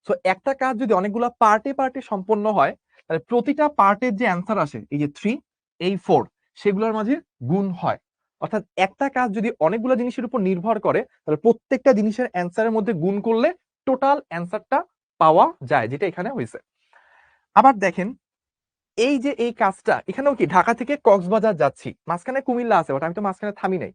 সো একটা কাজ যদি অনেকগুলো পার্টে পার্টে সম্পন্ন হয়, তাহলে প্রতিটা পার্টের যে অ্যান্সার আসে, এই যে 3 এই 4, সেগুলোর মাঝে গুণ হয়। অর্থাৎ একটা কাজ যদি অনেকগুলো জিনিসের উপর নির্ভর করে, তাহলে প্রত্যেকটা জিনিসের অ্যান্সারের মধ্যে গুণ করলে টোটাল অ্যান্সারটা পাওয়া যায়, যেটা এখানে হয়েছে। আবার দেখেন এই যে এই কাজটা, এখানেও কি ঢাকা থেকে কক্সবাজার যাচ্ছি, মাঝখানে কুমিল্লা আছে, বাট আমি তো মাঝখানে থামি নাই।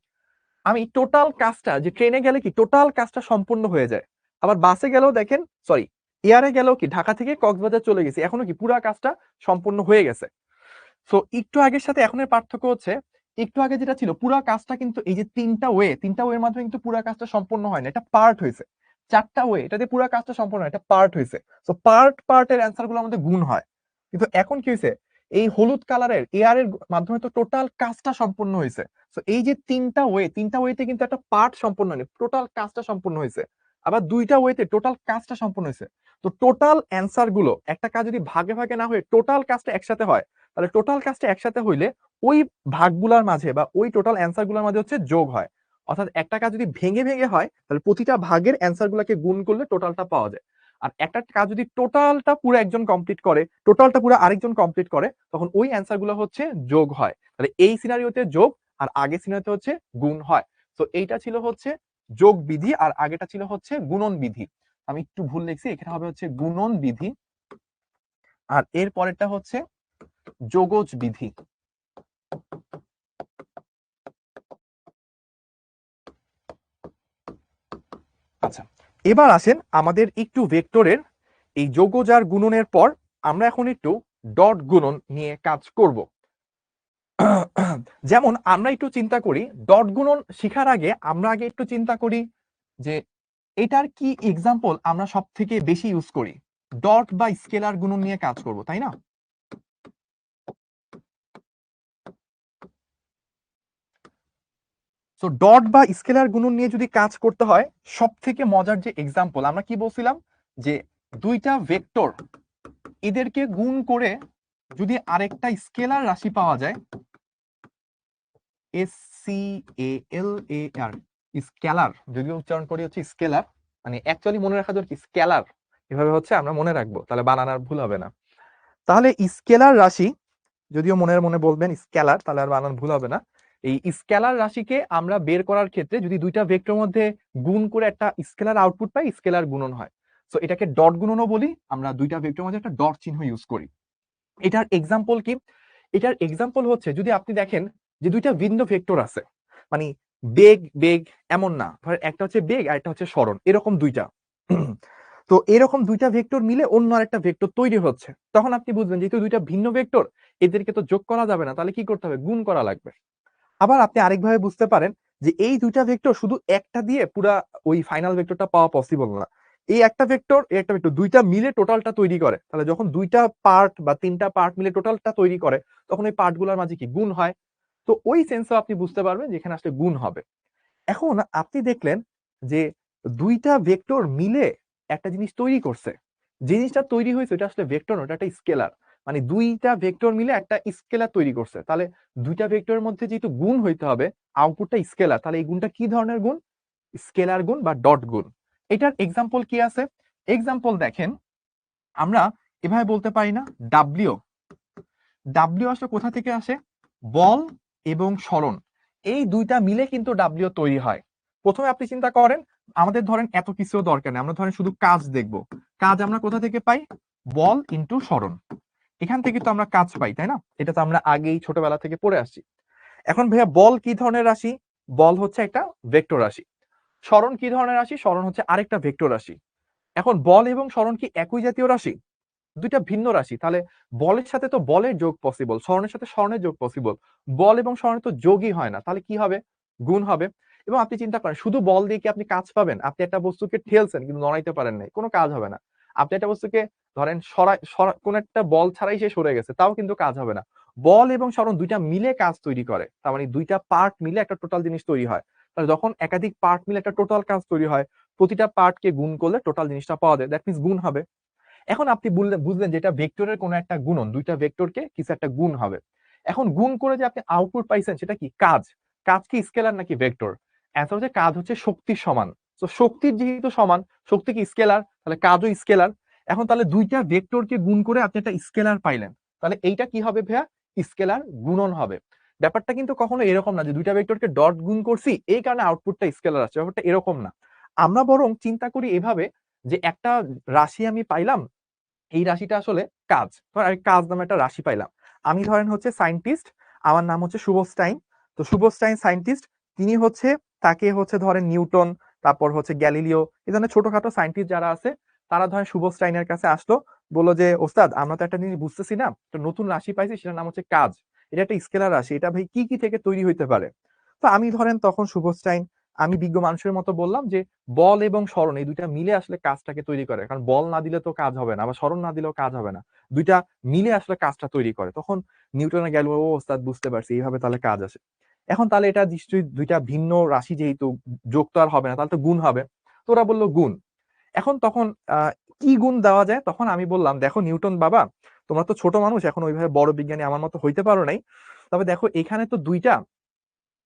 আমি টোটাল কাজটা, যে ট্রেনে গেলে কি টোটাল কাজটা সম্পূর্ণ হয়ে যায়, আবার বাসে গেলেও দেখেন, সরি এয়ারে গেলেও কি ঢাকা থেকে কক্সবাজার চলে গেছি, এখনো কি পুরো কাজটা সম্পূর্ণ হয়ে গেছে। সো একটু আগের সাথে এখনের পার্থক্য হচ্ছে, একটু আগে যেটা ছিল পুরো কাজটা কিন্তু এই যে তিনটা ওয়ের মাধ্যমে কিন্তু পুরো কাজটা সম্পূর্ণ হয় না, এটা পার্ট হয়েছে। 4টা ওয়ে, এটাতে পুরো কাজটা সম্পূর্ণ হয়, এটা পার্ট হয়েছে। সো পার্টের অ্যান্সার গুলো আমাদের গুণ হয়। কিন্তু এখন কি হয়েছে? এই হলুদ কালারের এয়ার এর মাধ্যমে তো টোটাল কাজটা সম্পূর্ণ হয়েছে। সো এই যে তিনটা ওয়েতে কিন্তু একটা পার্ট সম্পূর্ণ হয়নি, টোটাল কাজটা সম্পূর্ণ হয়েছে। আবার দুইটা ওয়েতে টোটাল কাজটা সম্পূর্ণ হয়েছে। তো টোটাল অ্যান্সার গুলো, একটা কাজ যদি ভাগে ভাগে না হয়ে টোটাল কাজটা একসাথে হয়, তাহলে টোটাল কাজটা একসাথে হইলে ওই ভাগগুলোর মাঝে বা ওই টোটাল অ্যান্সার গুলোর মাঝে হচ্ছে যোগ হয়। অর্থাৎ একটা কাজ যদি ভেঙে ভেঙে হয়, তাহলে প্রতিটা ভাগের অ্যান্সার গুলাকে গুণ করলে টোটালটা পাওয়া যায়। আর একটা কাজ যদি টোটালটা পুরো একজন কমপ্লিট করে, টোটালটা পুরো আরেকজন কমপ্লিট করে, তখন ওই অ্যান্সার গুলো হচ্ছে যোগ হয়। তাহলে এই সিনারিওতে যোগ, আর আগের সিনারিওতে হচ্ছে গুণ হয়। তো এইটা ছিল হচ্ছে যোগ বিধি, আর আগেটা ছিল হচ্ছে গুণন বিধি। আমি একটু ভুল লিখছি, এখানে হবে হচ্ছে গুণন বিধি, আর এর পরেরটা হচ্ছে যোগজ বিধি। আচ্ছা, এবার আসেন আমাদের একটু ভেক্টরের এই যোগজ আর গুণনের পর আমরা এখন একটু ডট গুণন নিয়ে কাজ করব। যেমন আমরা একটু চিন্তা করি, ডট গুণন শেখার আগে আমরা আগে একটু চিন্তা করি যে এটার কি এক্সাম্পল আমরা সব থেকে বেশি ইউজ করি। ডট বা স্কেলার গুণন নিয়ে কাজ করব, তাই না? সো ডট বা স্কেলার গুণন নিয়ে যদি কাজ করতে হয়, সব থেকে মজার যে এক্সাম্পল, আমরা কি বলছিলাম যে দুইটা ভেক্টর এদেরকে গুণ করে যদি আরেকটা স্কেলার রাশি পাওয়া যায়, SCALAR, স্কেলার, যদিও উচ্চারণ করি হচ্ছে স্কেলার, মানে অ্যাকচুয়ালি মনে রাখা দরকার স্কেলার, এভাবে হচ্ছে আমরা মনে রাখবো, তাহলে বানানোর ভুল হবে না। তাহলে স্কেলার রাশি, যদিও মনে মনে বলবেন স্কেলার, তাহলে আর বানান ভুল হবে না। এই স্কেলার রাশিকে আমরা বের করার ক্ষেত্রে যদি দুইটা ভেক্টর মধ্যে গুণ করে একটা স্কেলার আউটপুট পাই, স্কেলার গুণন হয়। সো এটাকে ডট গুণনও বলি, আমরা দুইটা ভেক্টর মধ্যে একটা ডট চিহ্ন ইউজ করি। এটার এক্সাম্পল কি? এটার এক্সাম্পল হচ্ছে যদি আপনি দেখেন যে দুইটা ভিন্ন ভেক্টর আছে, মানে বেগ বেগ এমন না, ধরেন একটা হচ্ছে বেগ আর একটা হচ্ছে সরণ, এরকম দুইটা। তো এরকম দুইটা ভেক্টর মিলে অন্য আরেকটা ভেক্টর তৈরি হচ্ছে, তখন আপনি বুঝবেন যেহেতু দুইটা ভিন্ন ভেক্টর, এদেরকে তো যোগ করা যাবে না, তাহলে কি করতে হবে? গুণ করা লাগবে। আবার আপনি আরেকভাবে বুঝতে পারেন যে এই দুইটা ভেক্টর শুধু একটা দিয়ে পুরা ওই ফাইনাল ভেক্টরটা পাওয়া পসিবল না। এই একটা ভেক্টর, এই একটা ভেক্টর, দুইটা মিলে টোটালটা তৈরি করে। তাহলে যখন দুইটা পার্ট বা তিনটা পার্ট মিলে টোটালটা তৈরি করে, তখন ওই পার্টগুলোর মাঝে কি গুণ হয়। তো ওই সেন্সও আপনি বুঝতে পারবেন যে এখানে আসলে গুণ হবে। এখন আপনি দেখলেন যে দুইটা ভেক্টর মিলে একটা জিনিস তৈরি করছে, জিনিসটা তৈরি হয়েছে এটা আসলে ভেক্টর না, ওটা একটা স্কেলার। মানে দুইটা ভেক্টর মিলে একটা স্কেলার তৈরি করছে, তাহলে দুইটা ভেক্টরের মধ্যে যেহেতু গুণ হইতে হবে, আউটপুটটা স্কেলার, তাহলে এই গুণটা কি ধরনের গুণ? স্কেলার গুণ বা ডট গুণ। এটার এক্সাম্পল কি আছে? এক্সাম্পল দেখেন, আমরা এভাবে বলতে পারি না ডাব্লিউ। ডাব্লিউ আসলে কোথা থেকে আসে? বল এবং সরণ, এই দুইটা মিলে কিন্তু ডাব্লিউ তৈরি হয়। প্রথমে আপনি চিন্তা করেন, আমাদের ধরেন এত কিছু দরকার নেই, আমরা ধরেন শুধু কাজ দেখব। কাজ আমরা কোথা থেকে পাই? বল ইন্টু সরণ, এখান থেকে তো আমরা কাজ পাই, তাই না? এটা তো আমরা আগেই ছোটবেলা থেকে পড়ে আসছি। এখন ভাইয়া বল কি ধরনের রাশি? বল হচ্ছে একটা ভেক্টর রাশি। সরণ কি ধরনের রাশি? সরণ হচ্ছে আরেকটা ভেক্টর রাশি। এখন বল এবং সরণ কি একই জাতীয় রাশি? দুইটা ভিন্ন রাশি, তাহলে বলের সাথে তো বলের যোগ পসিবল, স্বর্ণের সাথে স্বর্ণের যোগ পসিবল। বল এবং স্বর্ণের তো যোগই হয় না, তাহলে কি হবে? গুণ হবে। এবং আপনি চিন্তা করেন শুধু বল দিয়ে কি আপনি কাজ পাবেন? আপনি একটা বস্তুকে ঠেলছেন কিন্তু নড়াইতে পারেন নাই, কোনো কাজ হবে না। আপনি একটা বস্তুকে ধরেন কোন একটা বল ছাড়াই সে সরে গেছে, তাও কিন্তু কাজ হবে না। বল এবং স্বরণ দুইটা মিলে কাজ তৈরি করে, তার মানে দুইটা পার্ট মিলে একটা টোটাল জিনিস তৈরি হয়। তাহলে যখন একাধিক পার্ট মিলে একটা টোটাল কাজ তৈরি হয়, প্রতিটা পার্টকে গুণ করলে টোটাল জিনিসটা পাওয়া যায়, দ্যাট মিনস গুণ হবে। এখন আপনি বুঝলেন যে এটা ভেক্টরের কোনো একটা গুণন, দুইটা ভেক্টরকে কিছু একটা গুণ হবে। এখন গুণ করে যে আপনি আউটপুট পাইছেন সেটা কি? কাজ। কাজ কি স্কেলার নাকি ভেক্টর? অ্যান্সার হচ্ছে কাজ হচ্ছে শক্তির সমান। তো শক্তির যেহেতু সমান, শক্তি কি স্কেলার, তাহলে কাজও স্কেলার। এখন তাহলে দুইটা ভেক্টরকে গুণ করে আপনি একটা স্কেলার পাইলেন, তাহলে এইটা কি হবে ভাইয়া? স্কেলার গুণন হবে। ব্যাপারটা কিন্তু কখনো এরকম না যে দুইটা ভেক্টরকে ডট গুণ করছি এই কারণে আউটপুটটা স্কেলার আসছে, ব্যাপারটা এরকম না। আমরা বরং চিন্তা করি এভাবে যে একটা রাশি আমি পাইলাম, এই রাশিটা আসলে কাজ, ধর আমি কাজ নামে একটা রাশি পাইলাম। আমি ধরেন হচ্ছে সায়েন্টিস্ট, আমার নাম হচ্ছে শুভস্টাইন। তো শুভস্টাইন সায়েন্টিস্ট, তিনি হচ্ছে, তাকে হচ্ছে ধরেন নিউটন, তারপর হচ্ছে গ্যালিলিও, এই ধরনের ছোটখাটো সায়েন্টিস্ট যারা আছে, তারা ধরেন শুভস্টাইনের কাছে আসলো, বললো যে ওস্তাদ আমরা তো একটা জিনিস বুঝতেছি না, একটা নতুন রাশি পাইছি, সেটার নাম হচ্ছে কাজ। এটা একটা স্কেলার রাশি, এটা ভাই কি কি থেকে তৈরি হইতে পারে? তো আমি ধরেন তখন শুভস্টাইন, আমি বিজ্ঞ মানুষের মতো বললাম যে বল এবং সরণ এই দুইটা মিলে আসলে কাজটাকে তৈরি করে, কারণ বল না দিলে তো কাজ হবে না, বা সরণ না দিলেও কাজ হবে না, দুইটা মিলে আসলে কাজটা তৈরি করে। তখন নিউটনে গেল, ও ওস্তাদ বুঝতে পারছি, এইভাবে তাহলে কাজ আসে। এখন তাহলে এটা নিশ্চয়ই দুইটা ভিন্ন রাশি, যেহেতু যোগ তো আর হবে না, তাহলে তো গুণ হবে। তো ওরা বললো গুণ। এখন তখন কি গুণ দেওয়া যায়? তখন আমি বললাম দেখো নিউটন বাবা, তোমরা তো ছোট মানুষ, এখন ওইভাবে বড় বিজ্ঞানী আমার মতো হইতে পারো নাই, তবে দেখো এখানে তো দুইটা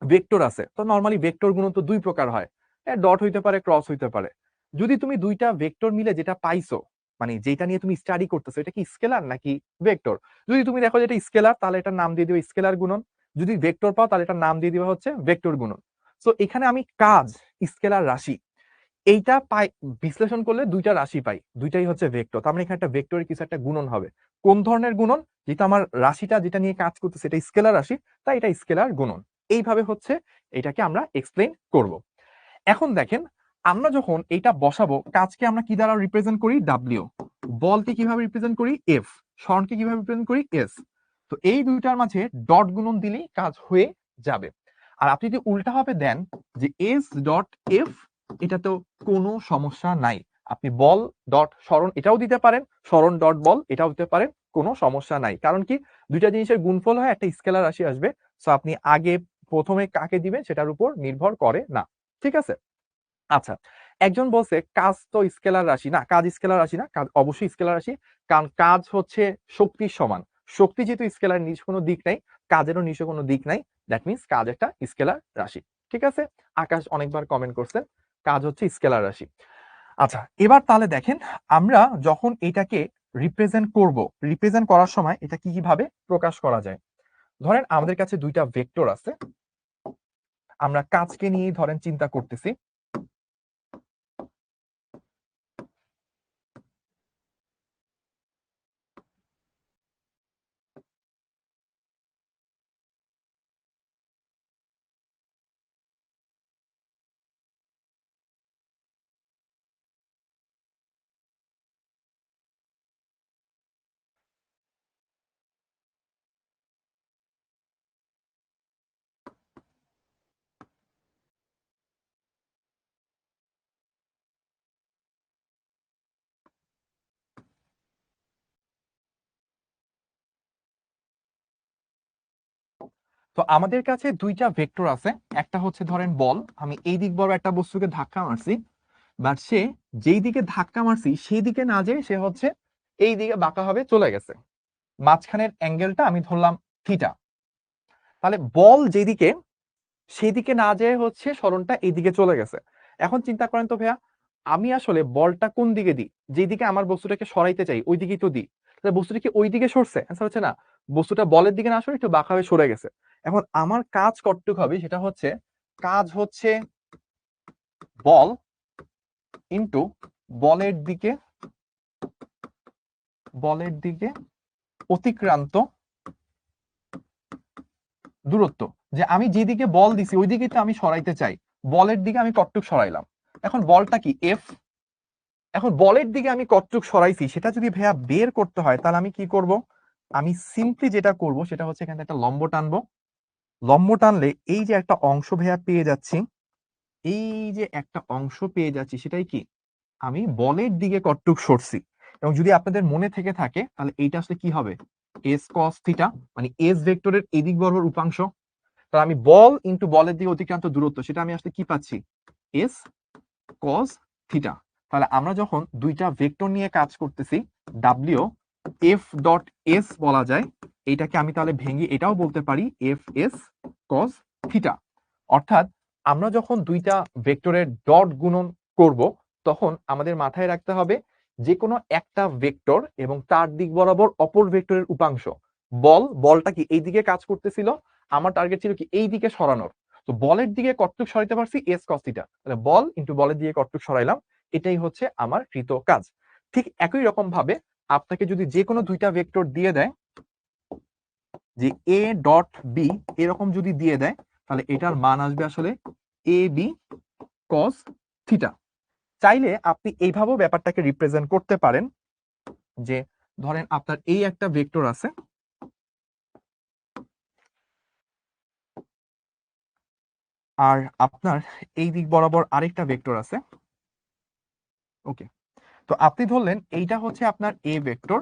ভেক্টর আছে, তো নরমালি ভেক্টর গুণ তো দুই প্রকার হয়, ডট হইতে পারে, ক্রস হইতে পারে। যদি তুমি দুইটা ভেক্টর মিলে যেটা পাইছো, মানে যেটা নিয়ে তুমি স্টাডি করতেছো, এটা কি স্কেলার নাকি ভেক্টর? যদি তুমি দেখো যে এটা স্কেলার, তাহলে এটার নাম দিয়ে দিবে স্কেলার গুণন। যদি ভেক্টর পাও, তাহলে এটার নাম দিয়ে দিবে হচ্ছে ভেক্টর গুণন। সো এখানে আমি কাজ, স্কেলার রাশি, এইটা পাই, বিশ্লেষণ করলে দুইটা রাশি পাই, দুইটাই হচ্ছে ভেক্টর। তার মানে এখানে একটা ভেক্টরের কিছু একটা গুণন হবে। কোন ধরনের গুণন? যেটা আমার রাশিটা যেটা নিয়ে কাজ করতেছে এটা স্কেলার রাশি, তাই এটা স্কেলার গুণন। এইভাবে হচ্ছে এটাকে আমরা এক্সপ্লেইন করব। এখন দেখেন, আমরা যখন এটা বসাবো, কাজকে আমরা কি দ্বারা রিপ্রেজেন্ট করি? ডাব্লিউ। বলকে কিভাবে রিপ্রেজেন্ট করি? এফ। স্বরণকে কিভাবে রিপ্রেজেন্ট করি? এস। তো এই দুইটার মাঝে ডট গুণন দিলেই কাজ হয়ে যাবে। আর আপনি যদি উল্টা ভাবে দেন যে এস ডট এফ, এটা তো কোনো সমস্যা নাই। আপনি বল ডট স্মরণ এটাও দিতে পারেন, স্মরণ ডট বল এটাও দিতে পারেন, কোনো সমস্যা নাই। কারণ কি, দুইটা জিনিসের গুণফল হয় একটা স্কেলার রাশি আসবে। সো আপনি আগে প্রথমে কাকে দিবেন সেটার উপর নির্ভর করে না। ঠিক আছে? আচ্ছা, একজন বলছে কাজ তো স্কেলার রাশি না, কাজ স্কেলার রাশি না। কাজ অবশ্যই স্কেলার রাশি, কারণ কাজ হচ্ছে শক্তির সমান। শক্তি যেহেতু স্কেলার, নিজ কোনো দিক নাই, কাজেরও নিজ কোনো দিক নাই, দ্যাট মিনস কাজ একটা স্কেলার রাশি। ঠিক আছে, আকাশ অনেকবার কমেন্ট করছেন, কাজ হচ্ছে স্কেলার রাশি। আচ্ছা, এবার তাহলে দেখেন আমরা যখন এটাকে রিপ্রেজেন্ট করার সময় এটা কিভাবে প্রকাশ করা যায়। ধরেন আমাদের কাছে দুইটা ভেক্টর আছে, আমরা কাজকে নিয়েই ধরেন চিন্তা করতেছি। তো আমাদের কাছে দুইটা ভেক্টর আছে, একটা হচ্ছে ধরেন বল, আমি এই দিক বরাবর একটা বস্তুকে ধাক্কা মারছি, বাট সে যেই দিকে ধাক্কা মারছি সেই দিকে না যেয়ে সে হচ্ছে এই দিকে বাঁকা হবে চলে গেছে, মাঝখানের অ্যাঙ্গেলটা আমি ধরলাম থিটা। তাহলে বল যেদিকে সেই দিকে না যেয়ে হচ্ছে সরণটা এইদিকে চলে গেছে। এখন চিন্তা করেন তো ভাইয়া, আমি আসলে বলটা কোন দিকে দিই, যেদিকে আমার বস্তুটাকে সরাইতে চাই ওই দিকেই তো দিই, তাহলে বস্তুটা কি ওই দিকে সরছে? অ্যান্সার হচ্ছে না, বস্তুটা বলের দিকে না সরে একটু বাঁকা হয়ে সরে গেছে। এখন আমার কাজ কতটুক হবে, সেটা হচ্ছে কাজ হচ্ছে বল ইন্টু বলের দিকে অতিক্রান্ত দূরত্ব, যে আমি যেদিকে বল দিছি ওই দিকে তো আমি সরাইতে চাই, বলের দিকে আমি কতটুক সরাইলাম। এখন বলটা কি এফ, এখন বলের দিকে আমি কতটুক সরাইছি সেটা যদি ভাইয়া বের করতে হয় তাহলে আমি কি করব, আমি সিম্পলি যেটা করব সেটা হচ্ছে এখানে একটা লম্ব টানবো। লম্ব টানলে এই যে একটা অংশ ভাইয়া পেয়ে যাচ্ছি, এই যে একটা অংশ পেয়ে যাচ্ছি সেটাই কি আমি বলের দিকে কতটুক সরছি। এবং যদি আপনাদের মনে থেকে থাকে তাহলে এইটা আসলে কি হবে, এস কস থিটা, মানে এস ভেক্টরের এদিক বরাবর উপাংশ। তাহলে আমি বল ইন্টু বলের দিকে অতিক্রান্ত দূরত্ব, সেটা আমি আসলে কি পাচ্ছি, এস কস থিটা। তাহলে আমরা যখন দুইটা ভেক্টর নিয়ে কাজ করতেছি, ডাব্লিউ এফ ডট এস বলা যায়, এটাকে আমি তাহলে ভেঙে এটাও বলতে পারি এফ এস কস থিটা। অর্থাৎ আমরা যখন দুইটা ভেক্টরের ডট গুণন করব তখন আমাদের মাথায় রাখতে হবে যে কোনো একটা ভেক্টর এবং তার দিক বরাবর অপর ভেক্টরের উপাংশ। বলটা কি এই দিকে কাজ করতেছিল, আমার টার্গেট ছিল কি এই দিকে সরানোর, তো বলের দিকে কতটুক সরাইতে পারছি এস কস থিটা, তাহলে বল ইন্টু বলের দিকে কতটুক সরাইলাম, এটাই হচ্ছে আমার কৃত কাজ। ঠিক একই রকম ভাবে আপনাকে যদি যে কোনো দুইটা ভেক্টর দিয়ে দেয়, যে এ ডট বি এরকম যদি দিয়ে দেয়, তাহলে এটার মান আসবে আসলে এ বি কস থিটা। চাইলে আপনি এইভাবেও ব্যাপারটাকে রিপ্রেজেন্ট করতে পারেন, যে ধরেন আপনার এই একটা ভেক্টর আছে, আর আপনার এই দিক বরাবর আরেকটা ভেক্টর আছে। ওকে, তো আপনি ধরলেন এইটা হচ্ছে আপনার এ ভেক্টর,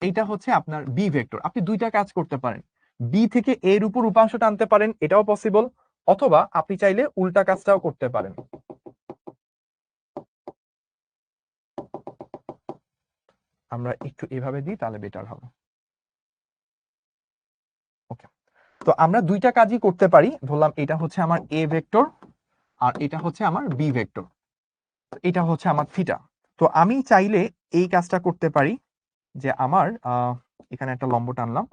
এইটা হচ্ছে আপনার বি ভেক্টর। আপনি দুইটা কাজ করতে পারেন, বি থেকে এর উপর উপাংশ টানতে পারেন, এটাও পসিবল, অথবা আপনি চাইলে উল্টা কাজটাও করতে পারেন। আমরা একটু এভাবে দিই তাহলে বেটার হবে। ওকে, তো আমরা দুইটা কাজই করতে পারি, ধরলাম এটা হচ্ছে আমার এ ভেক্টর আর এটা হচ্ছে আমার বি ভেক্টর, এটা হচ্ছে আমার থিটা। তো আমি চাইলে এই কাজটা করতে পারি, যে আমার এখানে একটা লম্ব টানলাম,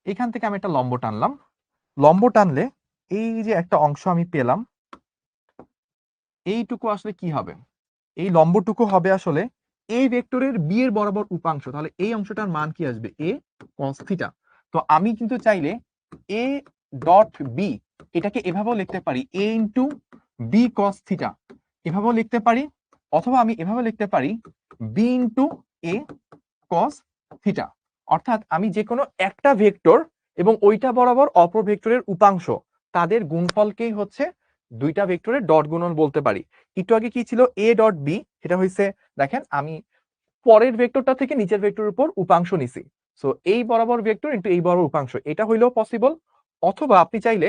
এখান থেকে আমি একটা লম্ব টানলাম, লম্ব টানলে এই যে একটা অংশ আমি পেলাম, এইটুকু আসলে কি হবে, এই লম্বটুকু হবে আসলে এই ভেক্টরের বি এর বরাবর উপাংশ। তাহলে এই অংশটার মান কি আসবে, এ কস থিটা। তো আমি কিন্তু চাইলে এ ডট বি এটাকে এভাবেও লিখতে পারি, এ ইন্টু বি কস থিটা, এভাবেও লিখতে পারি, অথবা আমি এভাবে লিখতে পারি বি ইন্টু এ কস থিটা। অর্থাৎ আমি যে কোনো একটা ভেক্টর এবং ওইটা বরাবর অপর ভেক্টরের উপাংশ, তাদের গুণফলকেই হচ্ছে দুইটা ভেক্টরের ডট গুণন বলতে পারি। একটু আগে কি ছিল, এ ডট বি, সেটা হয়েছে দেখেন আমি পরের ভেক্টরটা থেকে নিচের ভেক্টরের উপর উপাংশ নিছি, সো এই বরাবর ভেক্টর ইন্টু এই বরাবর উপাংশ, এটা হইলেও পসিবল। অথবা আপনি চাইলে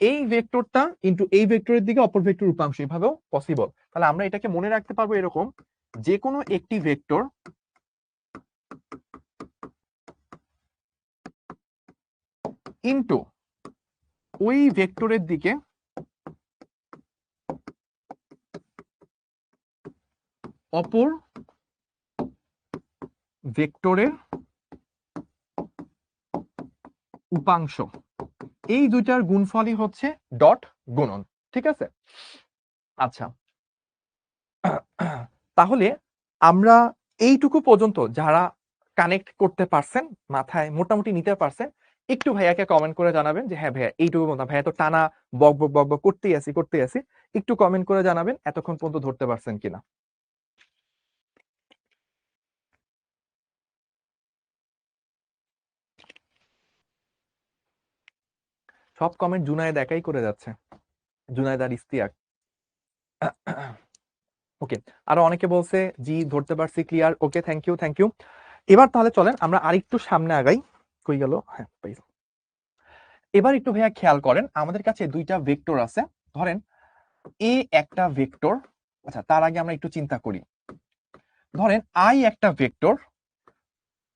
এই ভেক্টরটা ইন্টু এই ভেক্টরের দিকে অপর ভেক্টর উপাংশ, এভাবেও পসিবল। তাহলে আমরা এটাকে মনে রাখতে পারবো এরকম, যে কোনো একটি ভেক্টর ইন্টু ওই ভেক্টরের দিকে অপর ভেক্টরের উপাংশ, এই দুইটার গুণফলই হচ্ছে ডট গুণন। ঠিক আছে, আচ্ছা তাহলে আমরা এইটুকু পর্যন্ত যারা কানেক্ট করতে পারছেন, মাথায় মোটামুটি নিতে পারছেন, একটু ভাইয়াকে কমেন্ট করে জানাবেন যে হ্যাঁ ভাইয়া এইটুকু পর্যন্ত, ভাইয়া তো টানা বক বক বক বক করতেই আছি, একটু কমেন্ট করে জানাবেন এতক্ষণ পর্যন্ত ধরতে পারছেন কিনা। সব কমেন্ট জুনায়েদ একাই করে যাচ্ছে, জুনায়েদ আর ইস্তিয়াক। ওকে, আরো অনেকে বলছে জি ধরতে পারছি, clear, okay thank you thank you. এবার তাহলে চলেন আমরা আরেকটু সামনে আগাই। কই গেল, হ্যাঁ এবার একটু ভাইয়া খেয়াল করেন, আমাদের কাছে দুইটা ভেক্টর আছে, ধরেন এ একটা ভেক্টর। আচ্ছা তার আগে আমরা একটু চিন্তা করি, ধরেন আই একটা ভেক্টর,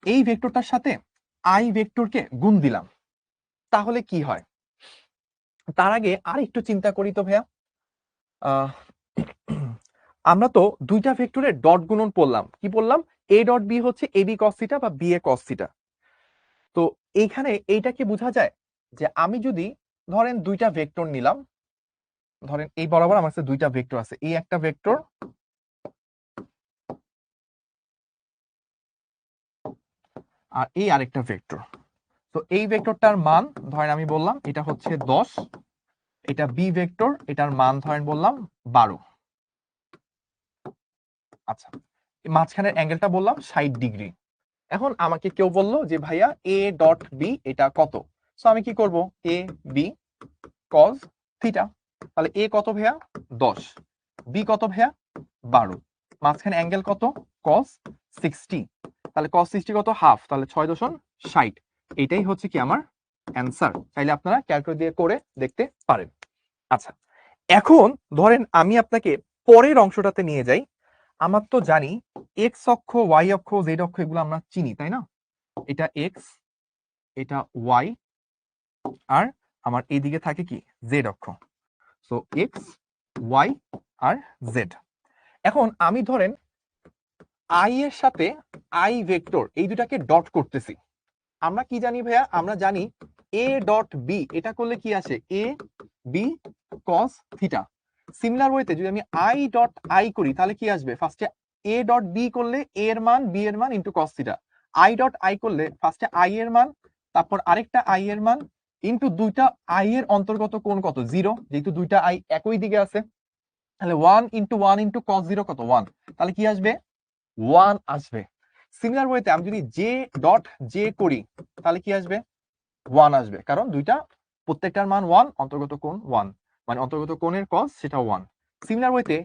এই ভেক্টরটার সাথে আই ভেক্টরকে গুণ দিলাম, তাহলে কি হয়? তার আগে আর একটু চিন্তা করি তো ভাইয়া, আমরা তো দুইটা ভেক্টরের ডট গুণন পড়লাম, কি বললাম? এ ডট বি হচ্ছে এ বি কস থিটা বা বি এ কস থিটা। তো এইখানে এইটা কি বোঝা যায় যে আমি যদি ধরেন দুইটা ভেক্টর নিলাম, ধরেন এই বরাবর আমার কাছে দুইটা ভেক্টর আছে, এই একটা ভেক্টর আর এই আরেকটা ভেক্টর। তো এই ভেক্টরটার মান ধরেন আমি বললাম এটা হচ্ছে 10, এটা বি ভেক্টর, এটার মান ধরেন বললাম 12। আচ্ছা, মাঝখানের অ্যাঙ্গেলটা বললাম 60°। এখন আমাকে কেউ বললো যে ভাইয়া এ ডট বি এটা কত, সো আমি কি করব, এ বি কজ থিটা, তাহলে এ কত ভাইয়া 10, বি কত ভাইয়া 12, মাঝখানে অ্যাঙ্গেল কত কস 60, তাহলে কস 60 কত হাফ, তাহলে 6.60, এইটাই হচ্ছে কি আমার অ্যান্সার। চাইলে আপনারা ক্যালকুলেটর দিয়ে করে দেখতে পারেন। আচ্ছা এখন ধরেন আমি আপনাকে পরের অংশটাতে নিয়ে যাই, আমার তো জানি এক্স অক্ষ, ওয়াই অক্ষ, জেড অক্ষ এগুলো আমরা চিনি তাই না, এটা এক্স, এটা ওয়াই, আর আমার এইদিকে থাকে কি জেড অক্ষ। সো এক্স ওয়াই আর জেড। এখন আমি ধরেন আই এর সাথে আই ভেক্টর এই দুটাকে ডট করতেছি, আমরা কি জানি ভাইয়া, আমরা জানি এ ডট বি এটা করলে কি আসে, A B cos theta. Similar ওয়েতে যদি আমি আই ডট আই করি তাহলে কি আসবে, ফার্স্টে এ ডট বি করলে এ এর মান বি এর মান into cos theta, I dot I করলে ফার্স্টে আই এর মান তারপর আরেকটা আই এর মান ইন্টু দুইটা আই এর অন্তর্গত কোণ কত 0, যেহেতু দুইটা আই একই দিকে আছে, তাহলে 1 ইন্টু কস 0 কত 1, তাহলে কি আসবে 1 আসবে। সিমিলার ওয়েতে আমি যদি জে ডট জে করি তাহলে কি আসবে 1 আসবে, কারণ দুইটা প্রত্যেকটার মান 1, অন্তর্গত কোণ 1, মানে অন্তর্গত কোণের কস সেটা 1। সিমিলার ওয়েতে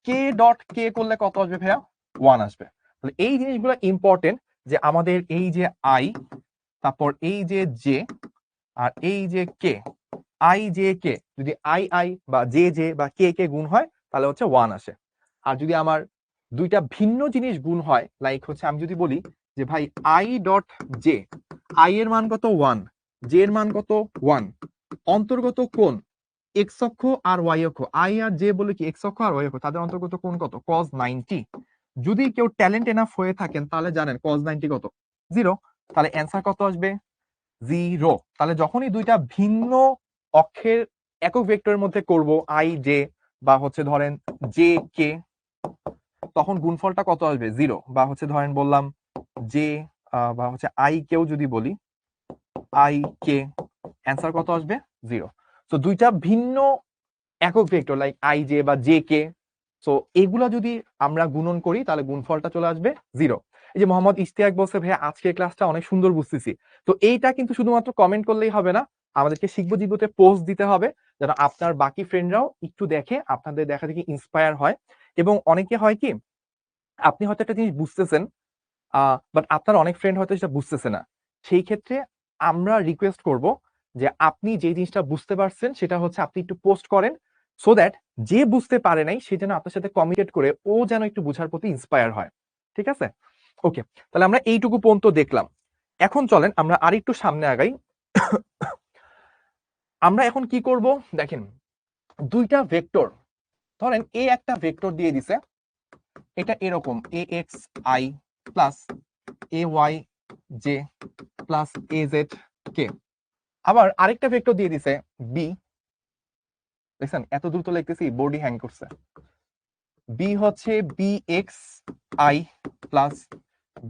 কে ডট কে করলে কত আসবে ভাইয়া 1 আসবে। তাহলে এই জিনিসগুলো ইম্পর্টেন্ট, যে আমাদের এই যে আই, তারপর এই যে জে, আর এই যে কে, আই জে কে যদি আই আই বা জে জে বা কে কে গুণ হয় তাহলে হচ্ছে 1 আসে। আর যদি আমার দুইটা ভিন্ন জিনিস গুণ হয়, লাইক হচ্ছে আমি যদি বলি যে ভাই আই ডট জে, আই এর মান কত 1, জে এর মান কত 1, অন্তর্গত কোণ এক্স অক্ষ আর ওয়াই অক্ষ, আই আর জে বলে কি এক্স অক্ষ আর ওয়াই অক্ষ, তাদের অন্তর্গত কোণ কত cos 90। যদি কেউ ট্যালেন্ট এনাফ হয়ে থাকেন তাহলে জানেন cos 90 কত 0, তাহলে অ্যান্সার কত আসবে 0। তাহলে যখনই দুইটা ভিন্ন অক্ষের একক ভেক্টরের মধ্যে করব আই জে বা হচ্ছে ধরেন জে কে, তখন গুণফলটা কত আসবে 0, বা হচ্ছে ধরেন বললাম জে বা হচ্ছে আই কেও যদি বলি আই কে, অ্যান্সার কত আসবে 0। তো দুইটা ভিন্ন একক ভেক্টর লাইক আই জে বা জে কে, সো এগুলা যদি আমরা গুণন করি তাহলে গুণফলটা চলে আসবে 0। এই যে মোহাম্মদ ইশতিয়াক বলছে ভাইয়া আজকের ক্লাসটা অনেক সুন্দর বুঝতেছি, তো এইটা কিন্তু শুধুমাত্র কমেন্ট করলেই হবে না, আমাদেরকে শিখবো জিবুতে পোস্ট দিতে হবে, যেন আপনার বাকি ফ্রেন্ডরাও একটু দেখে আপনাদের দেখা দেখি ইন্সপায়ার হয়। এবং অনেকে হয় কি, আপনি হয়তো একটা জিনিস বুঝতেছেন বাট আপনার অনেক ফ্রেন্ড হয়তো সেটা বুঝতেছে না, সেই ক্ষেত্রে আমরা রিকোয়েস্ট করব যে আপনি যে জিনিসটা বুঝতে পারছেন সেটা হচ্ছে আপনি একটু পোস্ট করেন, সো দ্যাট যে বুঝতে পারে নাই সে যেন আপনার সাথে কমিউনিকেট করে ও যেন একটু বুঝার প্রতি ইন্সপায়ার হয়। ঠিক আছে, ওকে, তাহলে আমরা এইটুকু পর্যন্ত দেখলাম। এখন চলেন আমরা আরেকটু সামনে আগাই। আমরা এখন কি করব দেখেন, দুইটা ভেক্টর, ধরেন এ একটা ভেক্টর দিয়ে দিছে, এটা এরকম ax(i) plus ay(j) plus az(k), আবার আরেকটা ভেক্টর দিয়ে দিছে b, দেখছেন এত দ্রুত লিখতেছি বোর্ডই হ্যাং করছে, b হচ্ছে bxi plus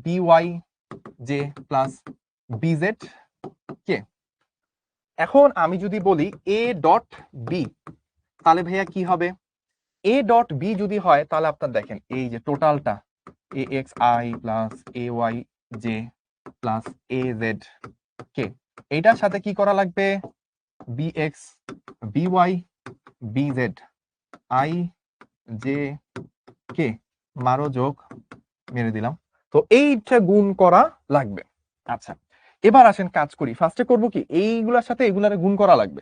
byj plus bz(k). এখন আমি যদি বলি a ডট b, তাহলে ভাইয়া কি হবে? a ডট b যদি হয় তাহলে আপনার দেখেন এই যে টোটালটা axi plus ayj plus az(k), এইটার সাথে কি করা লাগবে? bx by bz i j k মারো যোগ মেরে দিলাম, তো এইটা গুণ করা লাগবে। আচ্ছা, এবার আসেন কাজ করি। ফার্স্টে করব কি, এইগুলার সাথে এগুলারে গুণ করা লাগবে।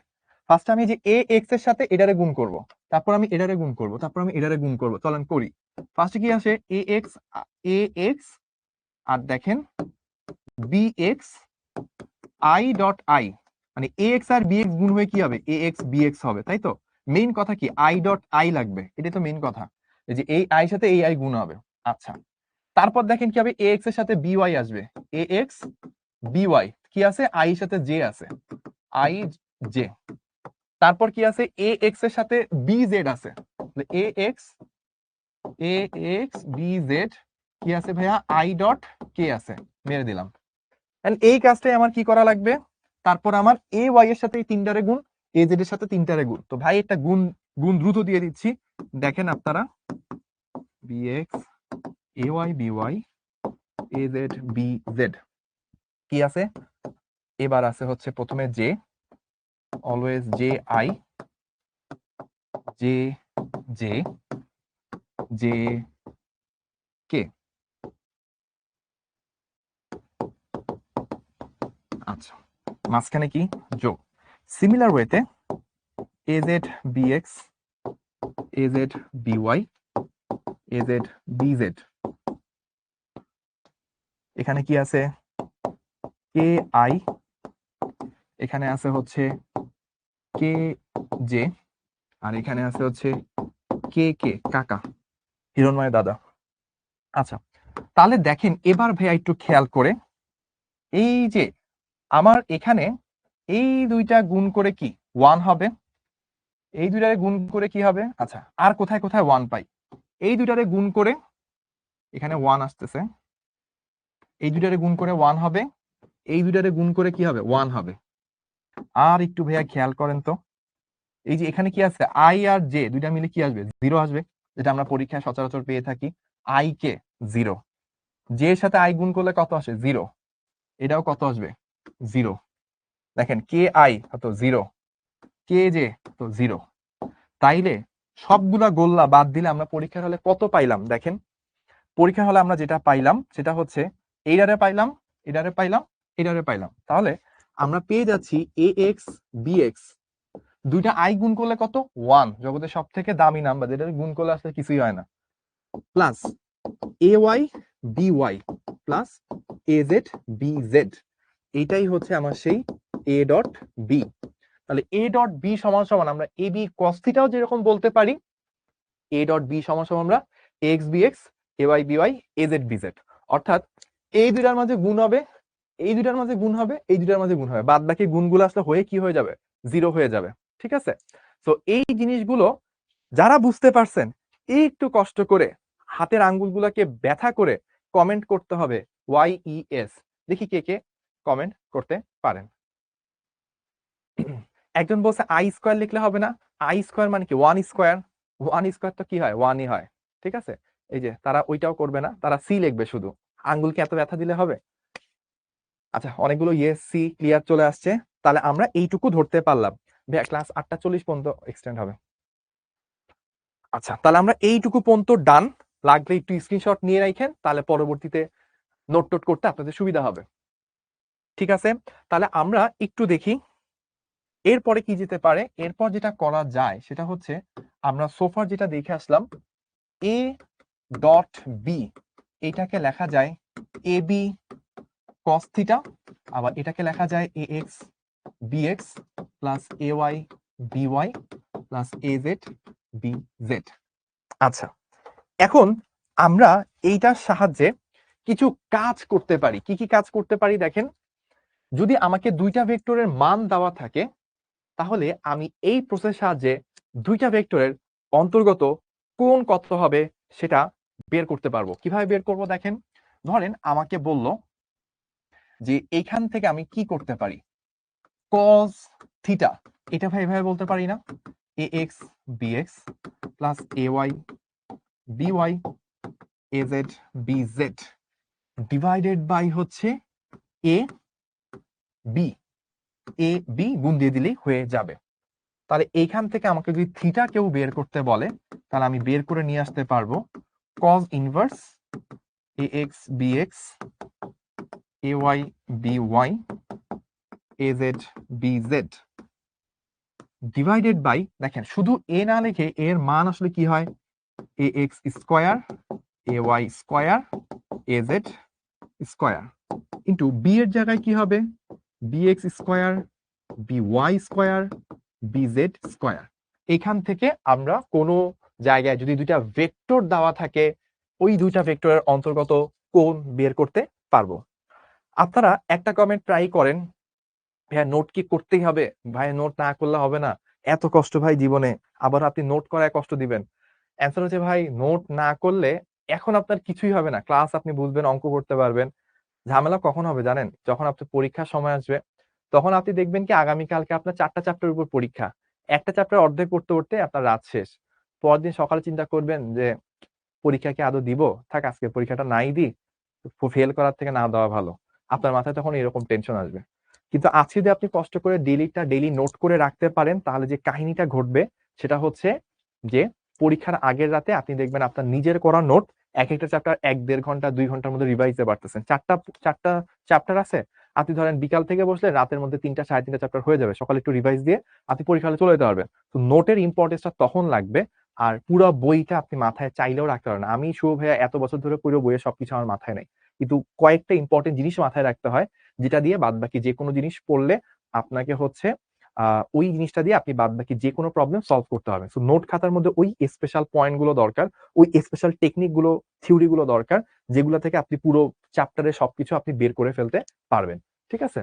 ফার্স্টে আমি যে ax এর সাথে এটারে গুণ করব, তারপর আমি এটারে গুণ করব, তারপর আমি এটারে গুণ করব। চলেন করি। ফার্স্টে কি আসে? ax আর দেখেন bx i ডট i, মানে ax আর bx গুণ হয়ে কি হবে? ax bx হবে, তাই তো? মেইন কথা কি i ডট i লাগবে, এটাই তো মেইন কথা, এই যে এই i সাথে এই i গুণ হবে। আচ্ছা, তারপর দেখেন কি হবে? ax এর সাথে by আসবে, ax by কি আছে? i এর সাথে j আছে, i j। তারপর কি আছে? ax এর সাথে bz আছে, ax bz কি আছে ভাইয়া? i ডট k আছে, মেরে দিলাম। এই কাজটাই আমার কি করা লাগবে? তারপর আমার ay এর সাথে তিনটারে গুণ, az এর সাথে তিনটারে গুণ। তো ভাই একটা গুণ গুণ দ্রুত দিয়ে দিচ্ছি, দেখেন আপনারা, bx ay by az bz কি আছে? এবার আছে হচ্ছে প্রথমে j, always j i j j j k। আচ্ছা, মাঝখানে কি? যোগ। সিমিলার ওয়েতে az bx az by az bz, এখানে কি আছে? কে আই, এখানে আছে হচ্ছে কে জে, আর এখানে আছে হচ্ছে কে কে কাকা, হিরণময় দাদা। আচ্ছা, তাহলে দেখেন এবার ভাইয়া একটু খেয়াল করে, এই যে আমার এখানে এই দুইটা গুণ করে কি 1 হবে, এই দুইটারে গুণ করে কি হবে? আচ্ছা, আর কোথায় কোথায় 1 পাই? এই দুইটারে গুণ করে এখানে 1 আসতেছে, এই দুইটারে গুণ করে 1 হবে, এই দুইটারে গুণ করে কি হবে? 1 হবে। আর একটু ভাইয়া খেয়াল করেন তো, এই যে এখানে কি আছে? আই আর জে দুইটা মিলে কি আসবে? 0 আসবে, যেটা আমরা পরীক্ষায় সচরাচর পেয়ে থাকি। আই কে 0, জে এর সাথে আই গুণ করলে কত আসে? 0, এটাও কত আসবে? 0। দেখেন কে আই কত? 0, কে জে তো 0। তাইলে সবগুলা গোল্লা বাদ দিলে আমরা পরীক্ষার হলে কত পাইলাম? দেখেন পরীক্ষার হলে আমরা যেটা পাইলাম সেটা হচ্ছে এইটারে পাইলাম, এটারে পাইলাম, এটারে পাইলাম। তাহলে আমরা পেয়ে যাচ্ছি ax bx, দুইটা আই গুণ করলে কত? 1, জগতের সব থেকে দামি নাম্বার, যেটা গুণ করলে আসলে কিছুই হয় না, plus ay by plus az bz, এইটাই হচ্ছে আমার সেই a ডট b। তাহলে a ডট b সমান সমান আমরা ab cos থিটাও যেরকম বলতে পারি, a ডট b সমান সমান আমরা ax bx ay by az bz, অর্থাৎ এই দুইটার মাঝে গুণ হবে, এই দুইটার মাঝে গুণ হবে, এই দুইটার মাঝে গুণ হবে, বাদ বাকি গুণগুলো আসলে হয়ে কি হয়ে যাবে? 0 হয়ে যাবে। ঠিক আছে, তো এই জিনিসগুলো যারা বুঝতে পারছেন একটু কষ্ট করে হাতের আঙ্গুলগুলোকে ব্যথা করে কমেন্ট করতে হবে YES, দেখি কে কে কমেন্ট করতে পারেন। একজন বলছে আই স্কোয়ার লিখলে হবে না, আই স্কোয়ার মানে কি? 1 স্কোয়ার, 1 স্কোয়ার তো কি হয়? 1ই হয়। ঠিক আছে, এই যে তারা ওইটাও করবে না, তারা সি লিখবে শুধু, আঙ্গুলকে এত ব্যথা দিলে হবে? আচ্ছা, অনেকগুলো ইয়েস সি ক্লিয়ার চলে আসছে, তাহলে আমরা এইটুকু ধরতে পারলাম। ক্লাস 8:40 পর্যন্ত এক্সটেন্ড হবে। আচ্ছা, তাহলে আমরা এইটুকু পর্যন্ত ডান, লাগলে একটু স্ক্রিনশট নিয়ে রাখেন, তাহলে পরবর্তীতে নোট টোট করতে আপনাদের সুবিধা হবে। ঠিক আছে, তাহলে আমরা একটু দেখি এরপরে কি যেতে পারে। এরপর যেটা করা যায় সেটা হচ্ছে আমরা সোফার যেটা দেখে আসলাম, এ ডট বি, এটাকে লেখা যায় এ বি কস থিটা, আবার এটাকে লেখা যায় A X B X plus A Y B Y plus A Z B Z. আচ্ছা, এখন আমরা এইটার সাহায্যে কিছু কাজ করতে পারি। কি কি কাজ করতে পারি দেখেন, যদি আমাকে দুইটা ভেক্টরের মান দেওয়া থাকে তাহলে আমি এই প্রসেস সাহায্যে দুইটা ভেক্টরের অন্তর্গত কোণ কত হবে সেটা বের করতে পারবো। কিভাবে বের করব দেখেন, ধরেন আমাকে বলল যে এইখান থেকে আমি কি করতে পারি, cos থিটা, এটা ভাই এভাবে বলতে পারি না, ax bx plus ay by az bz divided by হচ্ছে a b গুণ দিয়ে দিলেই হয়ে যাবে। তাহলে এইখান থেকে আমাকে যদি থিটা কেউ বের করতে বলে তাহলে আমি বের করে নিয়ে আসতে পারবো cos inverse ax bx ay by az bz divided by, দেখেন শুধু এ না লিখে এর মান আসলে কি হয়, ax square ay square az square into b এর জায়গায় কি হবে bx square by square bz square. এখান থেকে আমরা কোনো জায়গায় যদি দুইটা ভেক্টর দেওয়া থাকে ওই দুইটা ভেক্টরের অন্তর্গত কোণ বের করতে পারবো। আপনারা একটা কমেন্ট ট্রাই করেন, ভাইয়া নোট কি করতেই হবে, ভাই নোট না করলে হবে না, এত কষ্ট ভাই জীবনে, আবার আপনি নোট করায় কষ্ট দিবেন। অ্যান্সার হচ্ছে ভাই নোট না করলে এখন আপনার কিছুই হবে না, ক্লাস আপনি বুঝবেন, অঙ্ক করতে পারবেন। ঝামেলা কখন হবে জানেন, যখন আপনার পরীক্ষার সময় আসবে তখন আপনি দেখবেন কি আগামীকালকে আপনার 4টা চ্যাপ্টারের উপর পরীক্ষা, একটা চ্যাপ্টার অর্ধেক করতে করতে আপনার রাত শেষ। পরদিন সকালে চিন্তা করবেন যে পরীক্ষা কি আদৌ দিব, থাক আজকে পরীক্ষাটা নাই দিই, ফেল করার থেকে না দেওয়া ভালো। আপনার মাথায় তখন এরকম টেনশন আসবে। কিন্তু আজকে যদি আপনি কষ্ট করে ডেইলি নোট করে রাখতে পারেন তাহলে যে কাহিনীটা ঘটবে সেটা হচ্ছে যে পরীক্ষার আগের রাতে আপনি দেখবেন আপনার নিজের করা নোট এক একটা চ্যাপ্টার 1-1.5 ঘন্টা 2 ঘন্টার মধ্যে রিভাইজ দিতে পারতেছেন। চারটা চ্যাপ্টার আছে, আপনি ধরেন বিকাল থেকে বসলে রাতের মধ্যে 3টা 3.5টা চ্যাপ্টার হয়ে যাবে, সকালে একটু রিভাইজ দিয়ে আপনি পরীক্ষা হলে চলে যেতে পারবেন। তো নোটের ইম্পর্টেন্সটা তখন লাগবে। আর পুরো বইটা আপনি মাথায় চাইলেও রাখতে পারেন। আমি শুভ ভাইয়া এত বছর ধরে পুরো বইয়ের সবকিছু আমার মাথায় নেই, কিন্তু কয়েকটা ইম্পর্টেন্ট জিনিস মাথায় রাখতে হয় যেটা দিয়ে বাদ বাকি যে কোনো জিনিস পড়লে আপনাকে হচ্ছে ওই জিনিসটা দিয়ে আপনি বাদ বাকি যে কোনো প্রবলেম সলভ করতে হবে। সো নোট খাতার মধ্যে ওই স্পেশাল পয়েন্ট গুলো দরকার, ওই স্পেশাল টেকনিক গুলো, থিওরি গুলো দরকার, যেগুলো থেকে আপনি পুরো চ্যাপ্টারের সবকিছু আপনি বের করে ফেলতে পারবেন। ঠিক আছে,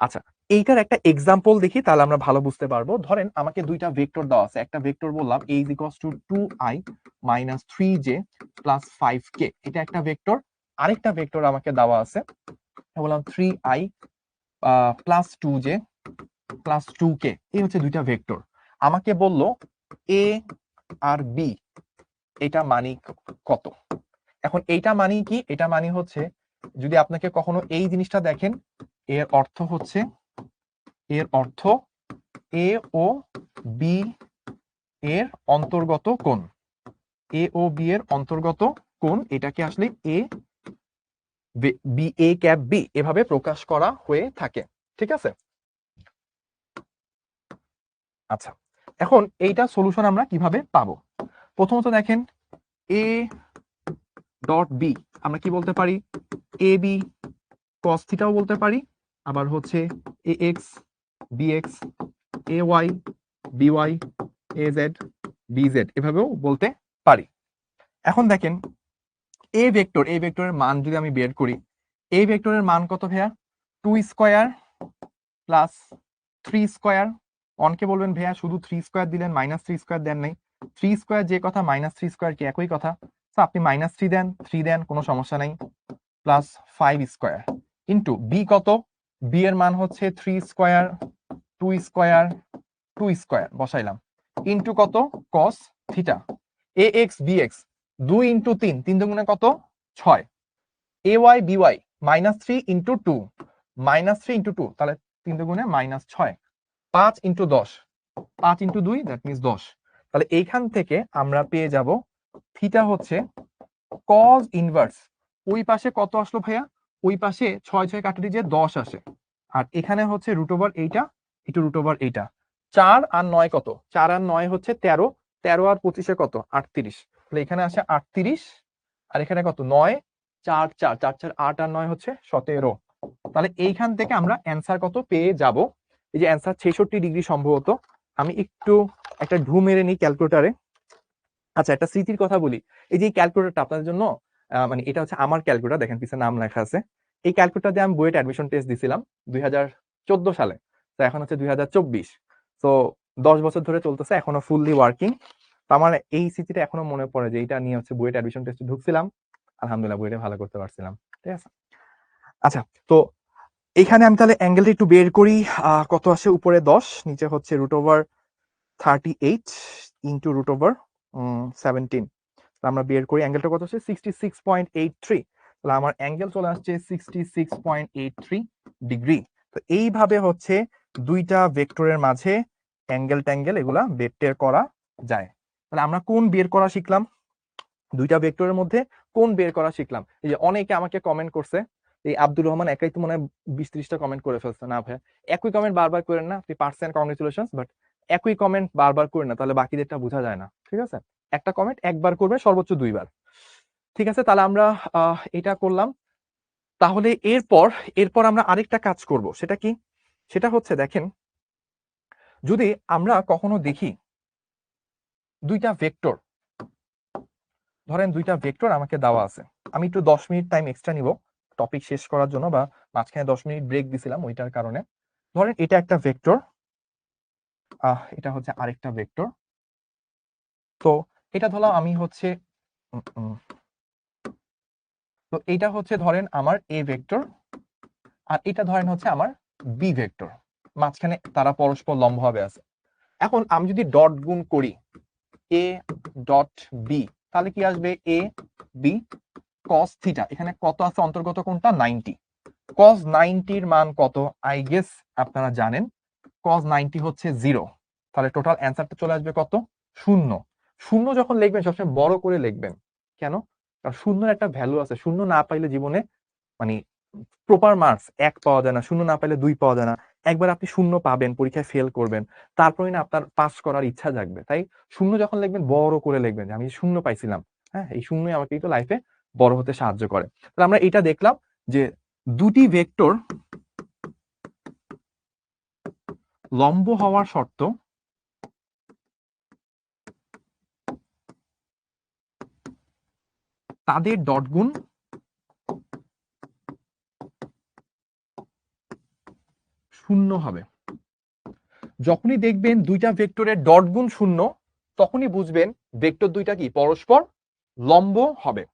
আচ্ছা এইটার একটা এক্সাম্পল দেখি তাহলে আমরা ভালো বুঝতে পারবো। ধরেন আমাকে দুইটা ভেক্টর দেওয়া আছে, একটা ভেক্টর বললাম a = 2i - 3j + 5k, এটা একটা ভেক্টর। আরেকটা ভেক্টর আমাকে দেওয়া আছে, বললাম 3i + 2j + 2k, এই হচ্ছে দুইটা ভেক্টর। আমাকে বলল a আর b এটা মানি কত। এখন এইটা মানি কি, এটা মানি হচ্ছে যদি আপনাকে কখনো এই জিনিসটা দেখেন, এর অর্থ হচ্ছে a ও b এর অন্তর্গত কোণ, a ও b এর অন্তর্গত কোণ, এটাকে আসলে a ক্যাপ b এভাবে প্রকাশ করা হয়ে থাকে। ঠিক আছে, আচ্ছা এখন এইটা সলিউশন আমরা কিভাবে পাবো। প্রথমত দেখেন a ডট b আমরা কি বলতে পারি, এ বি cos থিটাও বলতে পারি, আবার হচ্ছে ax bx ay by az bz এভাবেও বলতে পারি। এখন দেখেন এই ভেক্টরের মান যদি আমি বের করি, এই ভেক্টরের মান কত ভাইয়া, 2 স্কয়ার প্লাস 3 স্কয়ার। অনকে বলবেন ভাইয়া শুধু 3 স্কয়ার দিলেন, -3 স্কয়ার দেন নাই। 3 স্কয়ার যে কথা, -3 স্কয়ার কি একই কথা, তো আপনি -3 দেন, 3 দেন, কোনো সমস্যা নাই, প্লাস 5 স্কয়ার ইন্টু বি কত, বি এর মান হচ্ছে 3 স্কয়ার 2 স্কয়ার 2 স্কয়ার বসাইলাম, ইন্টু কত cos theta, ax bx 2 into 3, 3 দুগুণে কত 6, ay by -3 ইন্টু 2, -3 ইন্টু 2 তাহলে 3 দুগুণে -6, 5 ইন্টু 10, 5 ইন্টু 2 দ্যাট মিনস 10। তাহলে এইখান থেকে আমরা পেয়ে যাব থিটা হচ্ছে cos ইনভার্স, ওই পাশে কত আসলো ভাইয়া, ওই পাশে 6 6 কাটে দিয়ে 10 আসে, আর এখানে হচ্ছে √, এইটা একটু √, এইটা 4 আর 9 কত, 4 আর 9 হচ্ছে 13, 13 আর 25 কত 38, তাহলে এখানে আসে 38, আর এখানে কত 9 4 4 4 4 8 আর 9 হচ্ছে 17। তাহলে এইখান থেকে আমরা অ্যান্সার কত পেয়ে যাব, এই যে অ্যান্সার 66 ডিগ্রি সম্ভবত। আমি একটু একটা ঢু মেরে নিই ক্যালকুলেটারে। আচ্ছা, একটা স্মৃতির কথা বলি। এই যে ক্যালকুলেটরটা আপনাদের জন্য, মানে এটা হচ্ছে আমার ক্যালকুলেটর, দেখেন পিছনে নাম লেখা আছে। এই ক্যালকুলেটর দিয়ে আমি বুয়েট অ্যাডমিশন টেস্ট দিছিলাম 2014 সালে। তো এখন হচ্ছে 2024। তো 10 বছর ধরে চলতেছে, এখনো ফুললি ওয়ার্কিং। তো আমার এই স্মৃতিটা এখনো মনে পড়ে যে এটা নিয়ে হচ্ছে বুয়েট অ্যাডমিশন টেস্টে ঢুকছিলাম, আলহামদুলিল্লাহ বুয়েটে ভালো করতে পারছিলাম। ঠিক আছে। আচ্ছা, তো এখানে আমি তাহলে অ্যাঙ্গেলটা একটু বের করি। কত আসে? উপরে 10, নিচে হচ্ছে √38 ইন্টু √17। আমরা বের করি অ্যাঙ্গেলটা কত হচ্ছে 66.83। তাহলে আমার অ্যাঙ্গেল চলে আসছে 66.83 ডিগ্রি। তো এইভাবে হচ্ছে দুইটা ভেক্টরের মাঝে অ্যাঙ্গেল ট্যাঙ্গেল এগুলা বের টের করা যায়। তাহলে আমরা কোন বের করা শিখলাম? দুইটা ভেক্টরের মধ্যে কোন বের করা শিখলাম। এই যে অনেকে আমাকে কমেন্ট করছে, এই আব্দুর রহমান একাই তো মনে হয় 20-30টা কমেন্ট করে ফেলছে। না ভাই, একই কমেন্ট বারবার করেন না, আপনি পারছেন, কংগ্রেচুলেশন, বাট একই কমেন্ট বারবার করেন না, তাহলে বাকিদেরটা বোঝা যায় না। ঠিক আছে, একটা কমেন্ট একবার করবে, সর্বোচ্চ 2বার। ঠিক আছে, তাহলে আমরা এটা করলাম। তাহলে এরপর এরপর আমরা আরেকটা কাজ করব। সেটা কি? সেটা হচ্ছে দেখেন, যদি আমরা কখনো দেখি দুইটা ভেক্টর, ধরেন দুইটা ভেক্টর আমাকে দেওয়া আছে, আমি একটু 10 মিনিট টাইম এক্সট্রা নিব টপিক শেষ করার জন্য, বা মাঝখানে 10 মিনিট ব্রেক দিছিলাম ওইটার কারণে। ধরেন এটা একটা ভেক্টর, এটা হচ্ছে আরেকটা ভেক্টর। তো এটা ধরলাম আমি হচ্ছে তো এটা হচ্ছে ধরেন আমার এ ভেক্টর, আর এটা ধরেন হচ্ছে আমার বি ভেক্টর, মাঝখানে তারা পরস্পর লম্বভাবে আছে। এখন আমি যদি ডট গুণ করি এ ডট বি, তাহলে কি আসবে? A B cos theta. এখানে কত আছে? অন্তর্গত কোনটা? 90। cos 90-র মান কত? আই গেস আপনারা জানেন। cos 90 হচ্ছে 0। তাহলে টোটাল অ্যান্সারটা চলে আসবে কত? 0। 0 যখন লিখবেন সবসময় বড় করে লিখবেন। কেন? কারণ শূন্যের একটা ভ্যালু আছে। 0 না পাইলে জীবনে মানে প্রপার মার্কস 1 পাওয়া যায় না, 0 না পাইলে 2 পাওয়া যায় না। একবার আপনি 0 পাবেন, পরীক্ষায় ফেল করবেন, তারপরে না আপনার পাস করার ইচ্ছা জাগবে। তাই 0 যখন লিখবেন বড় করে লিখবেন, যে আমি 0 পাইছিলাম। হ্যাঁ, এই 0ই আমাকে কিন্তু লাইফে বড় হতে সাহায্য করে। তাহলে আমরা এটা দেখলাম যে দুটি ভেক্টর লম্ব হওয়ার শর্ত তাদের ডট গুণ শূন্য হবে। যখনই দেখবেন দুইটা ভেক্টরের ডট গুণ 0, তখনই বুঝবেন ভেক্টর দুইটা কি পরস্পর লম্ব হবে।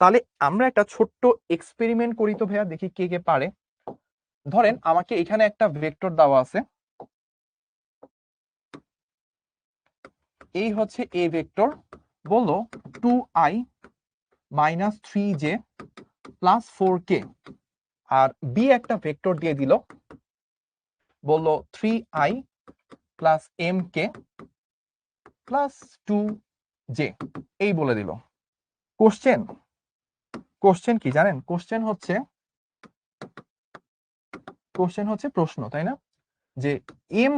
তাহলে আমরা একটা ছোট্ট এক্সপেরিমেন্ট করি তো ভাইয়া, দেখি কে কে পারে। ধরেন আমাকে এখানে একটা ভেক্টর দেওয়া আছে, এই হচ্ছে এ ভেক্টর, বললো 2i - 3j + 4k, আর বি একটা ভেক্টর দিয়ে দিল, বললো 3i + mk + 2j, এই বলে দিল। কোশ্চেন কি জানেন? কোশ্চেন হচ্ছে প্রশ্ন, তাই না? যে এম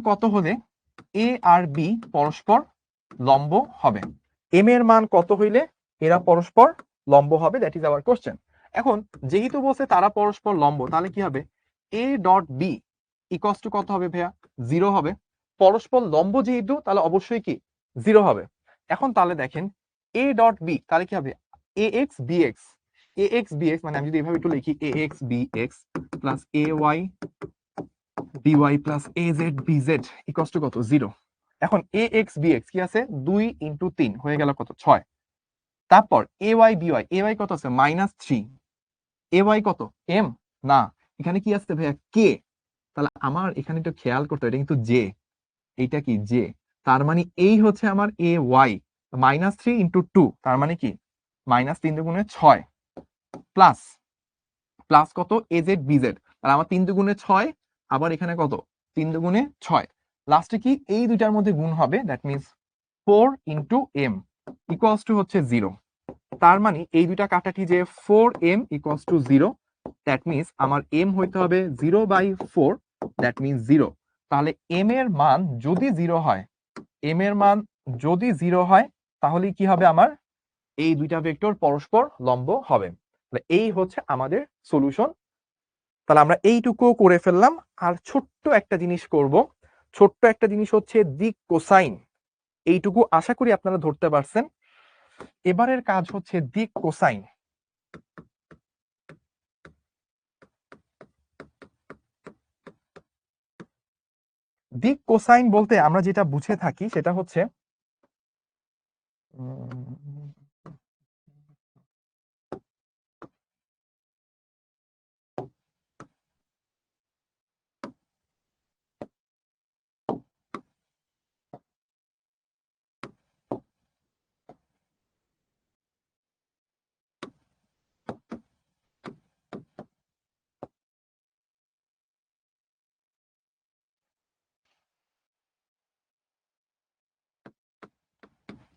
কত হলে এ আর বি পরস্পর লম্ব হবে। এম এর মান কত হইলে এরা পরস্পর লম্ব হবে? That is our question. এখন যেহেতু বলছে তারা পরস্পর লম্ব, তাহলে কি হবে? A dot b equals to কত হবে ভাইয়া? 0 হবে। পরস্পর লম্ব যেহেতু, তাহলে অবশ্যই কি 0 হবে। এখন তাহলে দেখেন এ ডট বি, তাহলে কি হবে? A X B X, A X B X, মানে আমি যদি এভাবে একটু লিখি A X B X plus A Y B Y plus A Z B Z equals to কত? 0। এখন এ এক্স বি এক্স কি আছে? 2 × 3 হয়ে গেল কত? 6। তারপর এ ওয়াই বিওয়াই, এ ওয়াই কত আছে? -3। এ ওয়াই কত? এম না, এখানে কি আছে ভাইয়া? কে। তাহলে আমার এখানে একটু খেয়াল করতে হবে, এটা কিন্তু জে, এইটা কি জে। তার মানে এই হচ্ছে আমার এ ওয়াই, -3 × 2, তার মানে কি -3 × 6 প্লাস প্লাস কত? A Z B z. তাহলে আমার 3 × 6, আবার এখানে কত? 3 × 6, লাস্টে কি এই দুইটার মধ্যে গুণ হবে, that means 4 × m equals to হচ্ছে 0। তার মানে এই দুইটা কাটাটি যে 4m equals to 0, that means আমার m হইতে হবে 0/4, দ্যাট মিনস 0। তাহলে m এর মান যদি 0 হয়, তাহলে কি হবে? আমার এই দুইটা ভেক্টর পরস্পর লম্ব হবে। তাহলে এই হচ্ছে আমাদের সলিউশন। তাহলে আমরা এইটুকু করে ফেললাম। আর ছোট্ট একটা জিনিস করব, ছোট্ট একটা জিনিস হচ্ছে দিক কোসাইন। এইটুকু আশা করি আপনারা ধরতে পারছেন। এবারের কাজ হচ্ছে দিক কোসাইন। দিক কোসাইন বলতে আমরা যেটা বুঝে থাকি সেটা হচ্ছে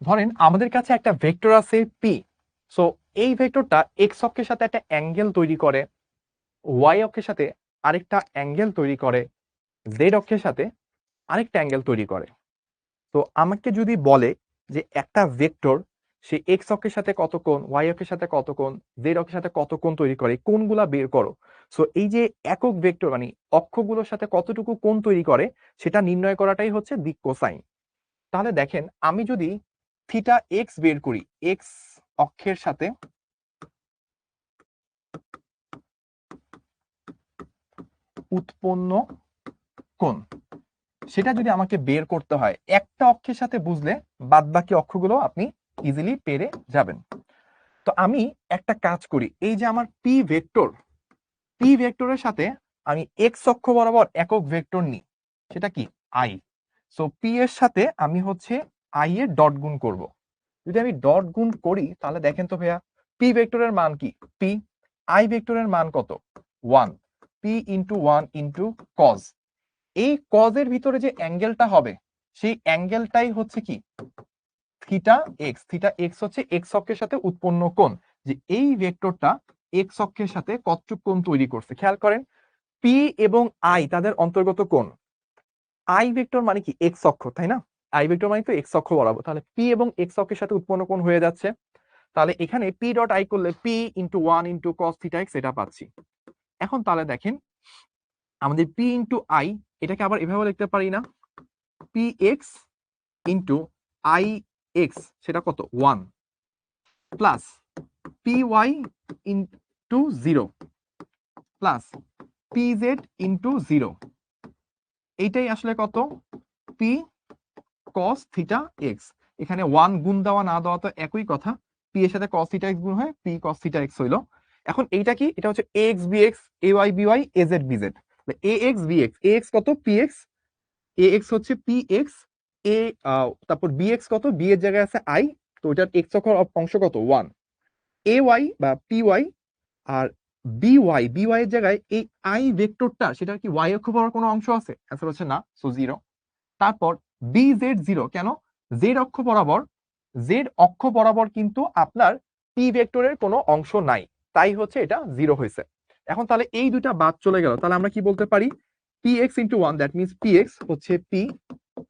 ধরেন আমাদের কাছে একটা ভেক্টর আছে পি। সো এই ভেক্টরটা এক্স অক্ষের সাথে একটা অ্যাঙ্গেল তৈরি করে, ওয়াই অক্ষের সাথে আরেকটা অ্যাঙ্গেল তৈরি করে, জেড অক্ষের সাথে আরেকটা অ্যাঙ্গেল তৈরি করে। তো আমাকে যদি বলে যে একটা ভেক্টর সে এক্স অক্ষের সাথে কত কোণ, ওয়াই অক্ষের সাথে কত কোণ, জেড অক্ষের সাথে কত কোণ তৈরি করে, কোণগুলা বের করো। সো এই যে একক ভেক্টর মানে অক্ষগুলোর সাথে কতটুকু কোণ তৈরি করে সেটা নির্ণয় করাটাই হচ্ছে দিক কোসাইন। তাহলে দেখেন আমি যদি থিটা এক্স বের করি, এক্স অক্ষের সাথে উৎপন্ন কোণ, সেটা যদি আমাকে বের করতে হয় একটা অক্ষের সাথে বুঝলে বাদবাকি অক্ষগুলো আপনি ইজিলি পেরে যাবেন। তো আমি একটা কাজ করি, এই যে আমার পি ভেক্টর, পি ভেক্টরের সাথে আমি এক্স অক্ষ বরাবর একক ভেক্টর নিই, সেটা কি আই। সো পি এর সাথে আমি হচ্ছে আই এর ডট গুণ করব। যদি আমি ডট গুণ করি তাহলে দেখেন তো ভাইয়া পি ভেক্টরের মান কি, পি। আই ভেক্টরের মান কত, 1। P into 1 into cos. এই কজের ভিতরে যে অ্যাঙ্গেলটা হবে সেই অ্যাঙ্গেলটাই হচ্ছে কি থিটা এক্স। থিটা এক্স হচ্ছে এক্স অক্ষের সাথে উৎপন্ন কোণ, যে এই ভেক্টরটা এক্স অক্ষের সাথে কতটুক কোণ তৈরি করছে। খেয়াল করেন পি এবং আই তাদের অন্তর্গত কোণ। আই ভেক্টর মানে কি এক্স অক্ষ, তাই না? আই ভেক্টর মানে তো এক্স অক্ষ বরাবর, তাহলে পি এবং এক্স অক্ষের সাথে উৎপন্ন কোণ হয়ে যাচ্ছে। তাহলে এখানে পি ডট আই করলে P into 1 into cos theta x এটা পাচ্ছি। এখন তাহলে দেখেন আমাদের পি ইন্টু আই এটাকে আবার এভাবে লিখতে পারি না, p x into i x সেটা কত 1 plus p y into 0 plus p z into 0। এইটাই আসলে কত পি কস থিটা এক্স। এখানে 1 গুণ দেওয়া না দেওয়া তো একই কথা, পি এর সাথে কস থিটা এক্স গুণ হয় পি কস থিটা এক্স হইলো। এখন এইটা কি, এটা হচ্ছে A X B X, A Y B Y, A Z B Z. A X B X, A X কত পি এক্স, এ এক্স হচ্ছে পি এক্স, এ তারপর বি এক্স কত, বি এর জায়গায় আছে আই, তো ওইটার এক্স অংশ কত 1। এ ওয়াই বা পি ওয়াই আর বি ওয়াই, বি ওয়াই এর জায়গায় এই আই ভেক্টরটা সেটার কি ওয়াই অক্ষ বরাবর কোনো অংশ আছে, অ্যান্সার হচ্ছে না, সো 0। তারপর বি জেড 0 কেন, জেড অক্ষ বরাবর, জেড অক্ষ বরাবর কিন্তু আপনার পি ভেক্টরের কোনো অংশ নাই, তাই হচ্ছে এটা 0 হয়েছে। এখন তাহলে এই দুইটা বাদ চলে গেল, তাহলে আমরা কি বলতে পারি p x into 1 that means p x হচ্ছে পি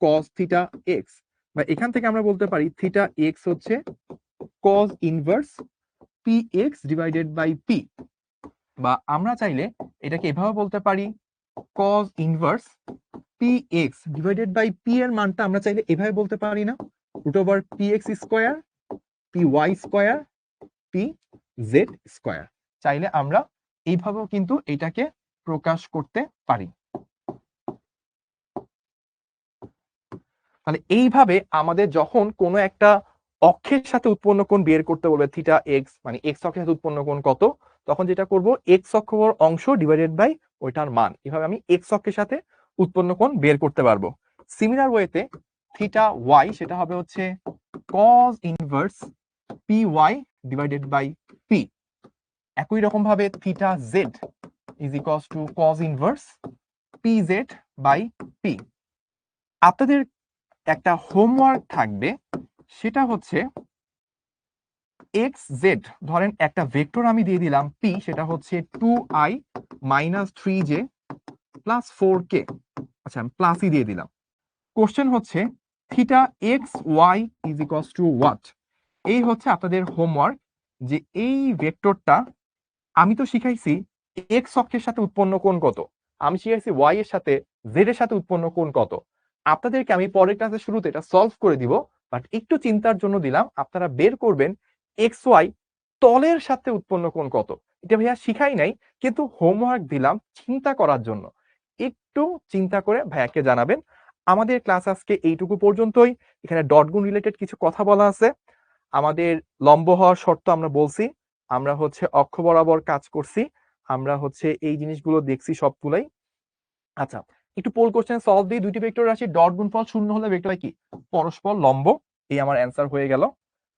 কস থিটা এক্স, বা এখান থেকে আমরা বলতে পারি থিটা এক্স হচ্ছে cos inverse p x divided by p, বা আমরা চাইলে এটাকে এভাবে বলতে পারি cos inverse p x divided by p এর মানটা আমরা চাইলে এভাবে বলতে পারি না, root over p x square p y square p z square. চাইলে আমরা এইভাবেও কিন্তু এটাকে প্রকাশ করতে পারি। তাহলে এইভাবে আমাদের যখন কোনো একটা অক্ষের সাথে উৎপন্ন কোণ বের করতে বলবে থিটা এক্স মানে এক্স অক্ষের সাথে উৎপন্ন কোণ কত, তখন যেটা করব এক্স অক্ষ অংশ ডিভাইডেড বাই ওইটার মান, এভাবে আমি এক্স অক্ষের সাথে উৎপন্ন কোণ বের করতে পারবো। সিমিলার ওয়েতে থিটা ওয়াই সেটা হবে হচ্ছে cos inverse p y divided by p. একই রকম ভাবে theta z is equals to cos inverse p z by p. আপনাদের একটা হোমওয়ার্ক থাকবে, সেটা হচ্ছে এক্স জেড, ধরেন একটা ভেক্টর আমি দিয়ে দিলাম পি, সেটা হচ্ছে 2i minus 3j plus 4k। আচ্ছা আমি প্লাসই দিয়ে দিলাম। কোশ্চেন হচ্ছে theta x y is equals to what. এই হচ্ছে আপনাদের হোমওয়ার্ক, যে এই ভেক্টরটা আমি তো শিখাইছি এক্স অক্ষের সাথে উৎপন্ন কোণ কত, আমি শিখেছি ওয়াই এর সাথে জেড এর সাথে উৎপন্ন কোণ কত। আপনাদেরকে আমি পরের ক্লাসের শুরুতে এটা সলভ করে দিব, বাট একটু চিন্তার জন্য দিলাম, আপনারা বের করবেন এক্স ওয়াই তলের সাথে উৎপন্ন কোণ কত। এটা ভাইয়া শিখাই নাই, কিন্তু হোমওয়ার্ক দিলাম চিন্তা করার জন্য। একটু চিন্তা করে ভাইয়াকে জানাবেন। আমাদের ক্লাস আজকে এইটুকু পর্যন্তই। এখানে ডট গুণ রিলেটেড কিছু কথা বলা আছে। আমাদের লম্ব হওয়ার শর্ত আমরা বলছি, আমরা হচ্ছে অক্ষ বরাবর কাজ করছি, আমরা হচ্ছে এই জিনিসগুলো দেখছি সবগুলাই। আচ্ছা, একটু পোল কোশ্চেন সলভ দিই। দুইটি ভেক্টর রাশি ডট গুণফল শূন্য হলে ভেক্টর কি পরস্পর লম্ব। এই আমার অ্যান্সার হয়ে গেল।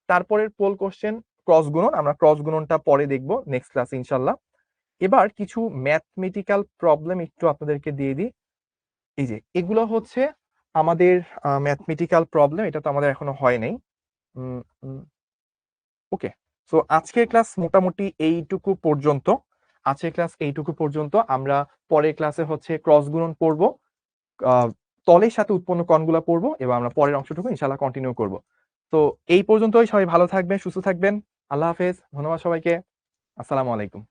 তারপরের পোল কোশ্চেন ক্রস গুণন, আমরা ক্রস গুণনটা পরে দেখবো নেক্সট ক্লাসে ইনশাল্লাহ। এবার কিছু ম্যাথমেটিক্যাল প্রবলেম একটু আপনাদেরকে দিয়ে দিই। এই যে এগুলো হচ্ছে আমাদের ম্যাথমেটিক্যাল প্রবলেম, এটা তো আমাদের এখনো হয় নাই। ওকে, সো আজকের ক্লাস মোটামুটি এইটুকু পর্যন্ত। আজকের ক্লাস এইটুকু পর্যন্ত। আমরা পরের ক্লাসে হচ্ছে ক্রস গুণন পড়বো, তলের সাথে উৎপন্ন কোণগুলো পড়বো, এবং আমরা পরের অংশটুকু ইনশাআল্লাহ কন্টিনিউ করব। তো এই পর্যন্তই, সবাই ভালো থাকবেন, সুস্থ থাকবেন। আল্লাহ হাফেজ, ধন্যবাদ সবাইকে। আসসালামু আলাইকুম।